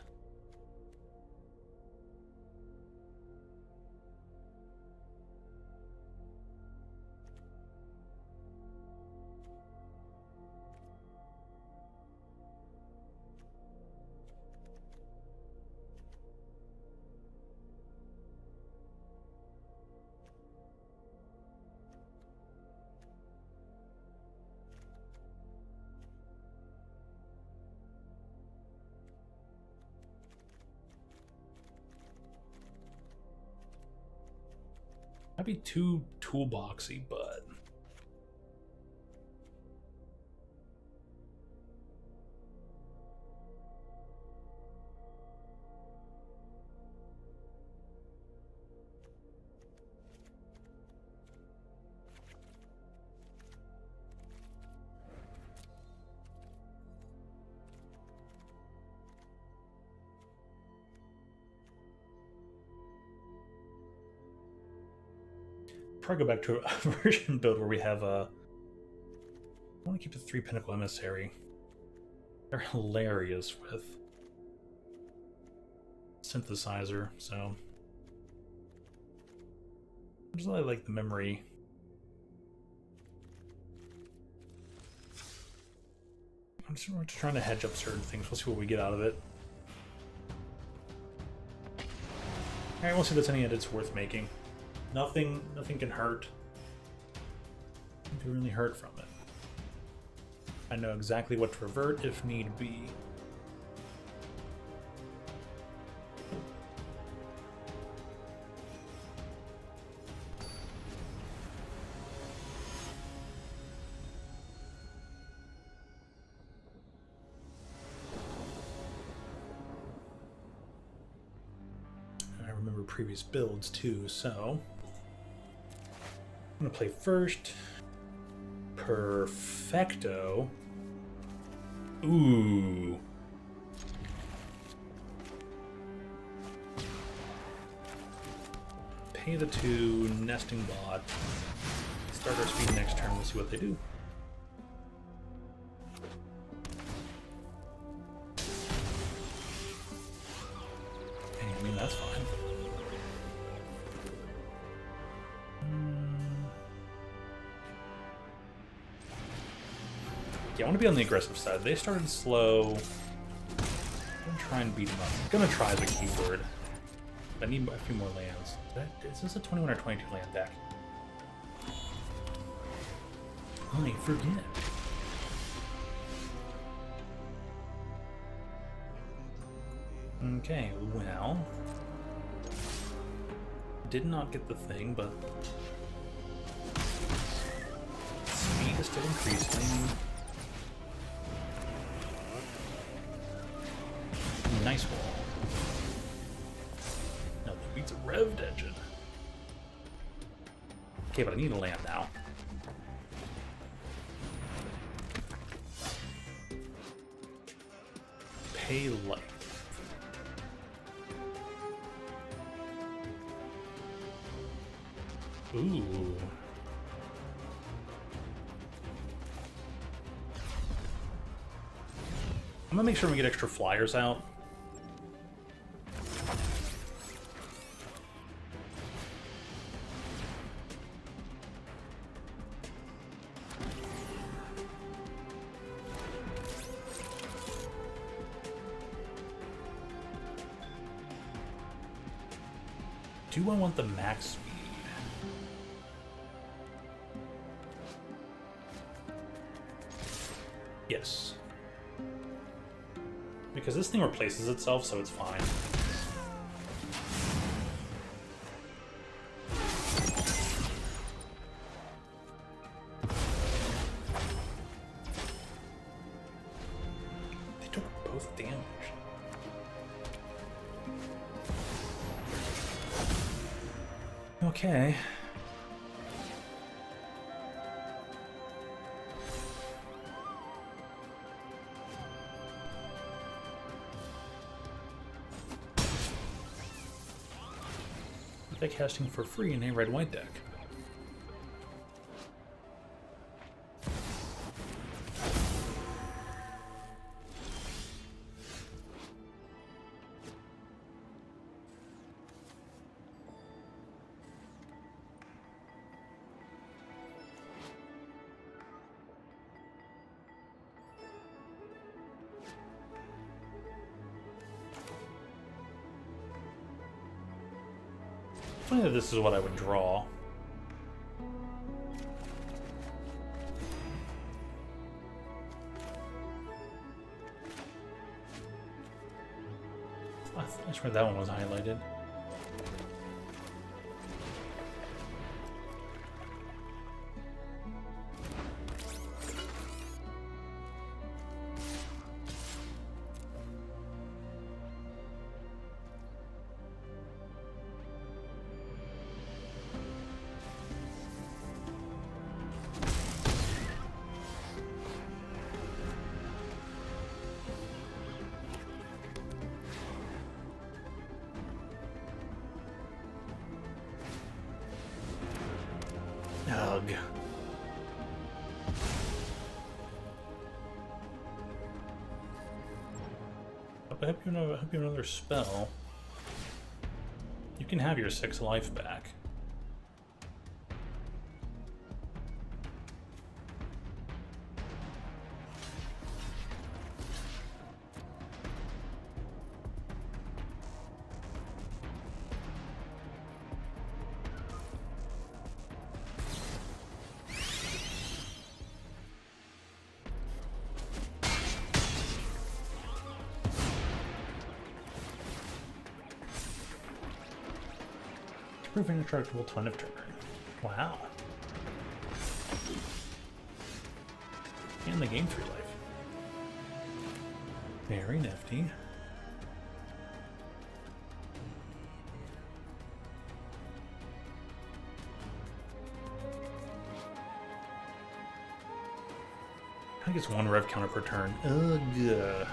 Might be too toolboxy, but probably go back to a version build where we have a. I want to keep the 3 Pinnacle Emissary. They're hilarious with synthesizer, so I just really like the memory. I'm just trying to hedge up certain things. We'll see what we get out of it. Alright, we'll see if there's any edits worth making. Nothing can hurt. Nothing can really hurt from it. I know exactly what to revert if need be. I remember previous builds too, so I'm gonna play first Perfecto, Ooh. Pay the 2, nesting bot. Start our speed next turn, we'll see what they do. Hey, I mean, that's fine. Yeah, I want to be on the aggressive side. They started slow. I'm gonna try and beat them up. I'm gonna try as a keyword. I need a few more lands. Is this a 21 or 22 land deck? I forget. Okay, well... Did not get the thing, but... Speed is still increasing. Nice wall. No, that beats a revved engine. Okay, but I need a land now. Pay life. Ooh. I'm gonna make sure we get extra flyers out. Do I want the max speed? Yes. Because this thing replaces itself, so it's fine. They took both damage. Okay. They're casting for free in a red-white deck. Funny that this is what I would draw. I swear that one was highlighted. Ugh. I hope you another spell. You can have your 6 life back. Prove indestructible ton of turn. Wow. And they gain 3 life. Very nifty. think it's 1 rev counter per turn. Ugh.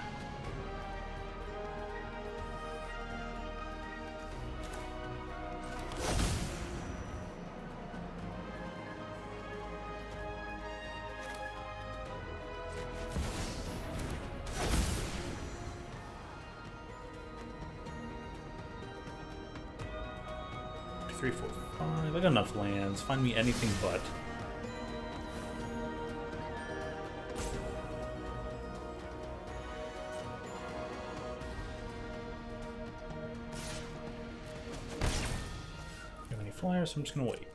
Three, 4, 5. I got enough lands. Find me anything but. Don't have any flyers, so I'm just gonna wait.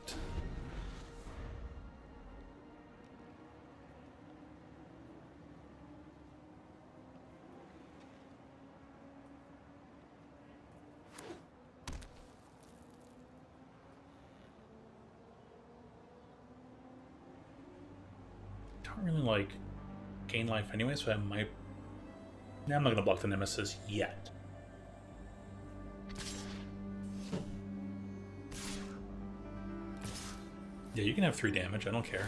Really like gain life anyway, so I might. Nah, I'm not gonna block the Nemesis yet. Yeah, you can have 3 damage. I don't care.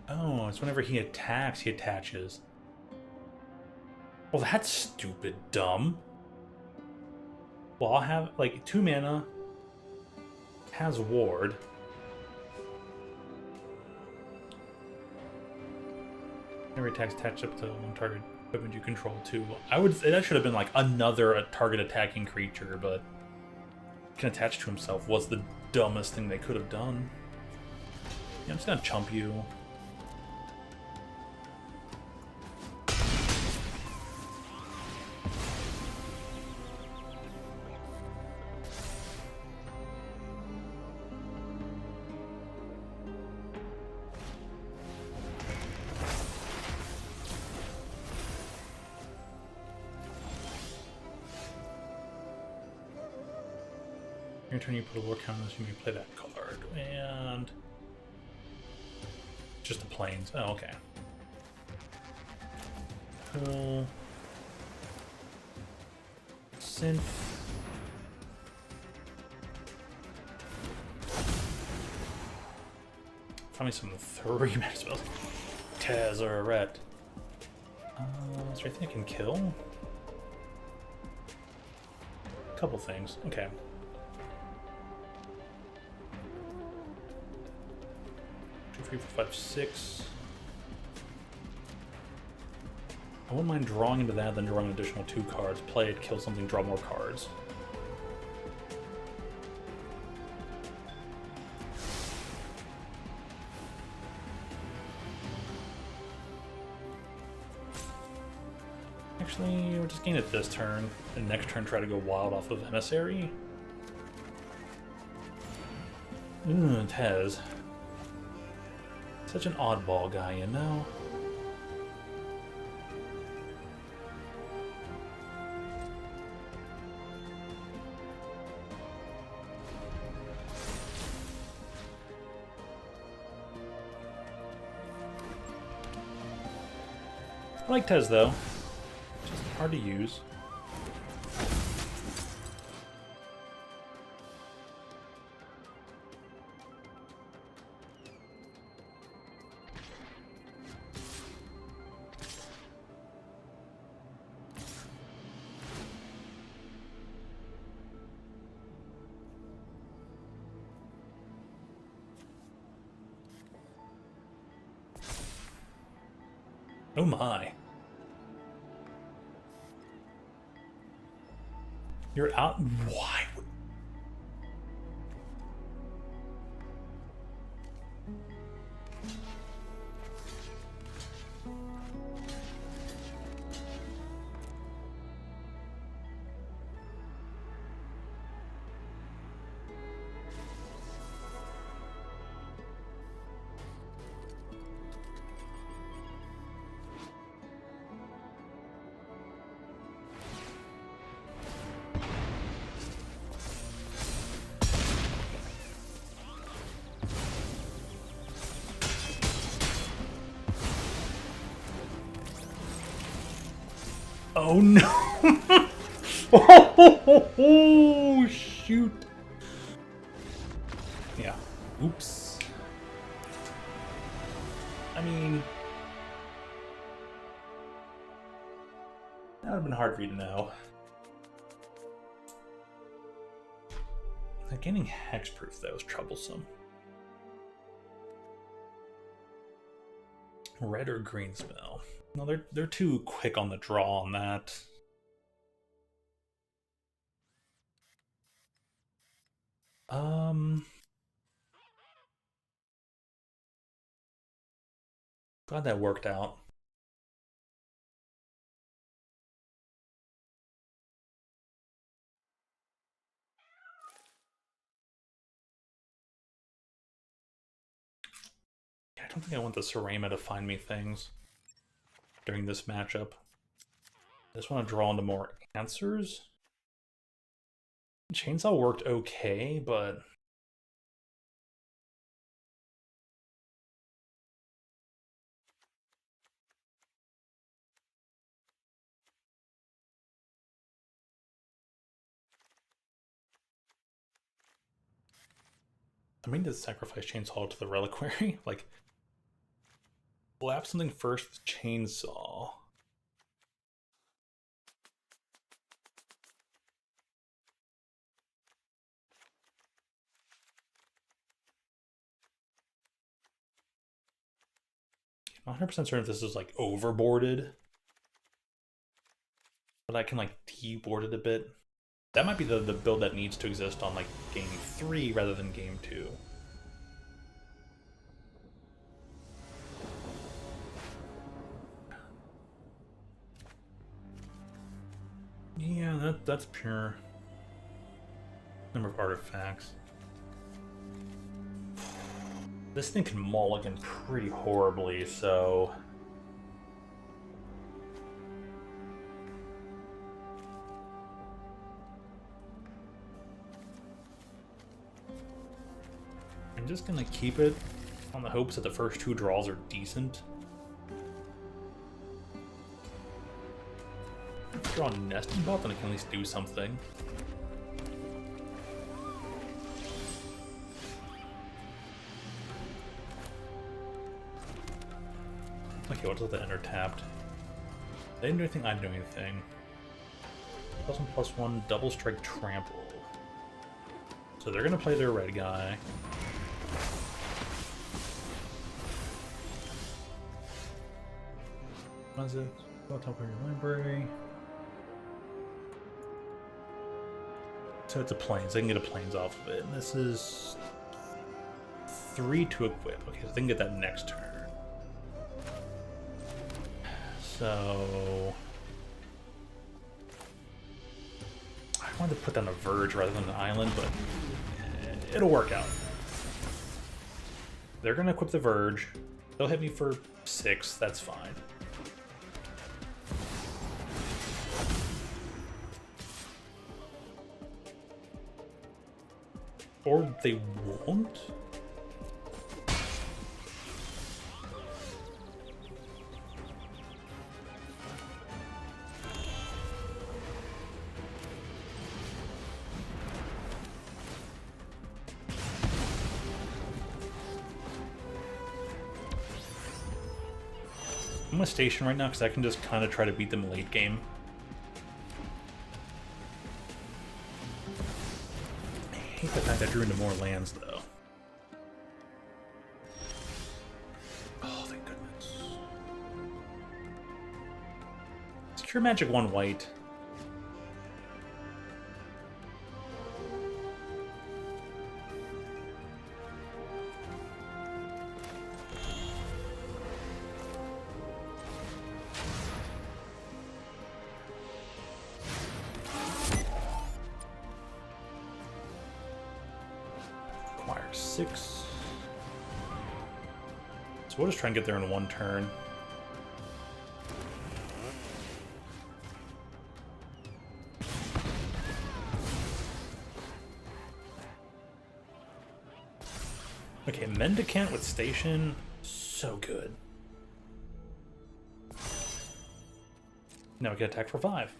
Oh, it's whenever he attacks, he attaches. Well, that's stupid, dumb. Well, I'll have like 2 mana. Has ward. Every attack's attached up to 1 target equipment you control too. That should have been like another target attacking creature, but can attach to himself was the dumbest thing they could have done. Yeah, I'm just gonna chump you. Your turn, you put a war counter, so you may play that card. And just the planes. Oh, okay. Cool. Synth. Find me some 3 mana spells. Tezzeret. Is there anything I can kill? A couple things. Okay. 3, 4, 5, 6. I wouldn't mind drawing into that, then drawing an additional 2 cards. Play it, kill something, draw more cards. Actually, we're just gain it this turn, and next turn try to go wild off of Emissary. Tez. Such an oddball guy, you know? I like Tez, though. Just hard to use. Oh my. You're out? Why? Oh no! Oh, shoot! Yeah. Oops. would have been hard for you to know. Gaining hexproof, though, is troublesome. Red or green spell? No, they're too quick on the draw on that. Glad that worked out. I don't think I want the Serema to find me things during this matchup. I just want to draw into more answers. Chainsaw worked okay, but I mean to sacrifice Chainsaw to the Reliquary. Like, slap something first with Chainsaw. I'm 100% certain if this is like overboarded, but I can like deboard it a bit. That might be the build that needs to exist on like game 3 rather than game 2. Yeah, that's pure. Number of artifacts. This thing can mulligan pretty horribly, so I'm just gonna keep it on the hopes that the first 2 draws are decent. Draw a nesting bot, then I can at least do something. Okay, what's with the enter tapped? They didn't do anything, I didn't do anything. +1/+1, double strike trample. So they're gonna play their red guy. What is it? Go top of your library. So it's a plains. They can get a plains off of it. And this is 3 to equip. Okay, so they can get that next turn. So I wanted to put down a Verge rather than an island, but it'll work out. They're gonna equip the Verge. They'll hit me for 6. That's fine. Or they won't? I'm gonna station right now because I can just kind of try to beat them late game. I hate the fact I drew into more lands, though. Oh, thank goodness. Secure Magic 1 white. Acquire 6. So we'll just try and get there in 1 turn. Okay, Mendicant with Station, so good. Now we can attack for 5.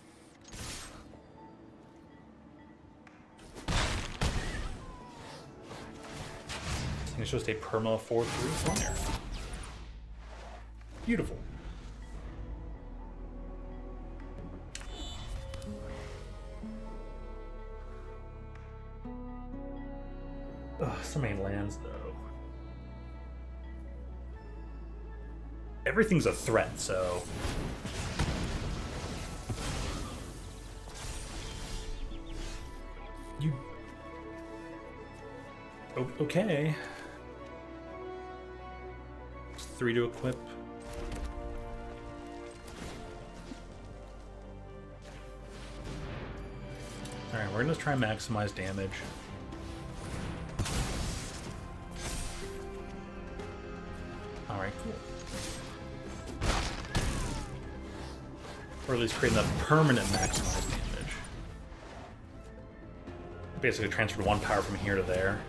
It's just a perma 4/3 flyer. Beautiful. lands, though. Everything's a threat, so... You... Okay. 3 to equip. Alright, we're gonna try and maximize damage. Alright, cool. Or at least creating a permanent maximized damage. Basically transferred 1 power from here to there.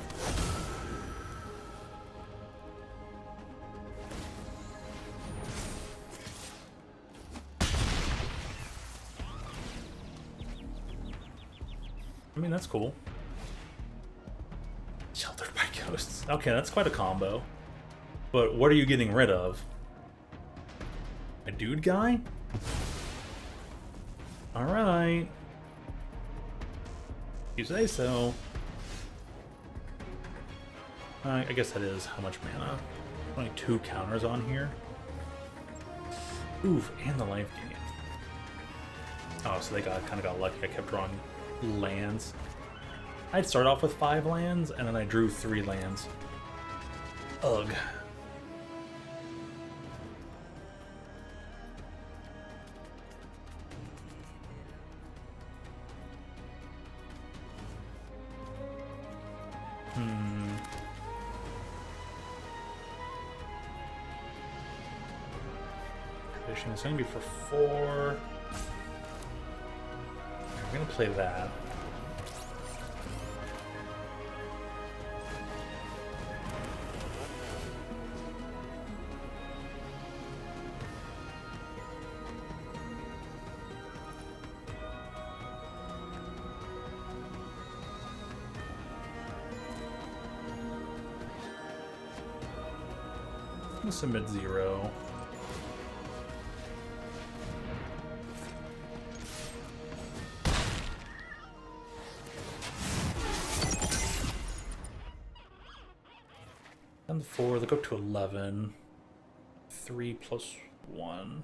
I mean, that's cool. Sheltered by ghosts. Okay, that's quite a combo. But what are you getting rid of? A dude guy? Alright. You say so. I guess that is how much mana. Only 2 counters on here. Oof, and the life gain. Oh, so they kind of got lucky. I kept drawing lands. I'd start off with 5 lands, and then I drew 3 lands. Ugh. It's going to be for 4. We're going to play that. I'm going to submit 0. And 4, they go up to 11. 3 plus 1.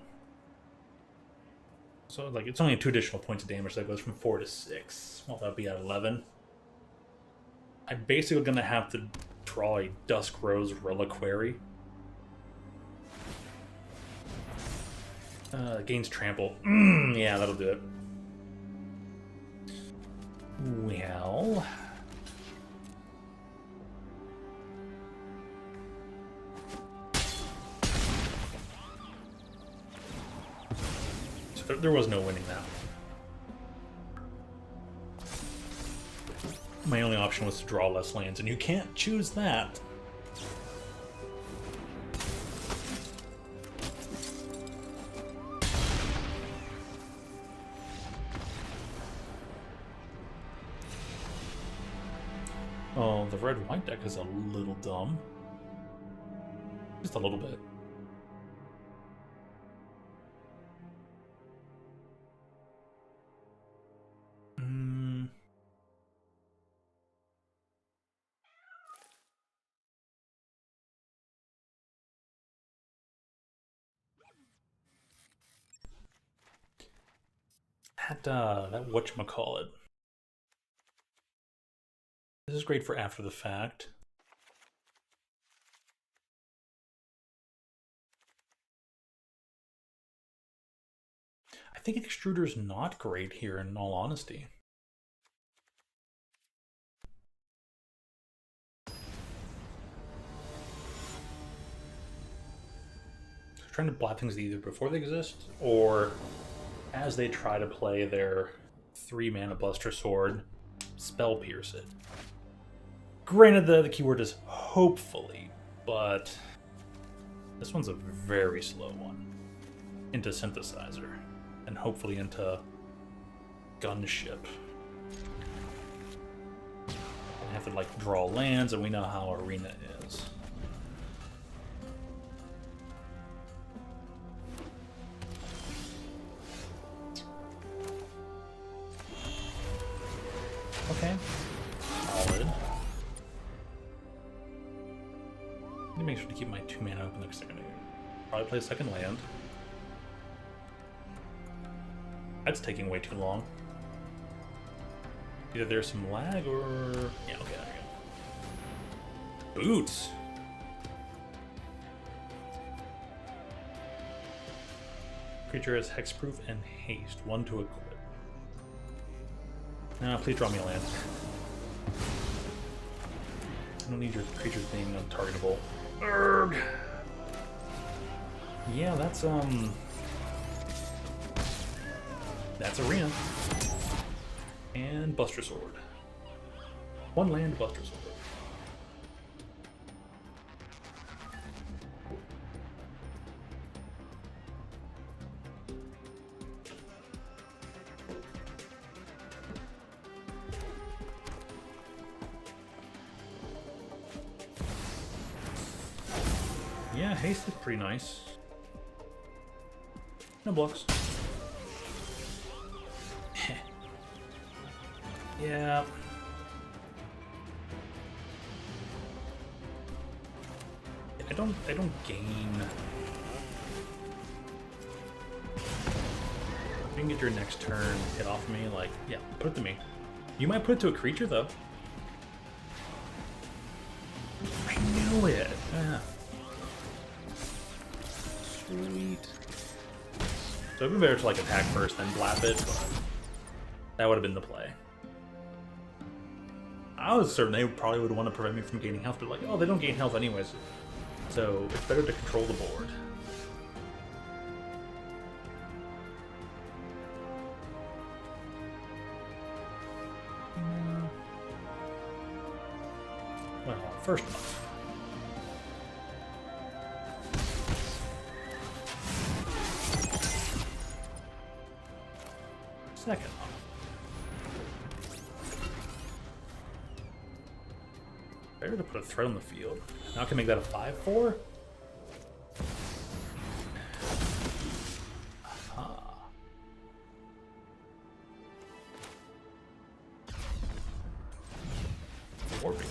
So, like, it's only 2 additional points of damage, so that goes from 4 to 6. Well, that'd be at 11. I'm basically gonna have to draw a Dusk Rose Reliquary. Gains Trample. Yeah, that'll do it. Well... There was no winning that. My only option was to draw less lands, and you can't choose that. Oh, the red-white deck is a little dumb. Just a little bit. That whatchamacallit. This is great for after the fact. I think Extruder's not great here, in all honesty. Trying to block things either before they exist, or as they try to play their 3-mana Buster Sword, Spell Pierce it. Granted, the keyword is hopefully, but this one's a very slow one. Into Synthesizer, and hopefully into Gunship. I have to, like, draw lands, and we know how Arena is. Okay. Solid. make sure to keep my 2 mana open next turn. Probably play a second land. That's taking way too long. Either there's some lag or... Yeah, okay, there we go. Boots! Creature has hexproof and haste. 1 to equip. No, please draw me a land. I don't need your creatures being untargetable. Urgh! Yeah, that's Arena. And Buster Sword. 1 land, Buster Sword. Yeah, haste is pretty nice. No blocks. Yeah. I don't gain. If you can get your next turn hit off me, like, yeah, put it to me. You might put it to a creature though. I knew it. Yeah. Sweet. So it'd be better to like attack first, then blap it, but that would have been the play. I was certain they probably would want to prevent me from gaining health, but like, oh, they don't gain health anyways. So it's better to control the board. Well, first off. Second off. Better to put a threat on the field. Now I can make that a 5/4. Aha. Warping.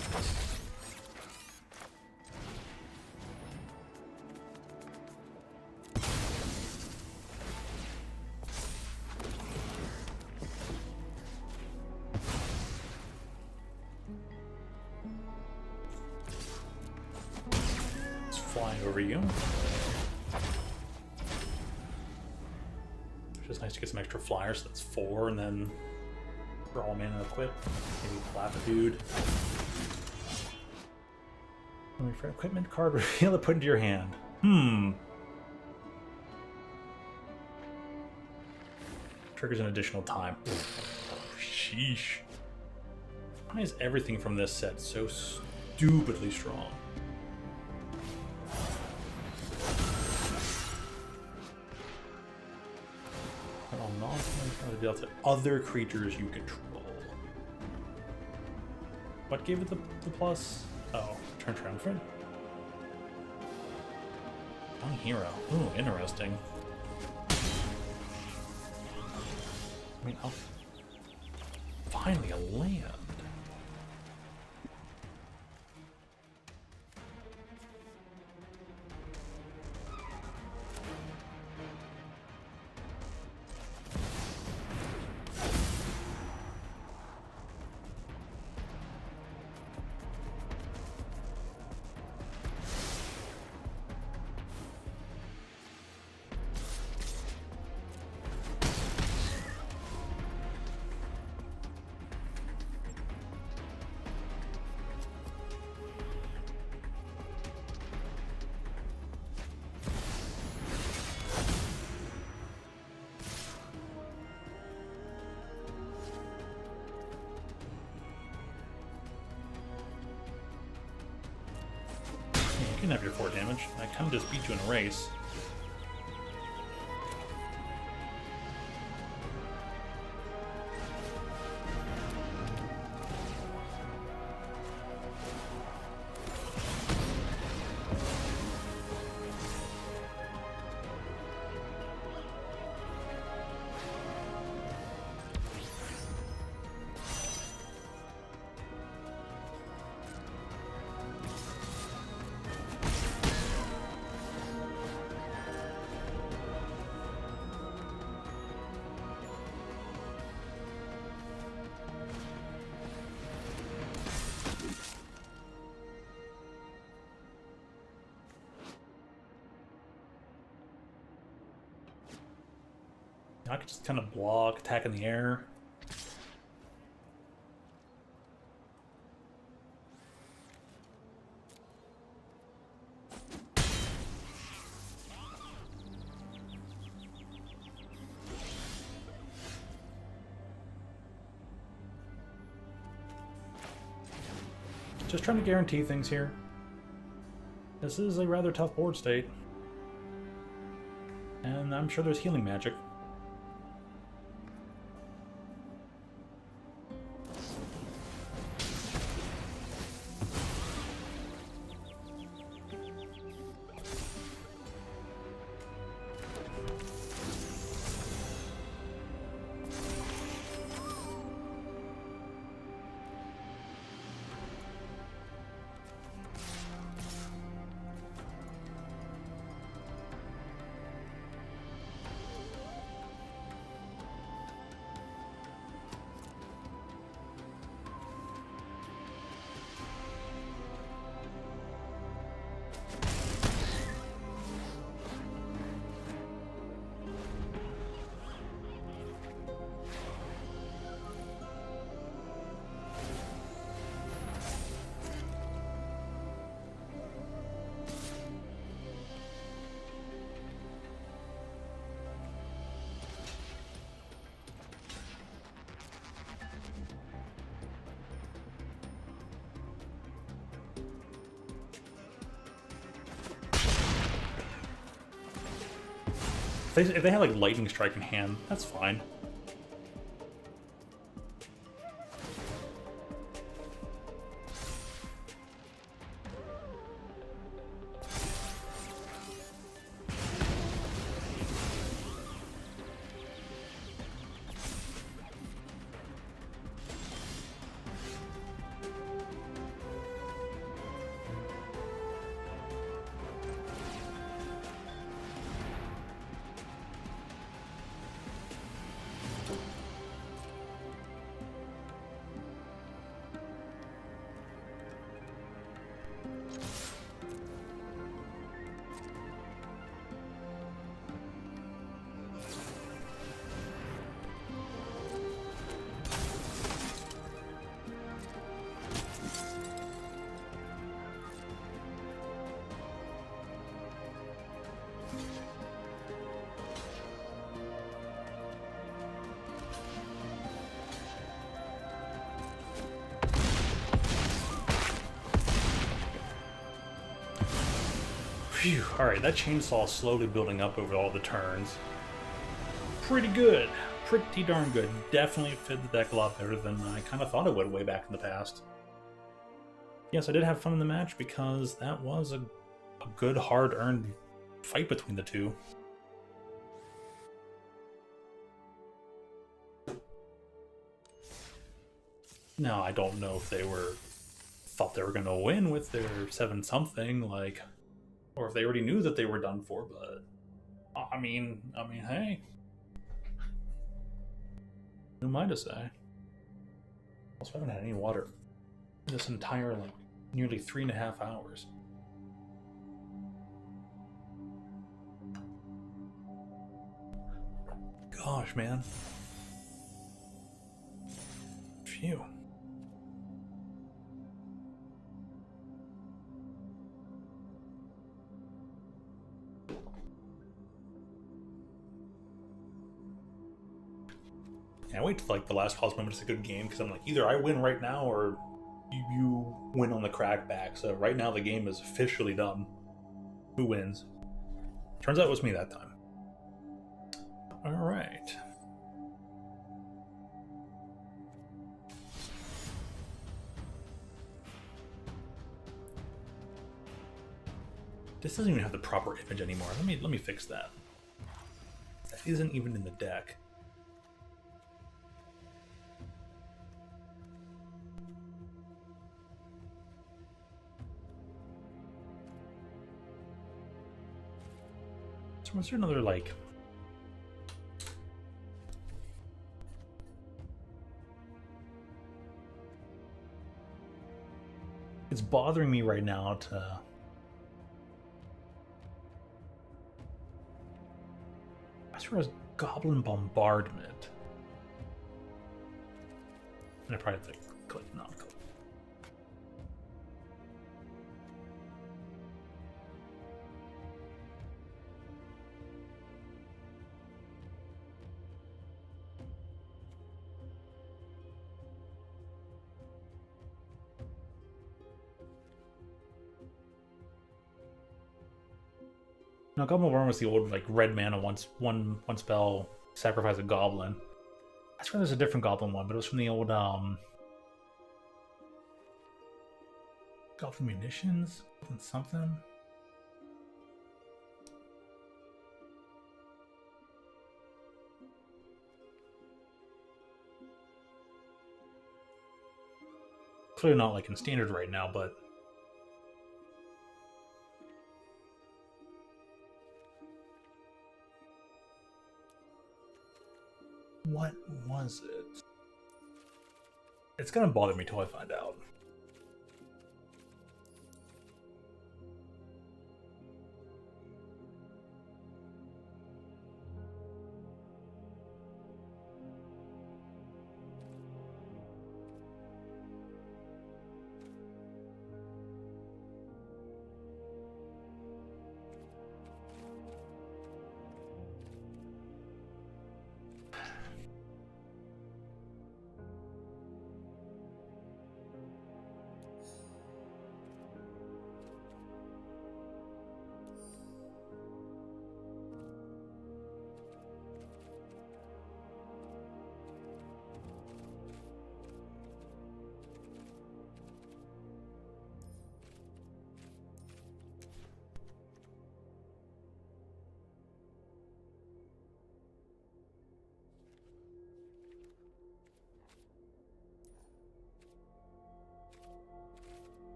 Flying over you. It's just nice to get some extra flyers, so that's 4, and then for all mana equip, maybe Platitude. Wait for an equipment card, reveal it, put into your hand. Triggers an additional time. Sheesh. Why is everything from this set so stupidly strong? Deal to other creatures you control. What gave it the plus? Oh, turn triumphant? Young hero. Ooh, interesting. I mean, finally a land. You can have your 4 damage. I kind of just beat you in a race. I could just kind of block, attack in the air. Just trying to guarantee things here. This is a rather tough board state. And I'm sure there's healing magic. If they have like lightning strike in hand, that's fine. Phew, alright, that chainsaw is slowly building up over all the turns. Pretty good. Pretty darn good. Definitely fit the deck a lot better than I kind of thought it would way back in the past. Yes, I did have fun in the match because that was a good, hard-earned fight between the two. Now, I don't know if they thought they were going to win with their 7-something, like, or if they already knew that they were done for, but I mean, hey, who am I to say? Also, I haven't had any water this entire, like, nearly 3.5 hours. Gosh, man. Phew. I wait till like the last pause moment is a good game because I'm like, either I win right now or you win on the crackback. So right now the game is officially done. Who wins? Turns out it was me that time. All right. This doesn't even have the proper image anymore. Let me fix that. That isn't even in the deck. So was there another, like... It's bothering me right now to... I swear it was Goblin Bombardment. And I probably have to click non-click. No, Goblin Bombardment was the old like red mana one spell, sacrifice a goblin. I swear there's a different goblin one, but it was from the old Goblin Munitions? Goblin something? Clearly not like in standard right now, but what was it? It's gonna bother me till I find out.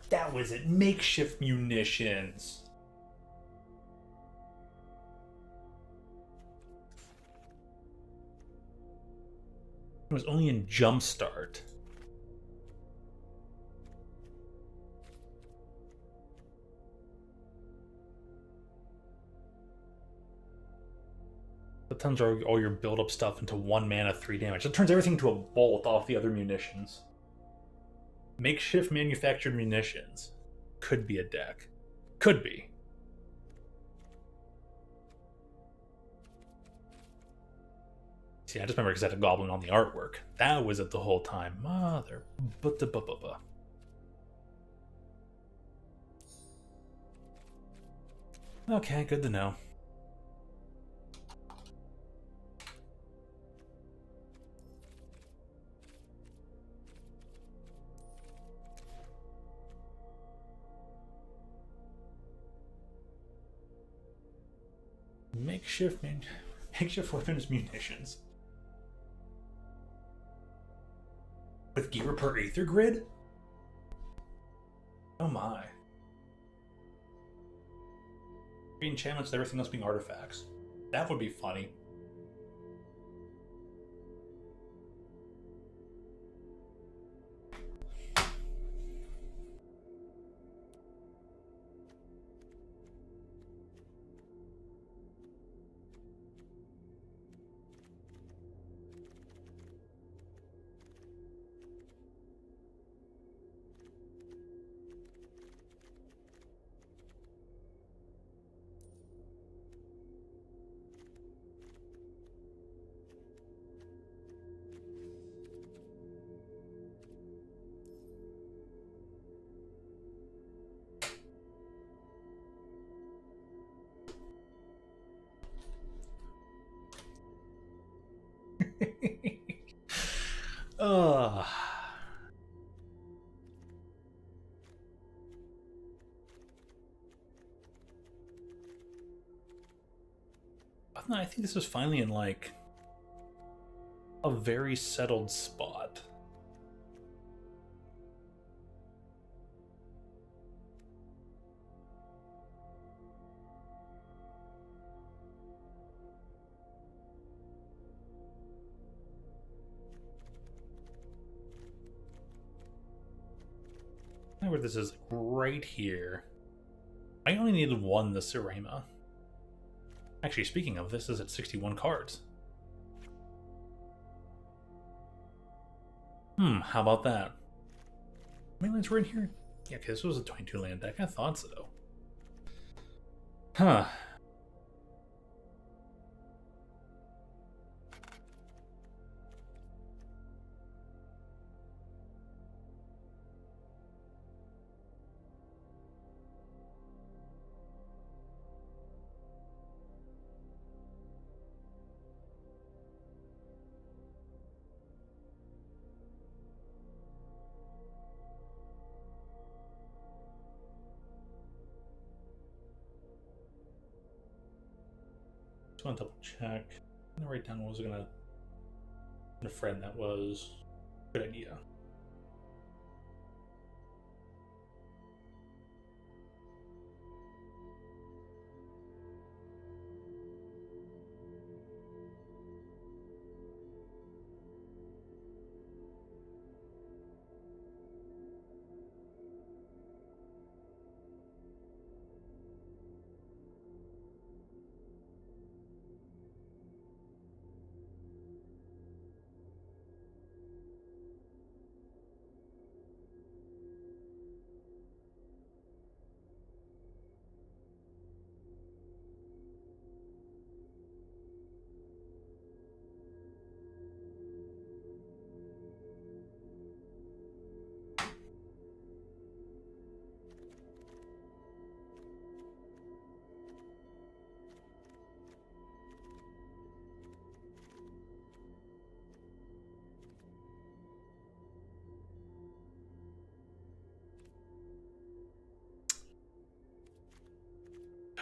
That was it. Makeshift munitions. It was only in Jumpstart. That turns all your build-up stuff into 1 mana, 3 damage. It turns everything into a bolt off the other munitions. Makeshift manufactured munitions. Could be a deck. Could be. See, I just remember because I had a goblin on the artwork. That was it the whole time. Mother. Okay, good to know. Makeshift weapons munitions. With gear per Aether Grid? Oh my. Enchantments and everything else being artifacts. That would be funny. Ugh. I think this was finally in like a very settled spot. Where this is right here. I only needed one this Sirema. Actually, speaking of, this is at 61 cards. How about that? How many lands were in here? Yeah, okay, this was a 22 land deck. I thought so. Huh. Just want to double check. I'm gonna write down what was gonna. A friend that was. Good idea.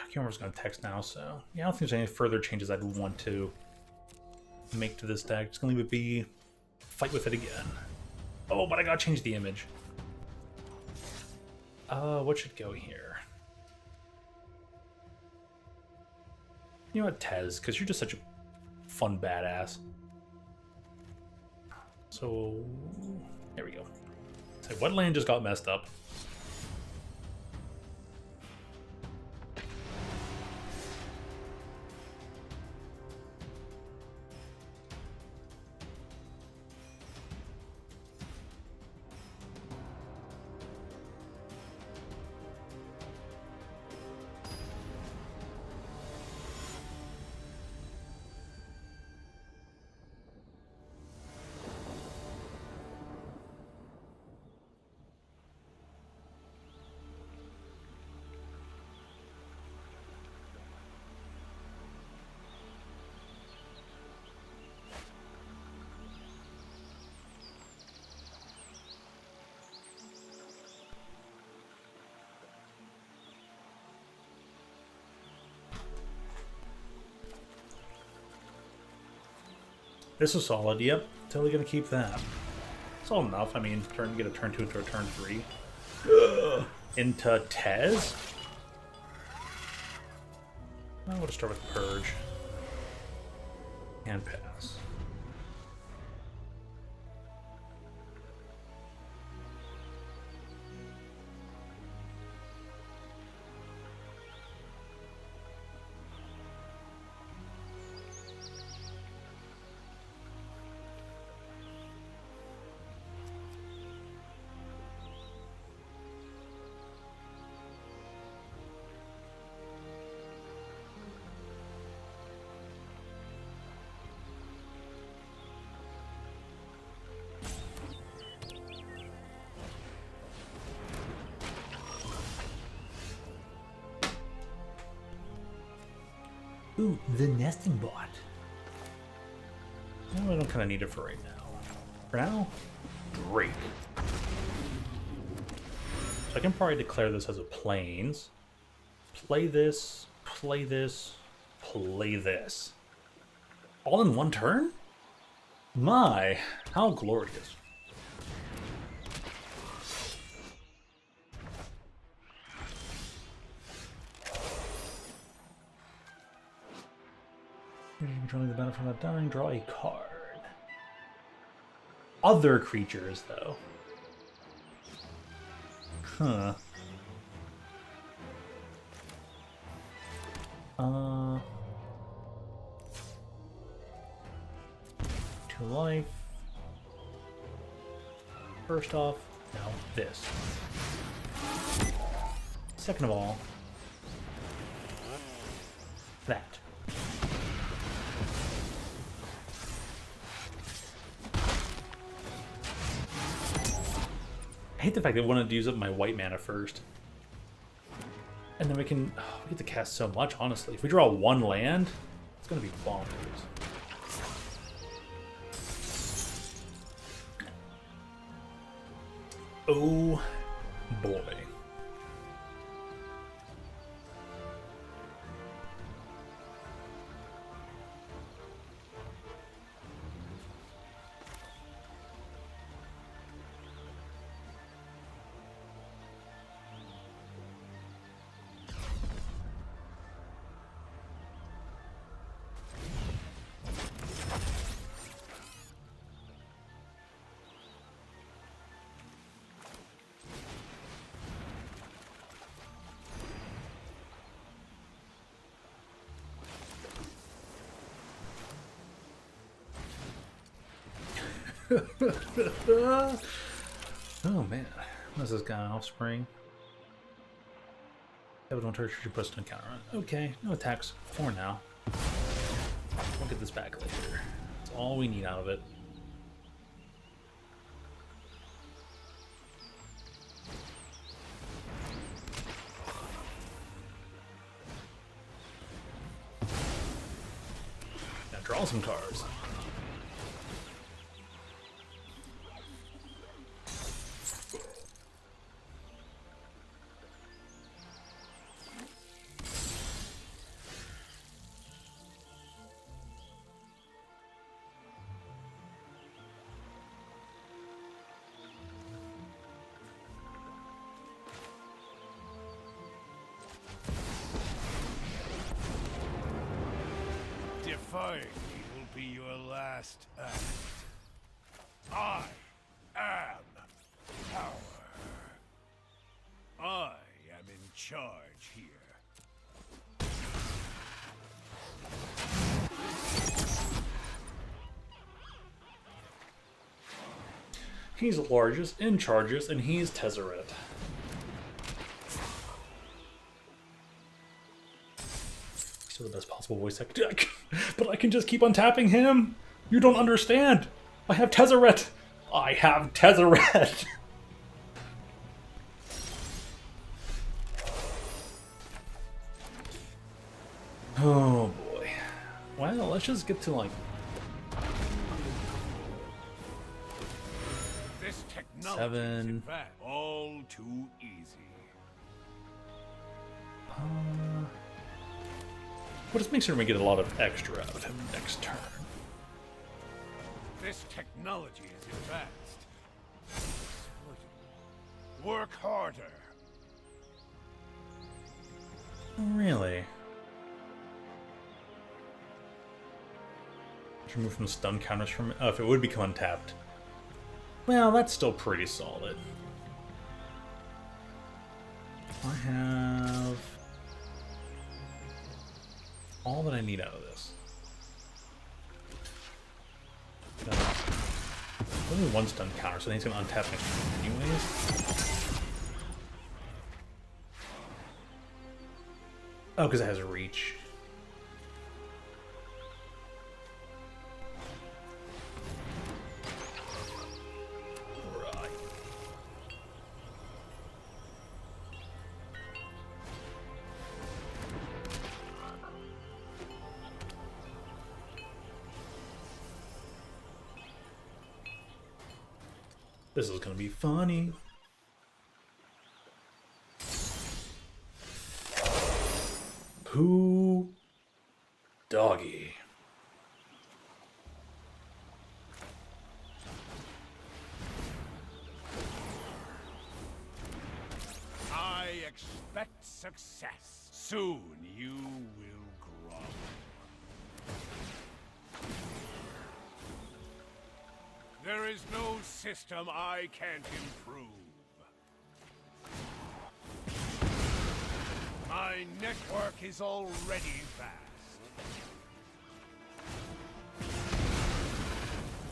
Humor's going to text now, so yeah, I don't think there's any further changes I'd want to make to this deck. It's going to leave it be, fight with it again. Oh, but I got to change the image. What should go here? You know what, Tez, because you're just such a fun badass. So, there we go. So what land just got messed up? This is solid, yep. Totally gonna keep that. Solid enough. I mean, get a turn 2 into a turn 3. Into Tez? I want to start with Purge. And pass. Ooh, the nesting bot. No, I don't kind of need it for right now. For now, great. So I can probably declare this as a plains. Play this, play this, play this. All in one turn? My, how glorious. Controlling the benefit from that dying, draw a card. Other creatures, though. Huh. to life. First off, now this. Second of all, that. I hate the fact that I wanted to use up my white mana first. And then we can... Oh, we get to cast so much, honestly. If we draw one land, it's going to be bonkers. Oh, boy. Oh man, what's this guy? Offspring. That one turret should put a counter on. Okay, no attacks for now. We'll get this back later. That's all we need out of it. Now draw some cards. Defying me will be your last act. I am power. I am in charge here. He's largest, in charges, and he's Tezzeret. Still the best possible voice actor. But I can just keep on tapping him. You don't understand. I have Tezzeret. I have Tezzeret. Oh boy. Well, let's just get to like. This technology 7. is in fact all too easy. We'll just make sure we get a lot of extra out of him next turn. This technology is advanced. Work harder. Really? Remove from stun counters from... Oh, if it would become untapped. Well, that's still pretty solid. I have... all that I need out of this. Only one stun counter, so he's going to untap next turn anyways. Oh, because it has a reach. Right. This is going to be funny. Pooh doggy. I expect success. Soon you will grow. There is no system I can't improve. My network is already vast.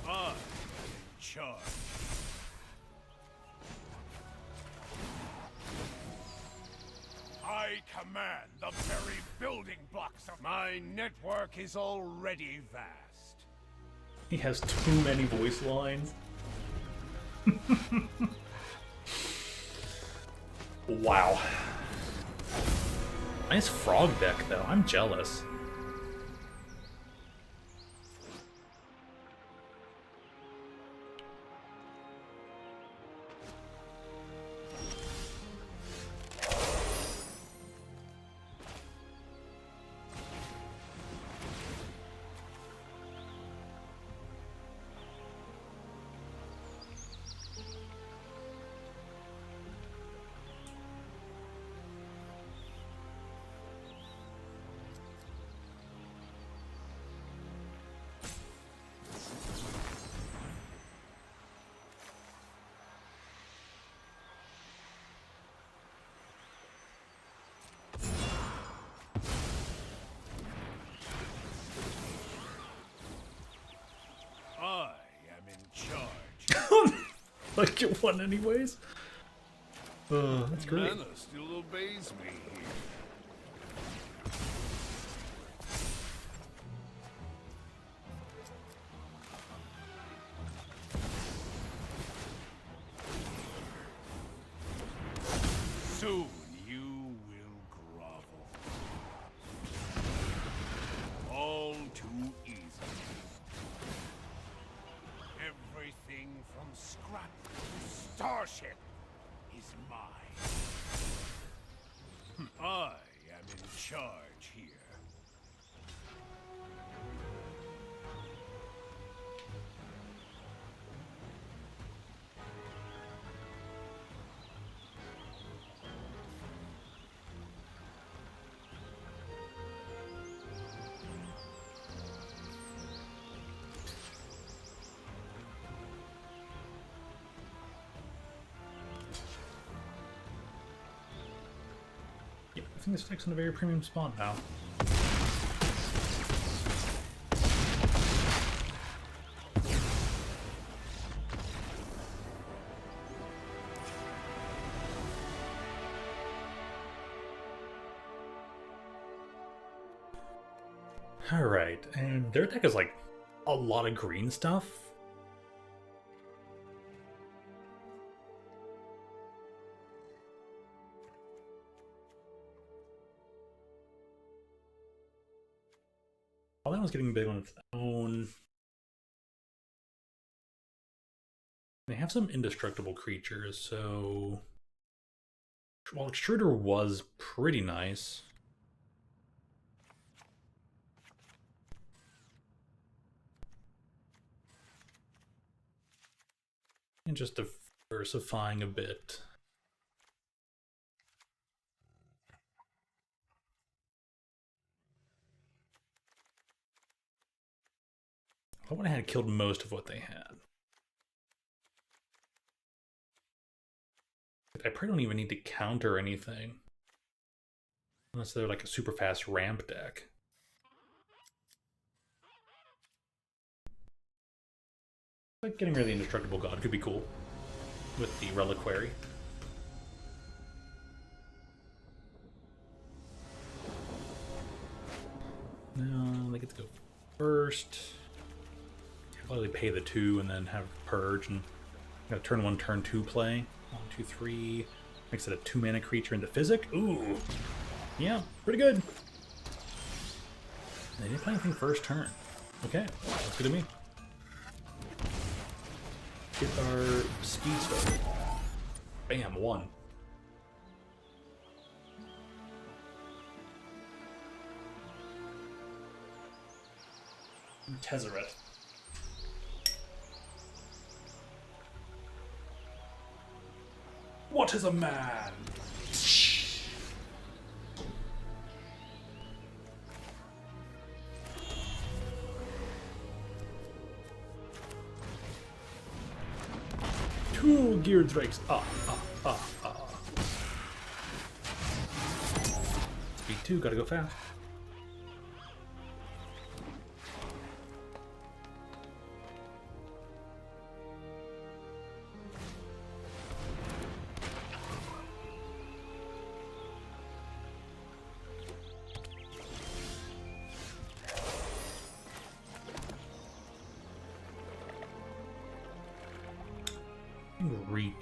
I'm in charge. I command the very building blocks of my network is already vast. He has too many voice lines. Wow. Nice frog deck, though. I'm jealous. I am in charge. Like you won anyways? That's great. Mana still obeys me here. Soon you will grovel. All too easy. Everything from scrap to starship is mine. I am in charge here. Yeah, I think this deck's in a very premium spot now. Alright, and their deck is like a lot of green stuff. Well, that was getting big on its own. They have some indestructible creatures, so... Well, Extruder was pretty nice. And just diversifying a bit. I would have had killed most of what they had. I probably don't even need to counter anything. Unless they're like a super fast ramp deck. Like getting rid of the Indestructible God could be cool. With the Reliquary. No, they get to go first. Probably pay the 2 and then have Purge and turn 1, turn 2 play. 1, 2, 3. Makes it a 2-mana creature into Physic. Ooh. Yeah, pretty good. They didn't play anything first turn. Okay, that's good to me. Get our speed started. Bam, 1. Tezzeret. What is a man? Two gear drakes. Speed 2, gotta go fast. reach.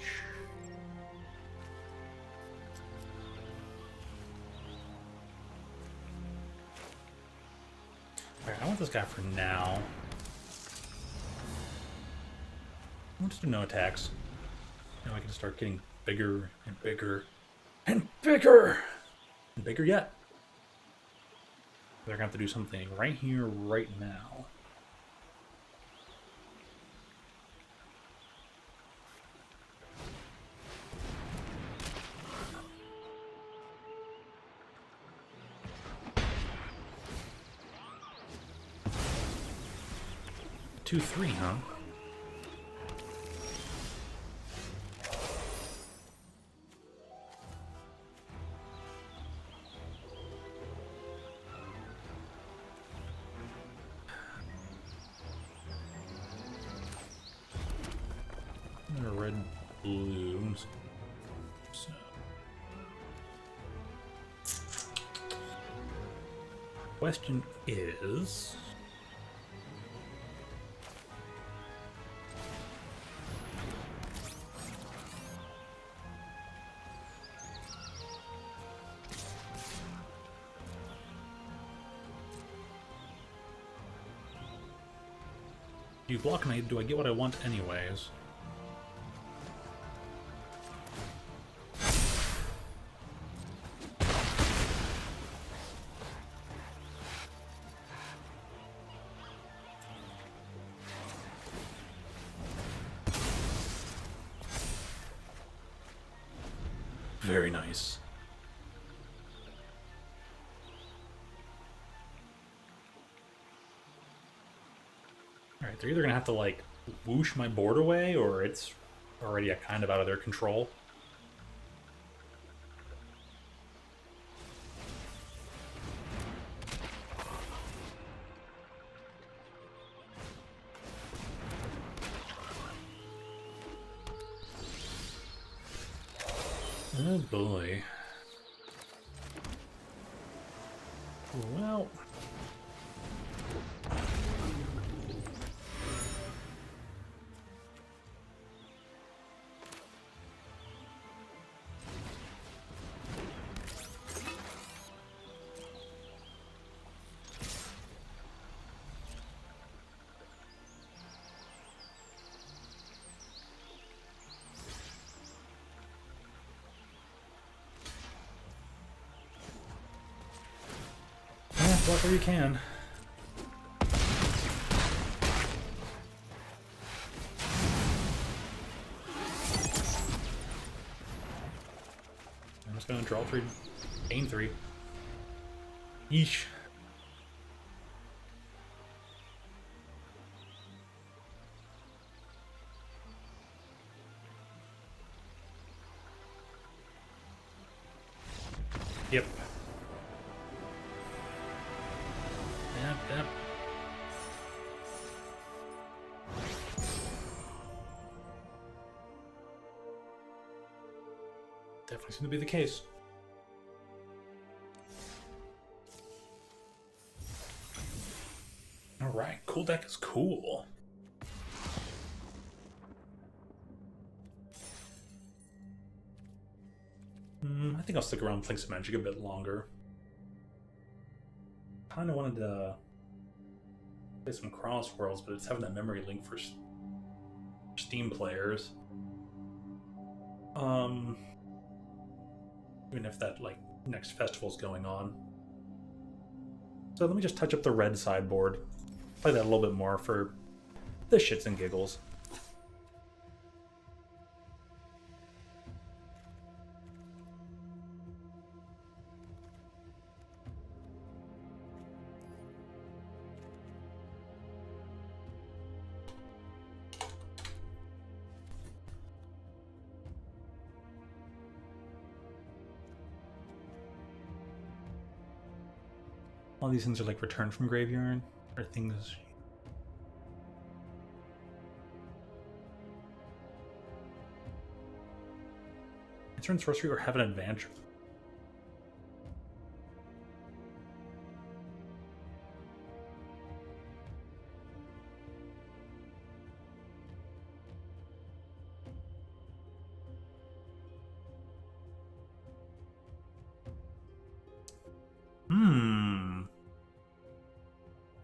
Alright, I want this guy for now. I'll just do no attacks. Now I can start getting bigger and bigger and bigger and bigger yet. They're gonna have to do something right here, right now. Two, three, huh? Red, blue. So. Question is. Do you block me? Do I get what I want anyways? Very nice. Alright, they're either gonna have to, like, whoosh my board away, or it's already kind of out of their control. Oh boy. Well. Block where you can. I'm just gonna draw 3, gain 3. Yeesh. Yep. Yep. Definitely seems to be the case. Alright, cool deck is cool. I think I'll stick around playing some Magic a bit longer. Kinda wanted to play some Cross Worlds, but it's having that memory link for Steam players. Even if that, like, next festival's going on. So let me just touch up the red sideboard. Play that a little bit more for the shits and giggles. All these things are like returned from graveyard, or things. Return sorcery or have an advantage.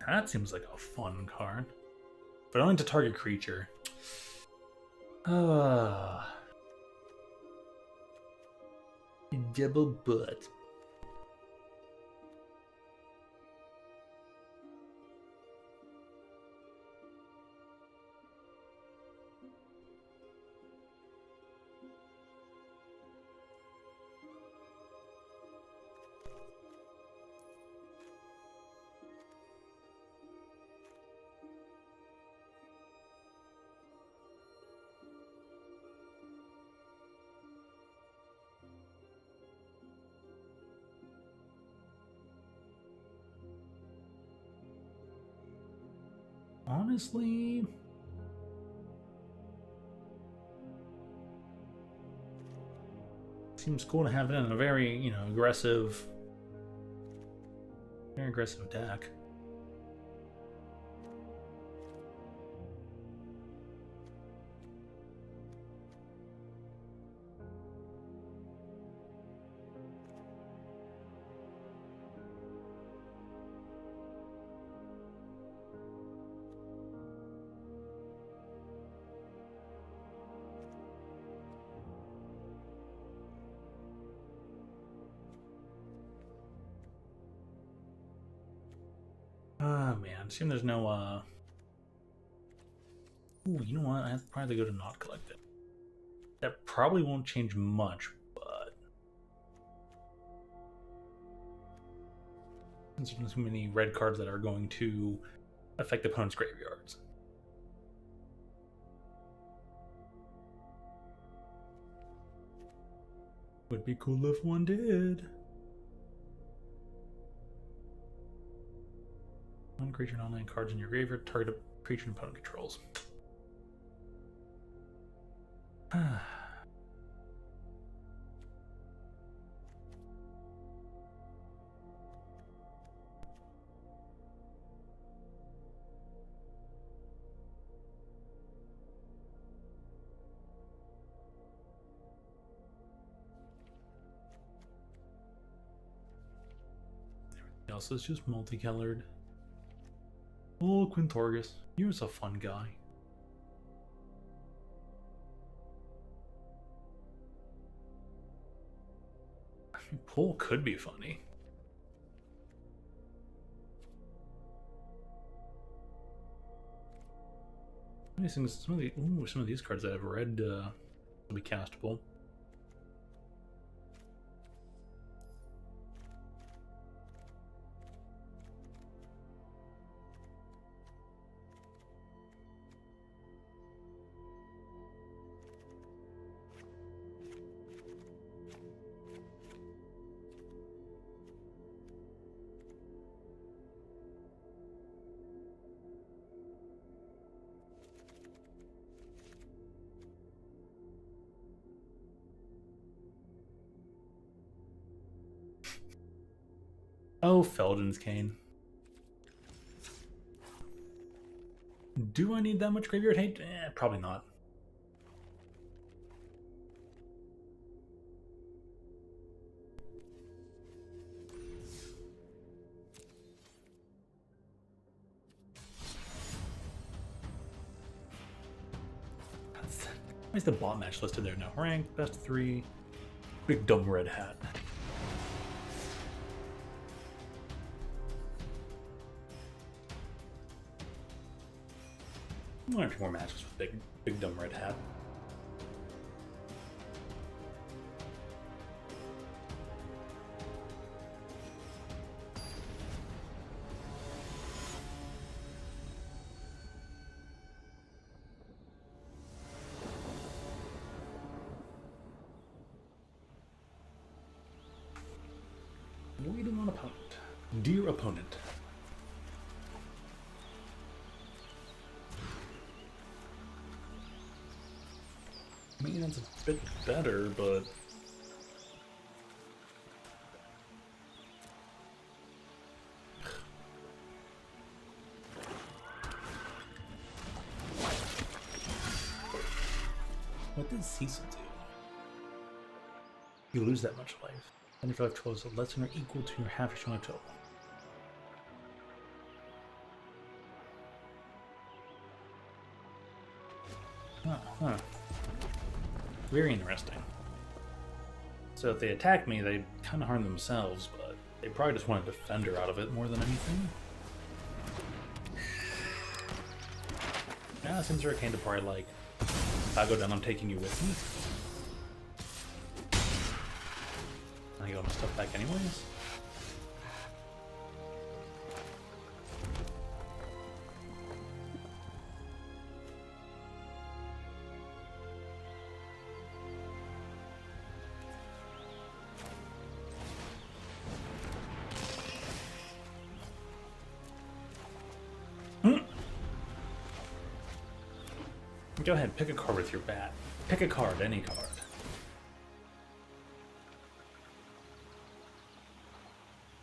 That seems like a fun card. But only to target creature. Double butt. Honestly, seems cool to have it in a very, very aggressive deck. Ah, man. Assume there's no, Ooh, you know what? I have to probably go to not collected. That probably won't change much, but... Since there's too many red cards that are going to affect opponents' graveyards. Would be cool if one did. One creature and online cards in your graveyard target a creature and opponent controls. Everything else is just multicolored. Oh, Quintorgus, you're a fun guy. I mean, Pull could be funny. Some of these cards that I've read will be castable. Oh, Felden's Cane. Do I need that much graveyard hate? Probably not. Why is the bot match listed there now? Rank, best 3, big dumb red hat. One or two more matches with big dumb red hat. Waiting on opponent. Dear opponent. I mean, it's a bit better, but... What does Cecil do? You lose that much life. And if your life total is less than or equal to your half your life total. Huh. Very interesting. So if they attack me, they kind of harm themselves, but they probably just want a defender out of it more than anything. Yeah, seems very kind of probably like, if I go down, I'm taking you with me. I get all my stuff back anyways. Go ahead, pick a card with your bat. Pick a card, any card.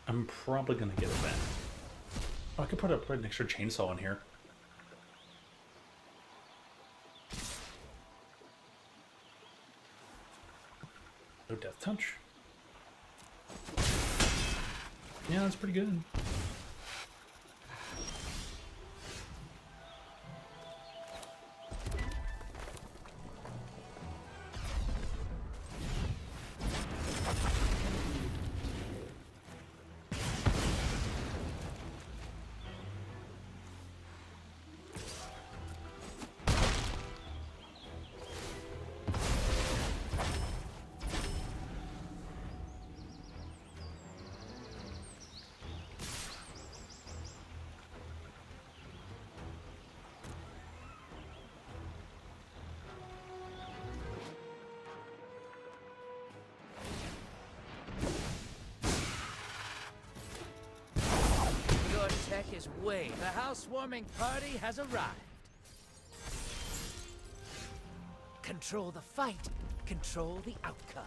I'm probably gonna get a bat. Oh, I could put an extra chainsaw in here. No death touch. Yeah, that's pretty good. Is way. The housewarming party has arrived. Control the fight. Control the outcome.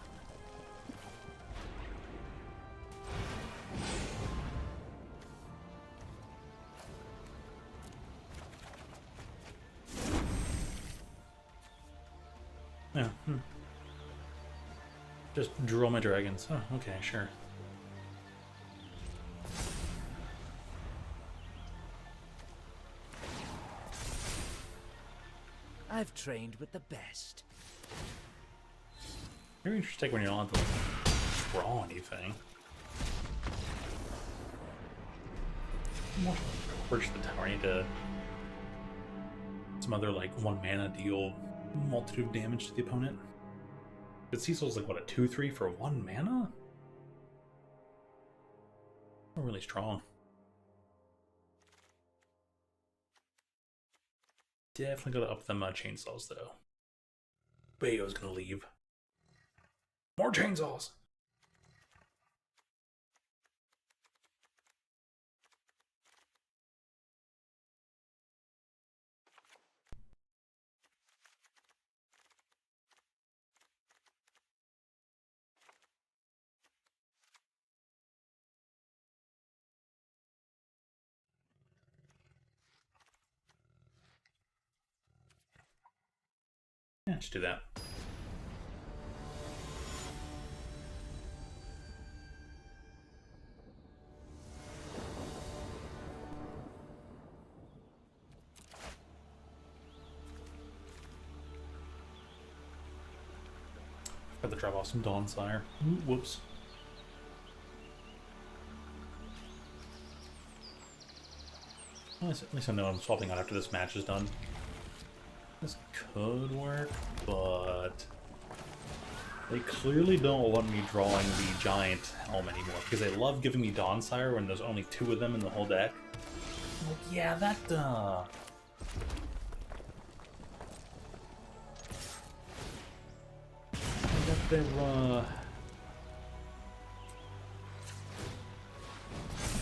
Yeah. Just draw my dragons. Oh, okay, sure. I've trained with the best. Very interesting when you're not to draw anything. More Torch the tower. I need to some other like 1 mana deal multitude of damage to the opponent. But Cecil's like what, a 2/3 for 1 mana? Not really strong. Definitely gotta up them chainsaws though. Bayo's gonna leave. More chainsaws! Yeah, just do that. Got to drop off some Dawnsire. Whoops. Well, at least I know I'm swapping out after this match is done. This could work, but they clearly don't want me drawing the giant helm anymore because they love giving me Dawnsire when there's only 2 of them in the whole deck. Like, yeah, that they're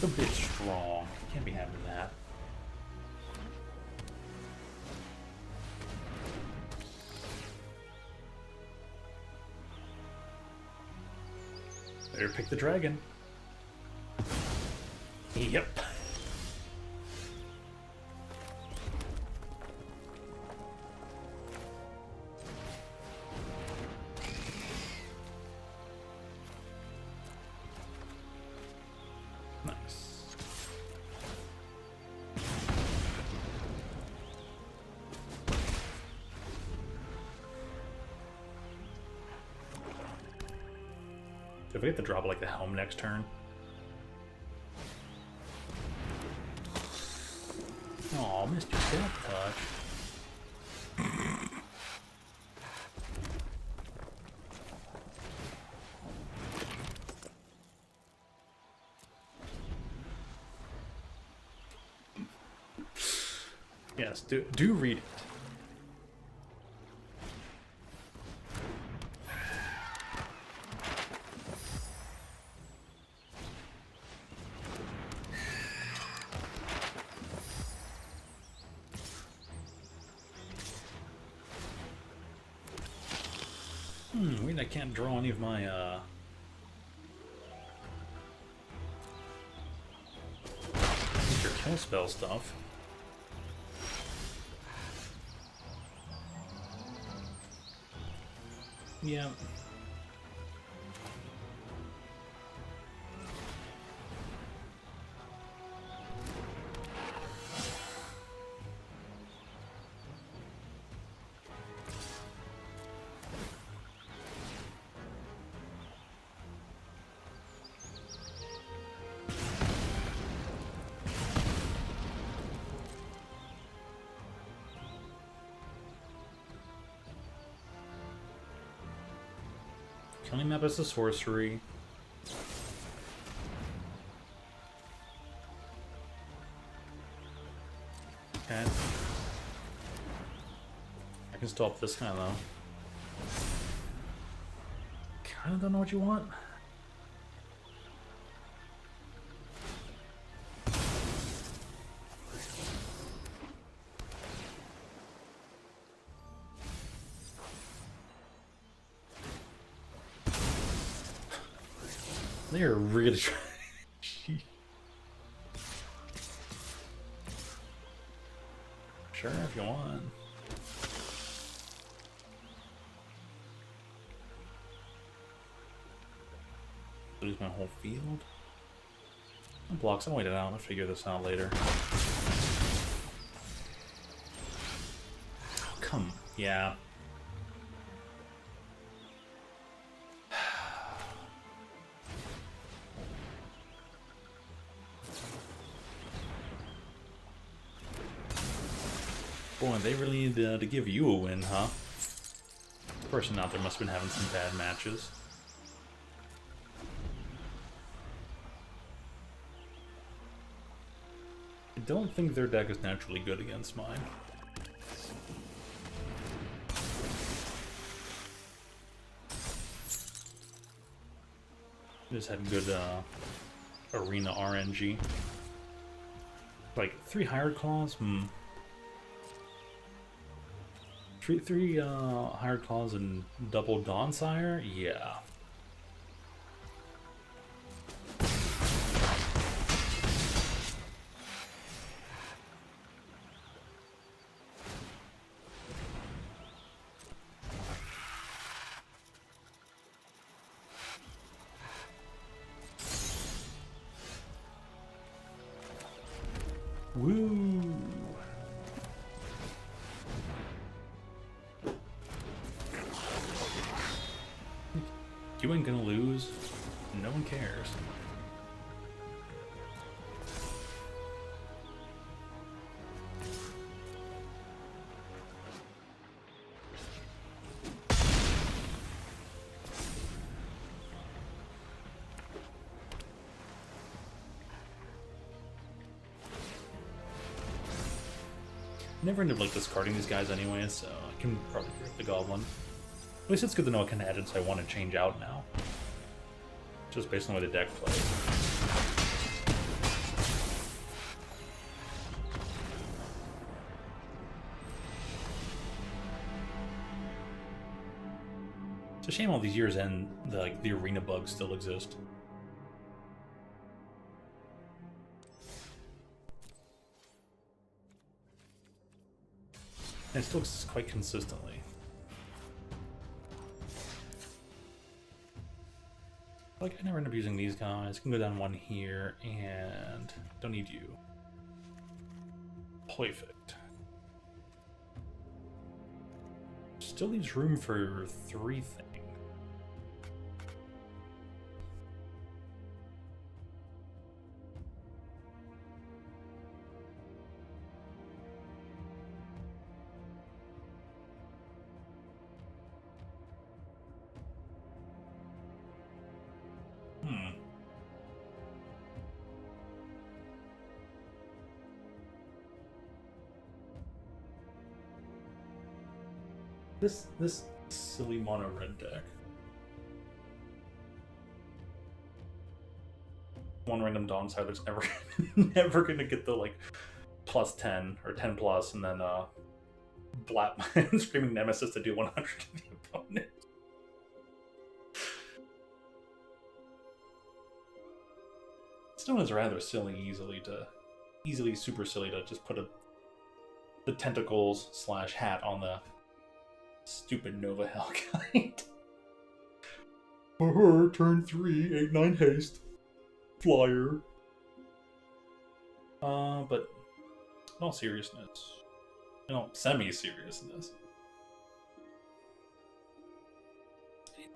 a bit strong. Can't be having that. Better pick the dragon. Yep. If I get to drop like the helm next turn. Oh, missed your death touch. Yes, do read it. Weird I can't draw any of my, your kill spell stuff. Yeah. Killing map is a sorcery. Okay. I can stop this guy though. Kinda don't know what you want. They're really trying. Sure, if you want. Lose my whole field. Blocks. I'll wait it out. I'll figure this out later. Oh, come. Yeah. Boy, they really need to give you a win, huh? The person out there must have been having some bad matches. I don't think their deck is naturally good against mine. Just had good arena RNG. Like 3 hired claws? Three hired claws and double Dawn-Sire? Yeah. Woo! You ain't gonna lose. No one cares. Never end up like discarding these guys anyway, so I can probably get the Gavlan. At least it's good to know what kind of edits I want to change out now. Just based on the way the deck plays. It's a shame all these years and the arena bugs still exist. And it still exists quite consistently. Like, I never end up using these guys. Can go down one here, and don't need you. Perfect. Still leaves room for 3 things. This silly mono red deck. One random Dawn side that's never never gonna get the like plus 10 or 10 plus, and then Black Screaming Nemesis to do 100 to the opponent. Stone is rather silly, easily super silly to just put the tentacles / hat on the stupid Nova Hellkite. For her, turn 3, 8/9 haste, flyer. But in all seriousness, semi-seriousness,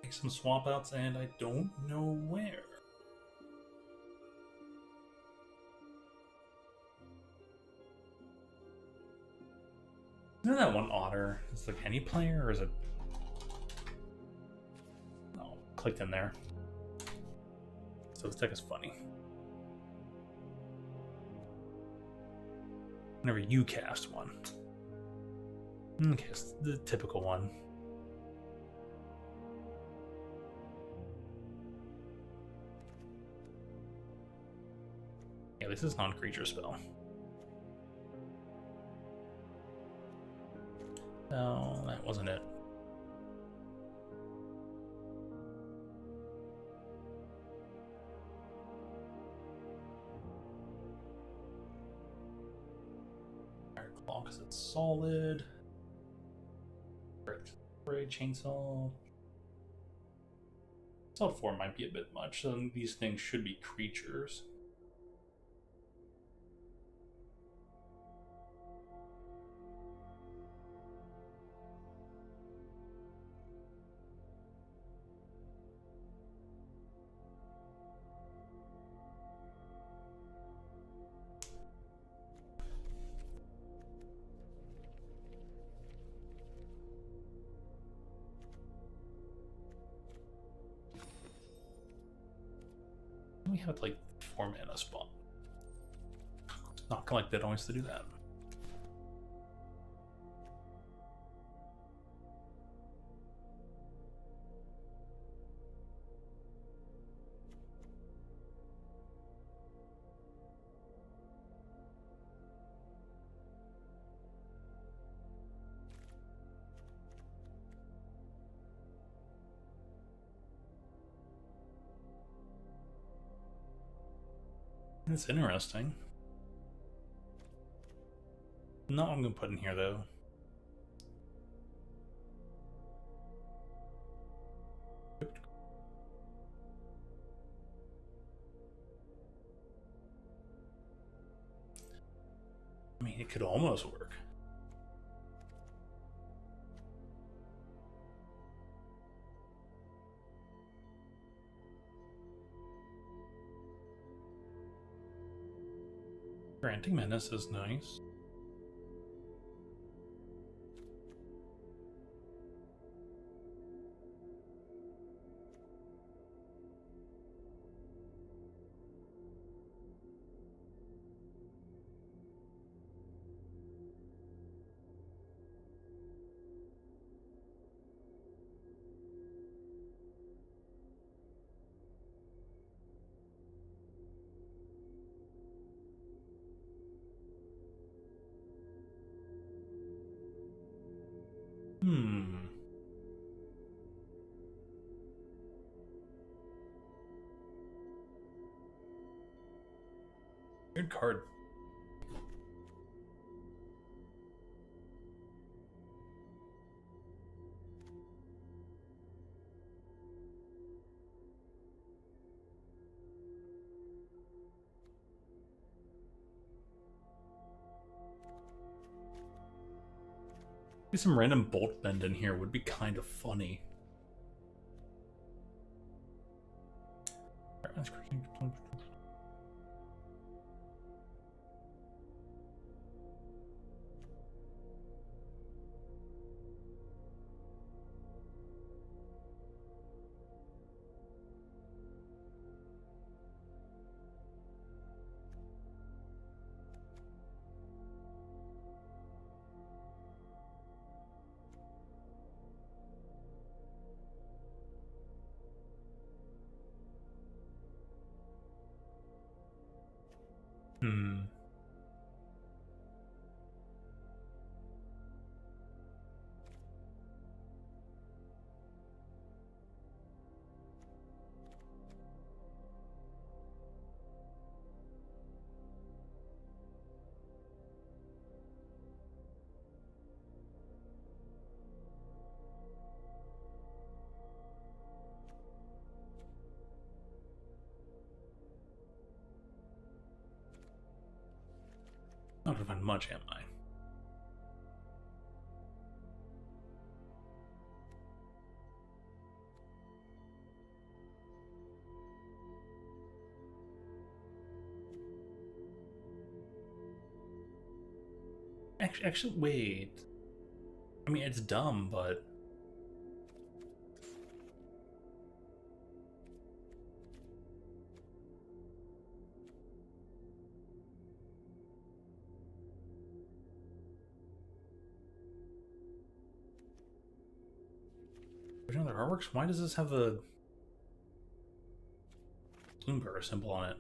make some swap outs, and I don't know where. Isn't that one otter? It's like any player, or is it? No, clicked in there. So this deck is funny. Whenever you cast one. Okay, it's the typical one. Yeah, this is non-creature spell. No, that wasn't it. Fire Claw because it's solid. Great Chainsaw. Solid 4 might be a bit much, so these things should be creatures. We have like 4 mana spot. Not collected always to do that. That's interesting. Not what I'm gonna put in here though. I mean, it could almost work. Granting Menace is nice. Good card. Maybe some random bolt bend in here would be kind of funny. Hmm. Not gonna find much, am I? Actually, wait. I mean, it's dumb, but there's other artworks. Why does this have a Bloomberg symbol on it?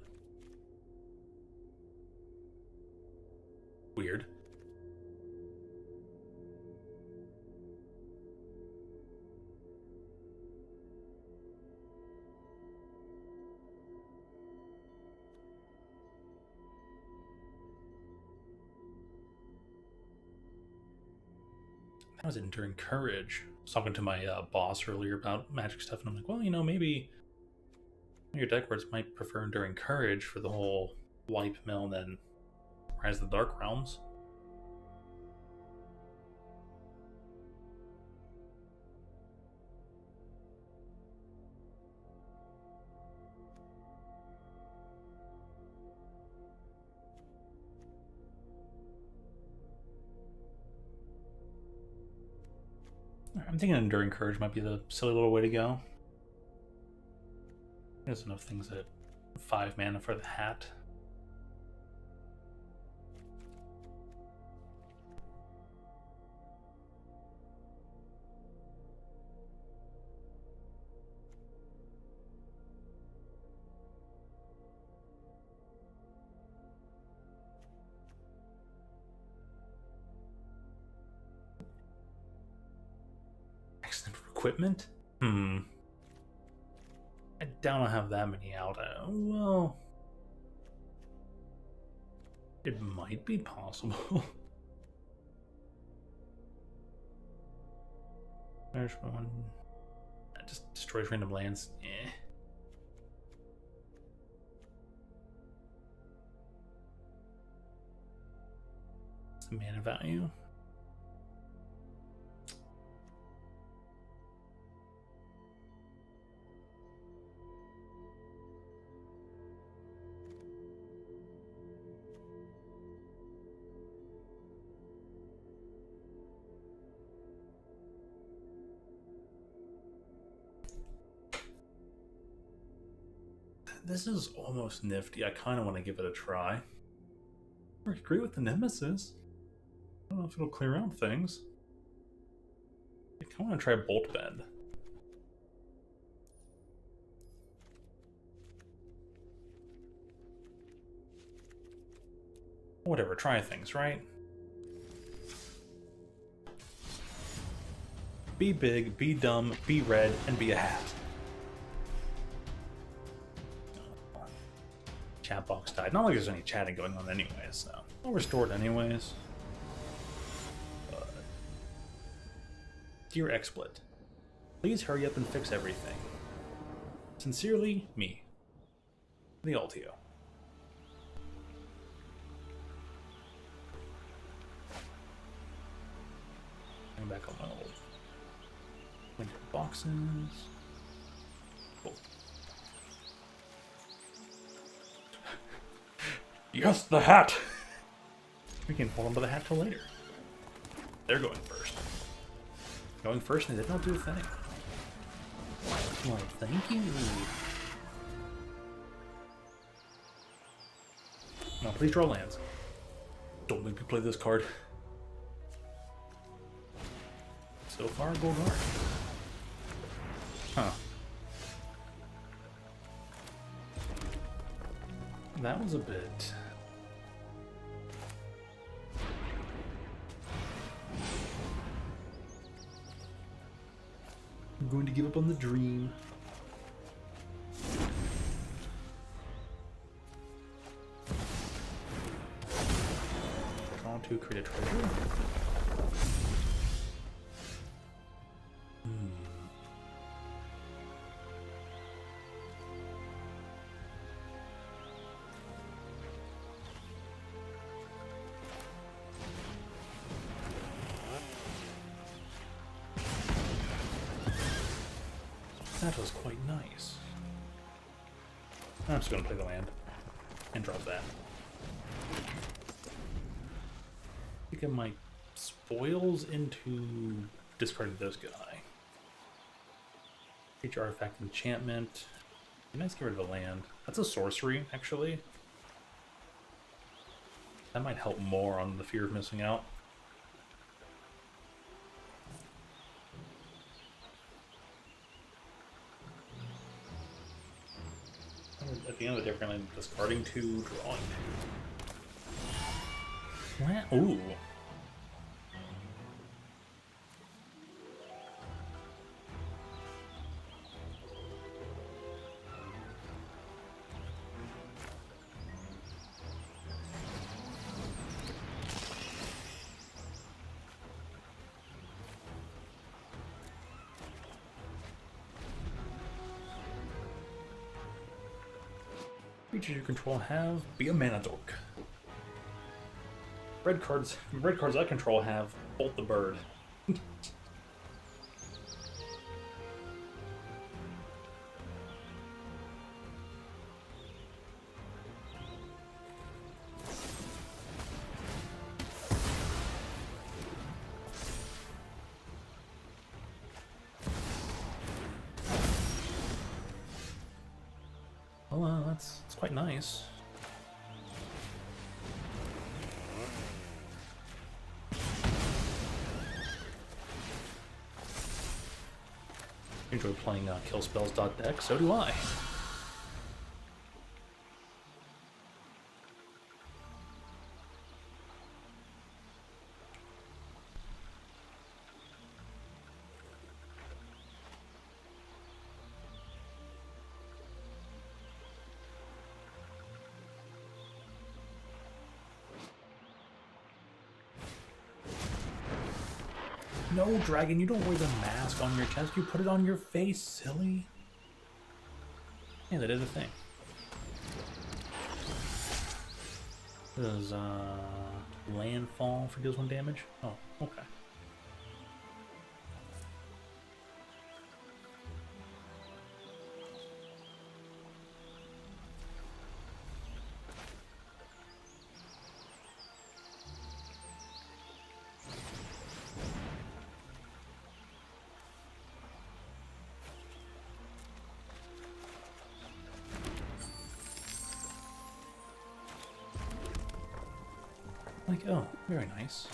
Weird. That was enduring courage. I was talking to my boss earlier about magic stuff, and I'm like, well, you know, maybe your deck words might prefer enduring courage for the whole wipe mill and then Rise of the Dark Realms. I'm thinking enduring courage might be the silly little way to go. There's enough things at 5 mana for the hat. Excellent equipment? I don't have that many out. Well, it might be possible. There's one. That just destroys random lands. Eh. It's the mana value. This is almost nifty. I kind of want to give it a try. I agree with the Nemesis. I don't know if it'll clear out things. I kind of want to try Bolt Bend. Whatever, try things, right? Be big, be dumb, be red, and be a hat. Chat box died. Not like there's any chatting going on anyways, so I'll restore it anyways. Dear XSplit, please hurry up and fix everything. Sincerely, me. The Altio. Going back on my old winter boxes. Cool. Yes, the hat! We can hold on to the hat till later. They're going first. Going first and they did not do a thing. Well, thank you. No, please draw lands. Don't make me play this card. So far, gold art. Huh. That was a bit I'm going to give up on the dream. Draw to create a treasure. That was quite nice. I'm just going to play the land and drop that. Get my spoils into discarding this guy. Creature artifact enchantment. Be nice to get rid of a land. That's a sorcery, actually. That might help more on the fear of missing out. At the end of the day, we're going to discarding 2, drawing 2. What? Ooh. Creatures you control have be a mana dork. Red cards I control have Bolt the Bird. Well, that's quite nice. Enjoy playing killspells.deck, so do I. No, dragon, you don't wear the mask on your chest, you put it on your face, silly. Yeah, that is a thing. Does landfall for deals 1 damage? Oh, okay. Like, oh, very nice.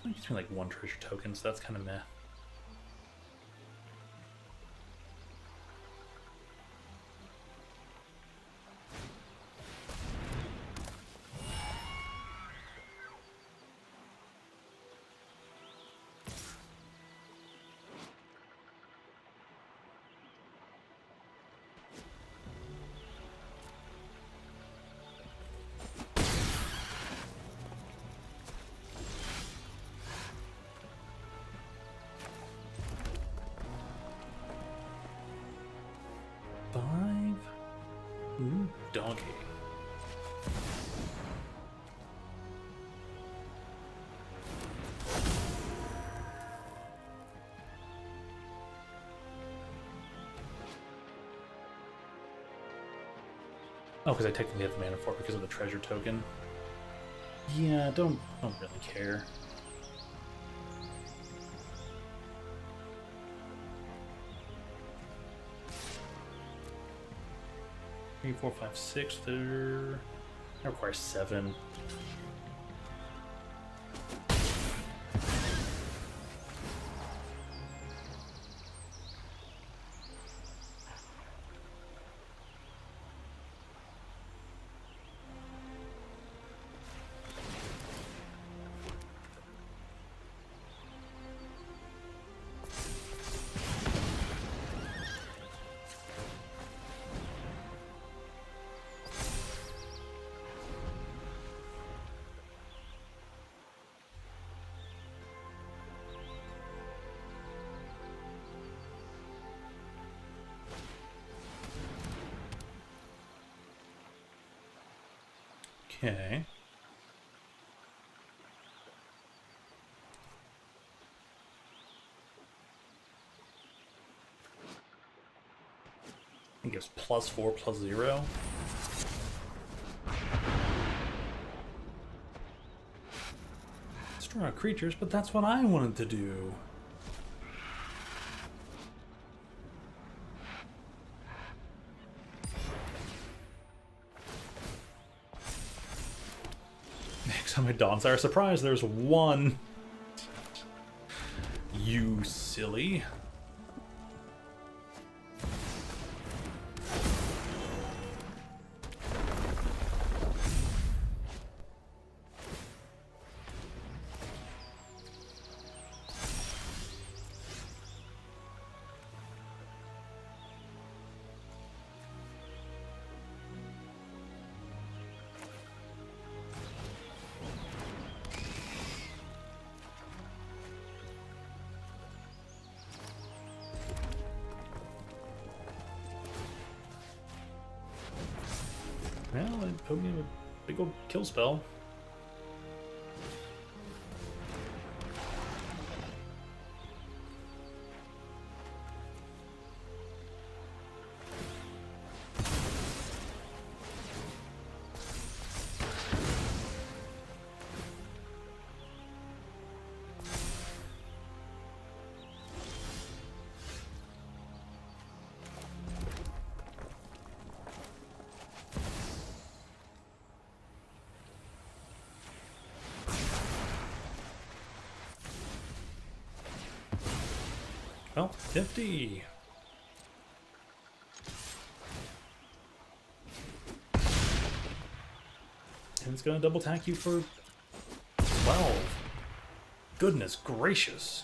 It gives me like 1 treasure token, so that's kind of meh. Ooh, doggy. Oh, because I technically have the mana for it because of the treasure token. Yeah, don't really care. 3, 4, 5, 6. That requires 7. Okay. I think it's +4, +0. Destroy our creatures, but that's what I wanted to do. Next time my Dawn's Hour surprise, there's one. You silly. Well, it put me in a big old kill spell. Well, 50. And it's gonna double attack you for 12. Goodness gracious.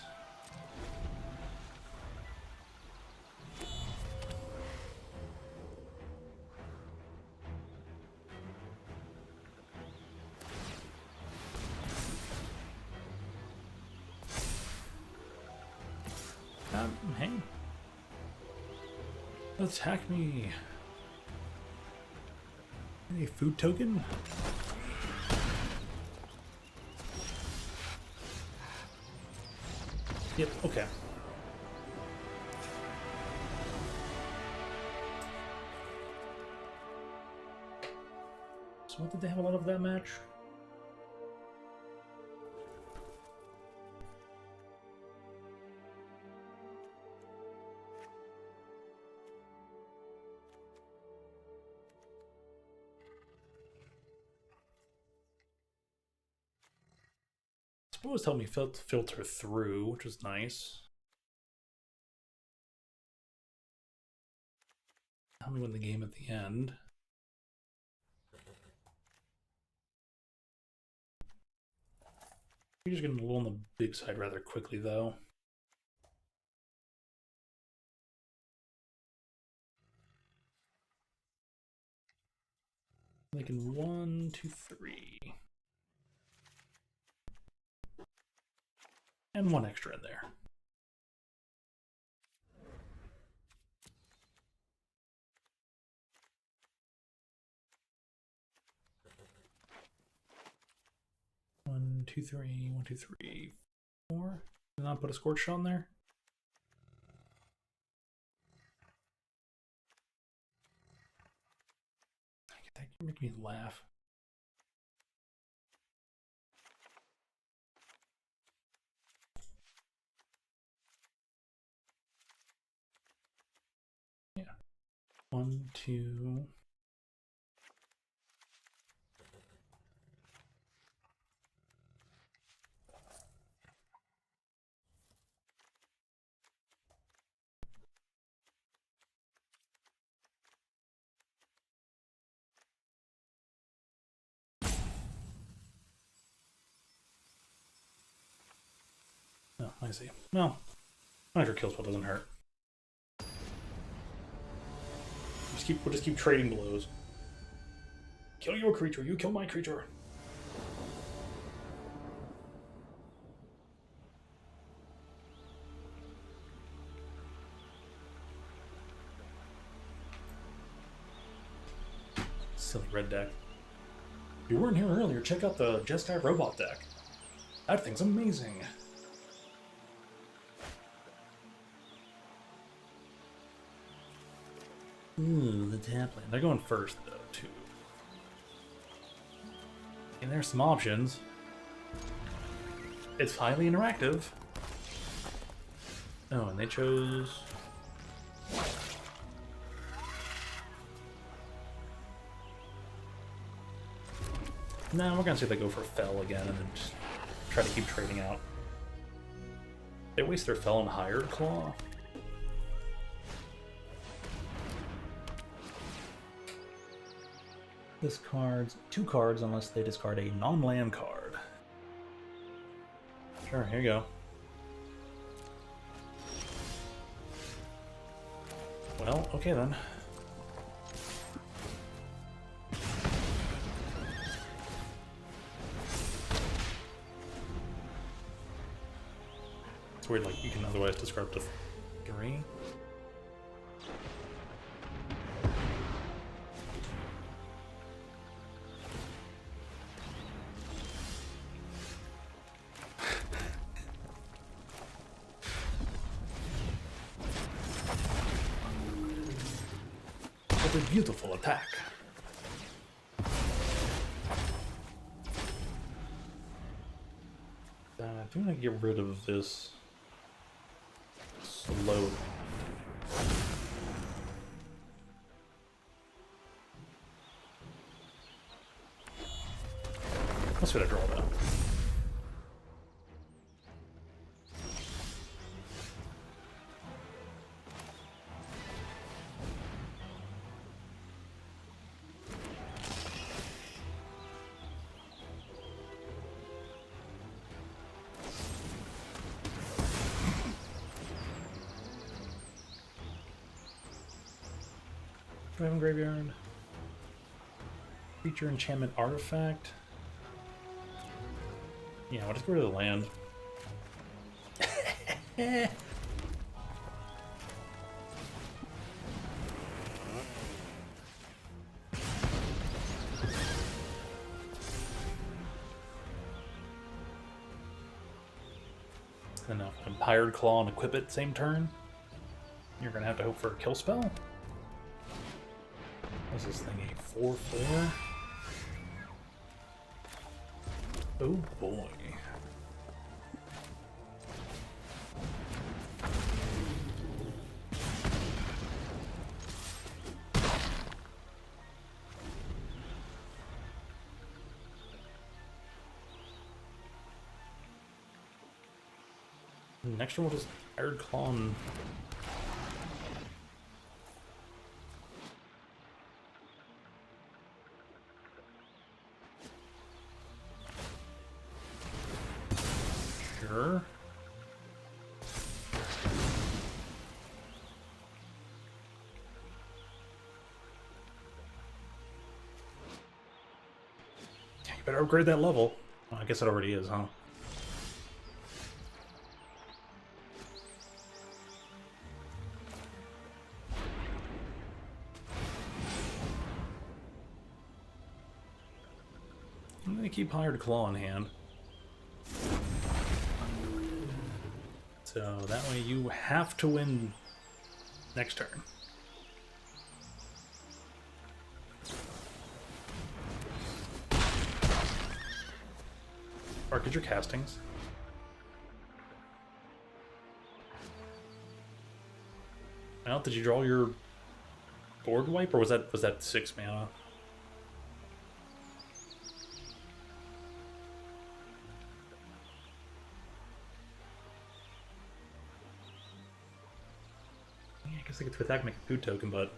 Hey. Attack me. A food token? Yep, okay. So what, did they have a lot of that match? Suppose helped me filter through, which was nice. Help me win the game at the end. We're just getting a little on the big side rather quickly, though. Making 1, 2, 3. And one extra in there. One, two, three, 1, 2, 3, 4. Did not put a scorch on there. That can make me laugh. Yeah. 1, 2. Oh, I see. Well, extra kill spell doesn't hurt. We'll just keep trading blows. Kill your creature, you kill my creature. Silly red deck. If you weren't here earlier, check out the Jest robot deck. That thing's amazing. Ooh, the tap lane. They're going first, though, too. And there's some options. It's highly interactive. Oh, and they chose... No, we're gonna see if they go for Fell again and then just try to keep trading out. They waste their Fell and Hired Claw. Discards 2 cards unless they discard a non-land card. Sure, here you go. Well, okay then. It's weird, like, you can otherwise discard to 3. What a beautiful attack. I do want to get rid of this slow. Let's get a draw down. Dragon Graveyard. Feature enchantment artifact. Yeah, we'll just get rid of the land. And now Hired Claw and equip it same turn. You're gonna have to hope for a kill spell. What's this thing, a 4/4? Oh boy. Next one will just Hired Claw and... Sure. You better upgrade that level. Well, I guess it already is, huh? I'm gonna keep Hired Claw in hand. So that way you have to win next turn. Or get your castings. Now, did you draw your board wipe, or was that 6 mana? I guess I get to attack, make a food token, but...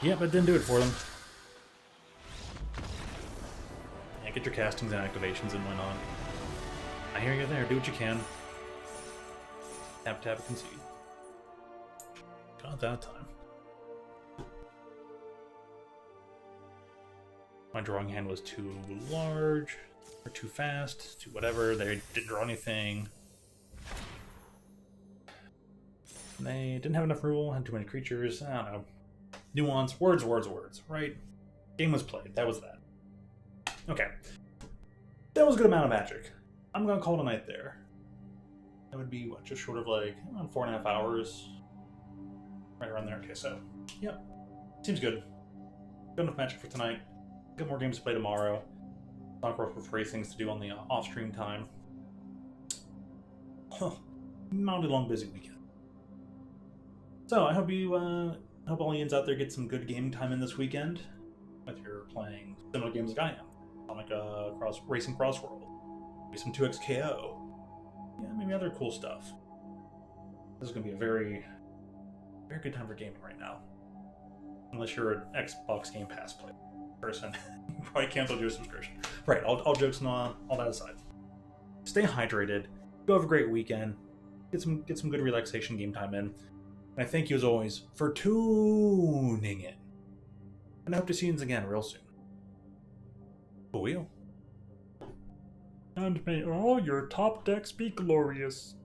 Yep, it didn't do it for them. Yeah, get your castings and activations and went on. I hear you there, do what you can. Tap, tap, concede. Got that time. My drawing hand was too large, or too fast, too whatever. They didn't draw anything. They didn't have enough rule, had too many creatures, I don't know. Nuance, words, right? Game was played, that was that. Okay. That was a good amount of Magic. I'm gonna call it a night there. That would be, what, just short of like, around 4.5 hours? Right around there, okay, so, yep. Seems good. Good enough Magic for tonight. Got more games to play tomorrow. Not with free things to do on the off-stream time. Huh. Mounted long, busy weekend. So I hope you, hope all yins out there get some good gaming time in this weekend. If you're playing similar games like I am, like Racing Crossworld, maybe some 2XKO, yeah, maybe other cool stuff. This is gonna be a very, very good time for gaming right now. Unless you're an Xbox Game Pass person, you probably canceled your subscription. Right, all jokes and all that aside. Stay hydrated. Go have a great weekend. Get some good relaxation game time in. And I thank you as always for tuning in. And I hope to see you again real soon. For real. And may all your top decks be glorious.